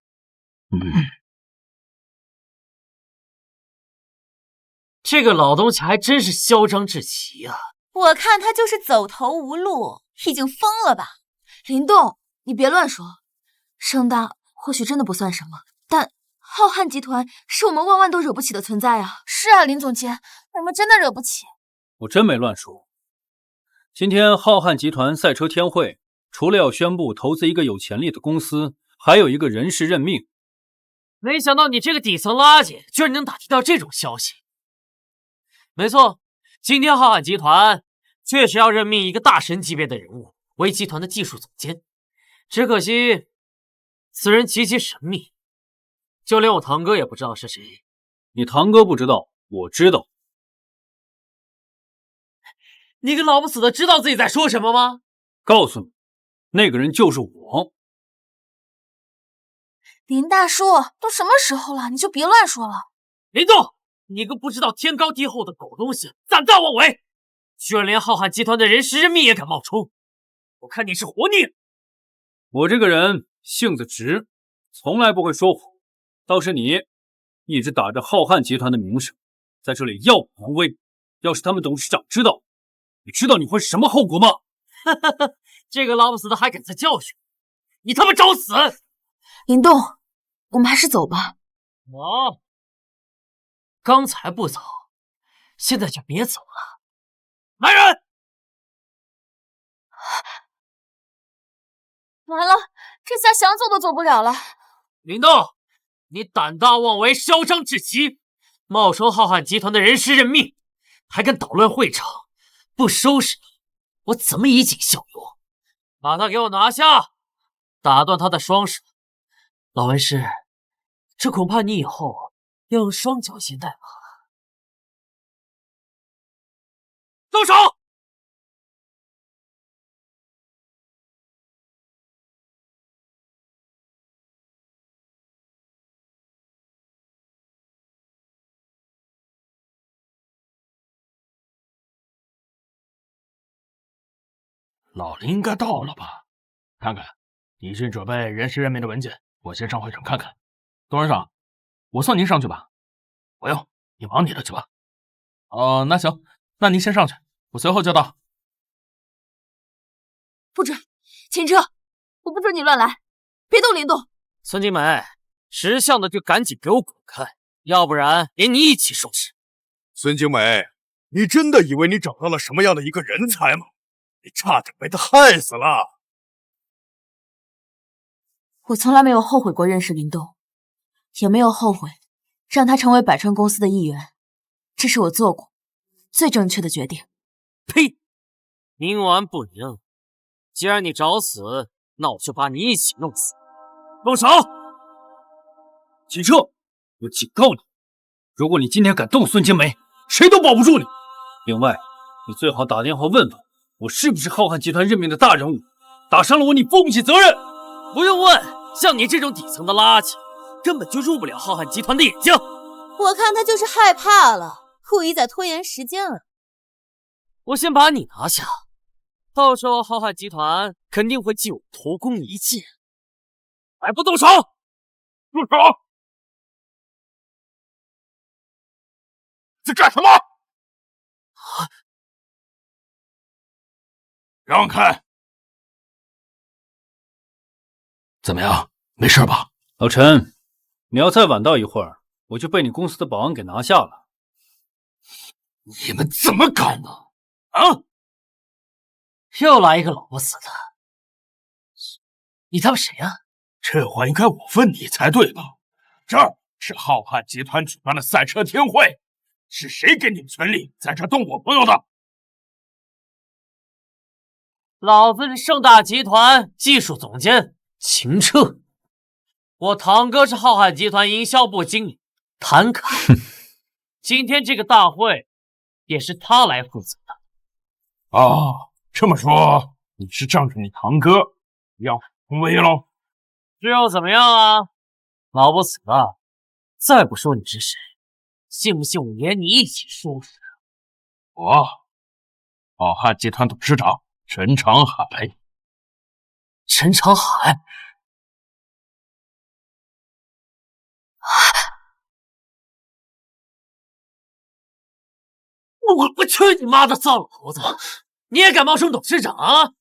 这个老东西还真是嚣张至极啊！我看他就是走投无路，已经疯了吧？林动，你别乱说。盛大或许真的不算什么，但浩瀚集团是我们万万都惹不起的存在啊！是啊，林总监，我们真的惹不起。我真没乱说。今天浩瀚集团赛车天会，除了要宣布投资一个有潜力的公司，还有一个人事任命。没想到你这个底层垃圾，居然能打听到这种消息。没错，今天浩瀚集团确实要任命一个大神级别的人物为集团的技术总监，只可惜此人极其神秘，就连我堂哥也不知道是谁。你堂哥不知道，我知道。你个老不死的，知道自己在说什么吗？告诉你，那个人就是我。林大叔，都什么时候了，你就别乱说了。林动，你个不知道天高地厚的狗东西，胆大妄为，居然连浩瀚集团的人事任命也敢冒充，我看你是活腻了。我这个人性子直，从来不会说谎。倒是你，一直打着浩瀚集团的名声，在这里耀武扬威。要是他们董事长知道，你知道你会是什么后果吗？这个老不死的还敢再教训你，他妈找死！林动，我们还是走吧。哦，刚才不走，现在就别走了。来人！完了，这下想走都走不了了。林动，你胆大妄为，嚣张至极，冒充浩瀚集团的人事任命，还敢捣乱会场，不收拾我怎么以儆效尤？把他给我拿下，打断他的双手。老文师，这恐怕你以后要用双脚携带了。动手！老林应该到了吧？看看，你去准备人事任命的文件，我先上会场看看。董事长，我送您上去吧。不用，你忙你的去吧。哦，那行，那您先上去，我随后就到。不准，秦车，我不准你乱来，别动林动。孙静美，识相的就赶紧给我滚开，要不然连你一起收拾。孙静美，你真的以为你找到了什么样的一个人才吗？你差点被他害死了。我从来没有后悔过认识林动，也没有后悔让他成为百川公司的一员，这是我做过最正确的决定。呸！冥顽不灵，既然你找死，那我就把你一起弄死。动手！秦彻，我警告你，如果你今天敢动孙青梅，谁都保不住你。另外，你最好打电话问问我是不是浩瀚集团任命的大人物，打伤了我，你负不起责任。不用问，像你这种底层的垃圾，根本就入不了浩瀚集团的眼睛。我看他就是害怕了，故意在拖延时间了。我先把你拿下，到时候浩瀚集团肯定会记我头功一件。还不动手！住手！在干什么？让开！怎么样？没事吧？老陈，你要再晚到一会儿，我就被你公司的保安给拿下了。你们怎么敢呢？啊！又来一个老不死的！你他妈谁呀？这话应该我问你才对吧？这儿是浩瀚集团举办的赛车天会，是谁给你们权利在这动我朋友的？老子是盛大集团技术总监秦彻，我堂哥是浩瀚集团营销部经理谭凯。今天这个大会也是他来负责的。哦，这么说你是仗着你堂哥要宏威喽？这又怎么样啊？老不死的，再不说你是谁，信不信我连你一起收拾？我，浩瀚集团董事长陈长海。陈长海。我去你妈的糟老头子！你也敢冒充董事长啊？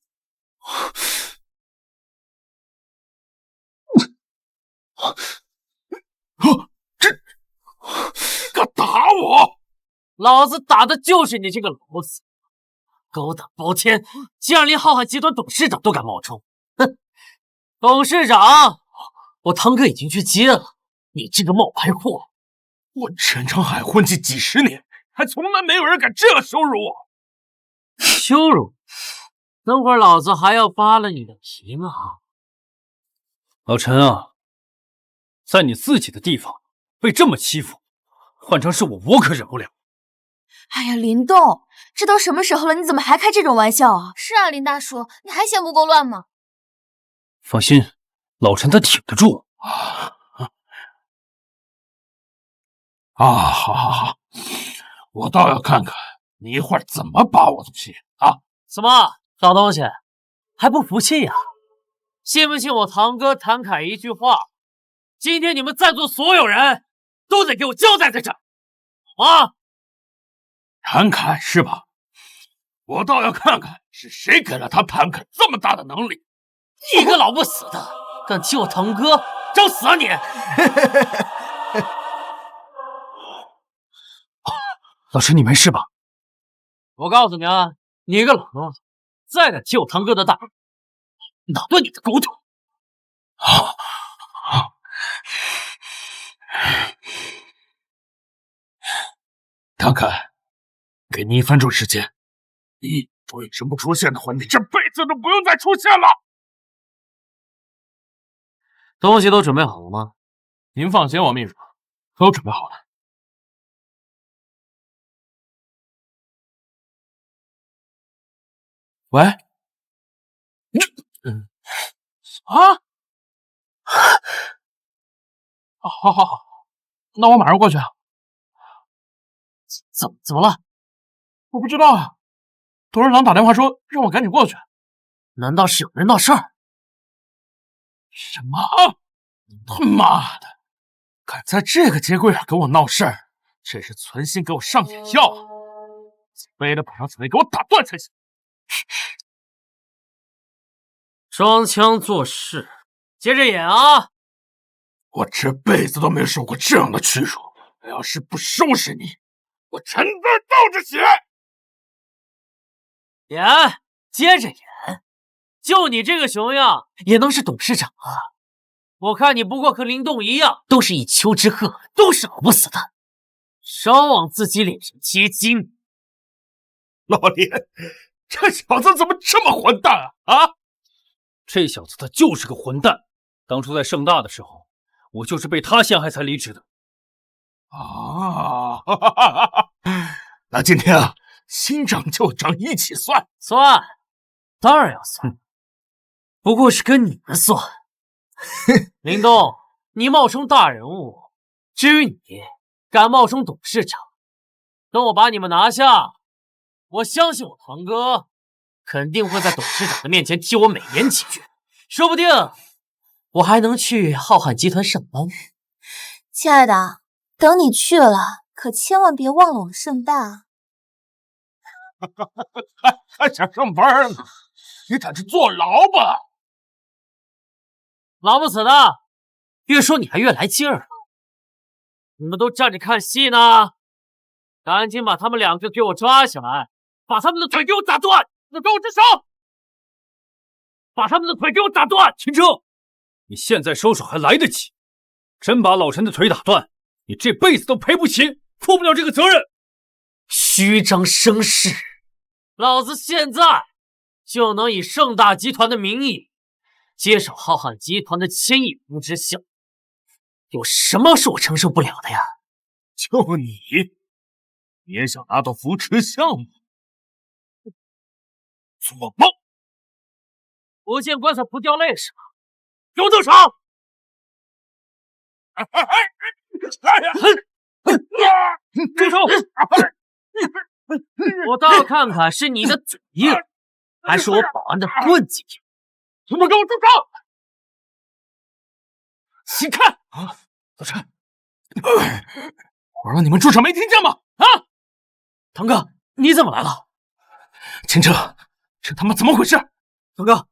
这敢打我！老子打的就是你这个老不死！高胆包天，竟然连浩瀚集团董事长都敢冒充！哼！董事长，我堂哥已经去接了，你这个冒牌货！我陈长海混迹几十年，还从来没有人敢这样羞辱我！羞辱？等会儿老子还要扒了你的皮呢！老陈啊，在你自己的地方被这么欺负，换成是我可忍不了。哎呀，林动，这都什么时候了，你怎么还开这种玩笑啊？是啊，林大叔，你还嫌不够乱吗？放心，老陈他挺得住。好，我倒要看看你一会儿怎么把我的气啊！怎么，老东西还不服气呀？信不信我堂哥谭凯一句话，今天你们在座所有人都得给我交代在这儿啊！谭凯是吧？我倒要看看是谁给了他谭凯这么大的能力！你个老不死的，敢欺我堂哥，找死啊你！老陈，你没事吧？我告诉你啊，你个老东西，再敢欺我堂哥的大，打断你的狗腿！谭凯，给你1分钟时间，你对什么出现的话，你这辈子都不用再出现了。东西都准备好了吗？您放心，王秘书，都准备好了。喂，好，那我马上过去。怎么了？我不知道啊，董事长打电话说让我赶紧过去。难道是有人闹事儿？什么？他妈的，敢在这个节骨眼给我闹事儿，这是存心给我上眼药啊！非得把上嘴给我打断才行。装腔作势，接着演啊！我这辈子都没受过这样的屈辱，要是不收拾你，我陈字倒着写。演，接着演，就你这个熊样，也能是董事长啊？我看你不过和林动一样，都是一丘之貉，都是老不死的，少往自己脸上贴金。老林，这小子怎么这么混蛋啊？这小子他就是个混蛋。当初在盛大的时候，我就是被他陷害才离职的。那今天啊，新账旧账一起算。算，当然要算，不过是跟你们算。林动，你冒充大人物，至于你敢冒充董事长，等我把你们拿下，我相信我堂哥肯定会在董事长的面前替我美言几句，说不定我还能去浩瀚集团上班。亲爱的，等你去了，可千万别忘了我们盛大。还想上班呢？你赶紧坐牢吧！老不死的，越说你还越来劲儿。你们都站着看戏呢，赶紧把他们2个给我抓起来，把他们的腿给我打断！你给我住手！把他们的腿给我打断！秦城，你现在收手还来得及。真把老陈的腿打断，你这辈子都赔不起，负不了这个责任。虚张声势，老子现在就能以盛大集团的名义接手浩瀚集团的1000亿融资项目，有什么是我承受不了的呀？就你也想拿到扶持项目？做梦！不见棺材不掉泪是吗？给我动手！住手！我倒要看看是你的嘴硬，还是我保安的棍子硬。全部给我住手！你看啊，老陈，我让你们住手没听见吗？啊，堂哥，你怎么来了？秦城，这他妈怎么回事？堂哥，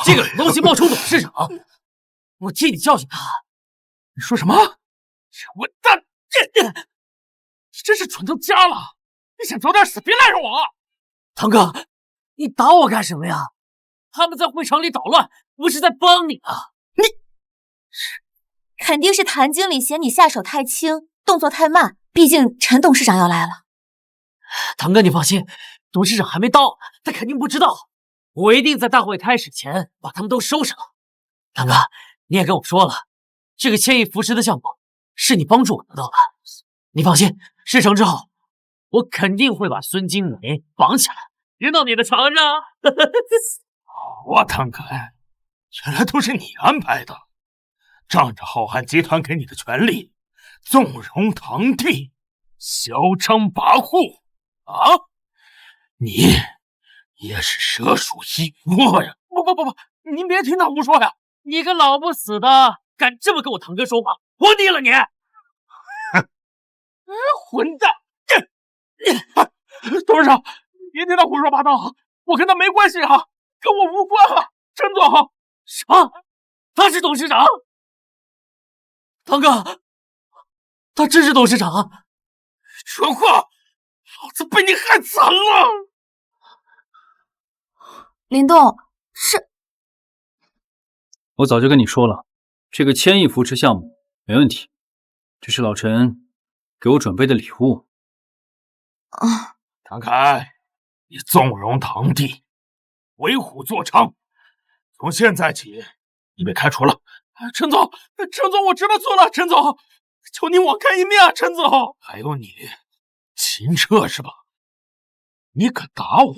这个东西冒充董事长，我替你教训他。你说什么？这混蛋！你真是蠢到家了！你想早点死，别赖着我！堂哥，你打我干什么呀？他们在会场里捣乱，不是在帮你啊！肯定是谭经理嫌你下手太轻，动作太慢，毕竟陈董事长要来了。堂哥，你放心，董事长还没到，他肯定不知道。我一定在大会开始前把他们都收拾了。堂哥，你也跟我说了，这个千亿扶持的项目是你帮助我得到的。你放心，事成之后，我肯定会把孙经纬绑起来，扔到你的床上。我堂哥，原来都是你安排的，仗着浩瀚集团给你的权利，纵容堂弟，嚣张跋扈啊！你也是蛇鼠一窝呀！不，您别听他胡说呀！你个老不死的，敢这么跟我堂哥说话，活腻了你！混蛋！董事长，别听他胡说八道，我跟他没关系啊，跟我无关啊！陈总，什么？他是董事长？堂哥，他真是董事长啊！说话，老子被你害惨了！林动，是我早就跟你说了，这个千亿扶持项目没问题，这是老陈给我准备的礼物。唐凯，你纵容堂弟，为虎作伥，从现在起，你被开除了。陈总，我知道错了，陈总，求您网开一面啊，陈总。还有你，秦彻是吧？你敢打我，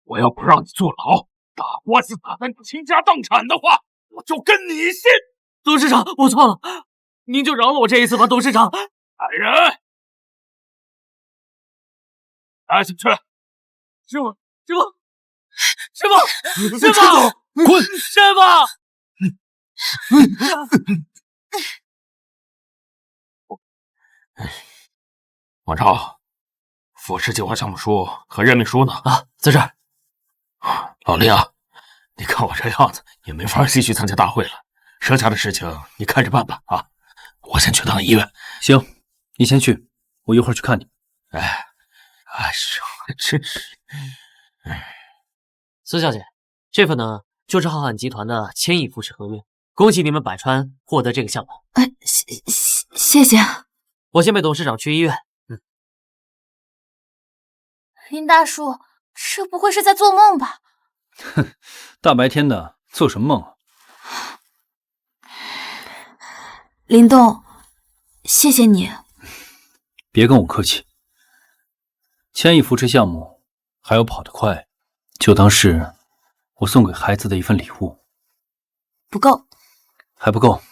我要不让你坐牢，打官司打得你倾家荡产的话，我就跟你姓。董事长，我错了，您就饶了我这一次吧，董事长。来人，带下去。师傅，陈总，滚！师傅。王超，复试计划项目书和任命书呢？啊，在这儿。老李啊，你看我这样子也没法继续参加大会了，剩下的事情你看着办吧啊！我先去趟医院。行，你先去，我一会儿去看你。真是。孙小姐，这份呢就是浩瀚集团的千亿扶持合约，恭喜你们百川获得这个项目。谢谢。我先陪董事长去医院。林大叔，这不会是在做梦吧？哼，大白天的做什么梦啊？林动，谢谢你。别跟我客气。千亿扶持项目还有跑得快，就当是我送给孩子的一份礼物。不够。还不够？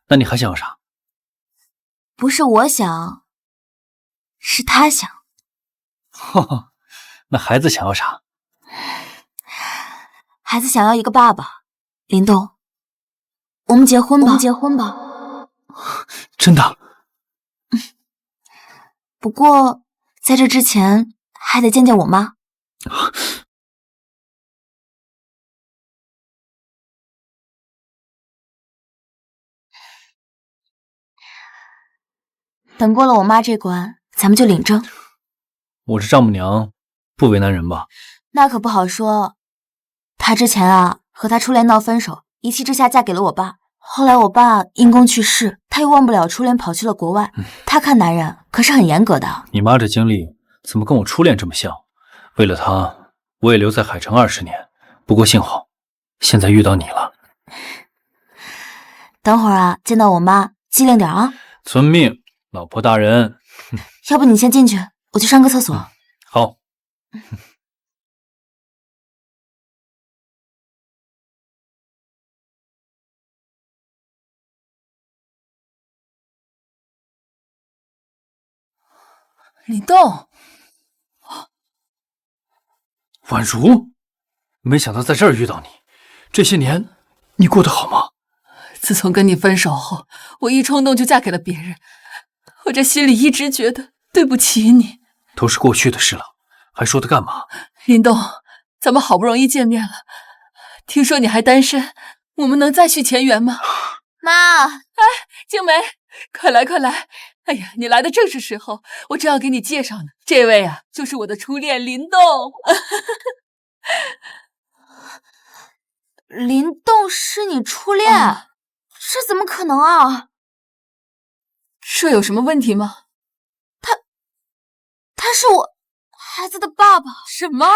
那你还想要啥？不是我想，是他想。哈哈，那孩子想要啥？孩子想要一个爸爸。林动，我们结婚吧。真的？不过在这之前还得见见我妈。等过了我妈这关，咱们就领证。我是丈母娘，不为难人吧？那可不好说。她之前和她初恋闹分手，一气之下嫁给了我爸。后来我爸因公去世，她又忘不了初恋，跑去了国外。她看男人可是很严格的。你妈这经历怎么跟我初恋这么像？为了她，我也留在海城20年。不过幸好，现在遇到你了。等会儿见到我妈，机灵点啊！遵命，老婆大人。要不你先进去，我去上个厕所。好。林动，婉如，没想到在这儿遇到你。这些年，你过得好吗？自从跟你分手后，我一冲动就嫁给了别人，我这心里一直觉得对不起你。都是过去的事了，还说它干嘛？林动，咱们好不容易见面了，听说你还单身，我们能再续前缘吗？妈，静梅，快来快来！哎呀，你来的正是时候，我正要给你介绍呢。这位就是我的初恋林动。林动是你初恋？这怎么可能啊？这有什么问题吗？他是我孩子的爸爸。什么？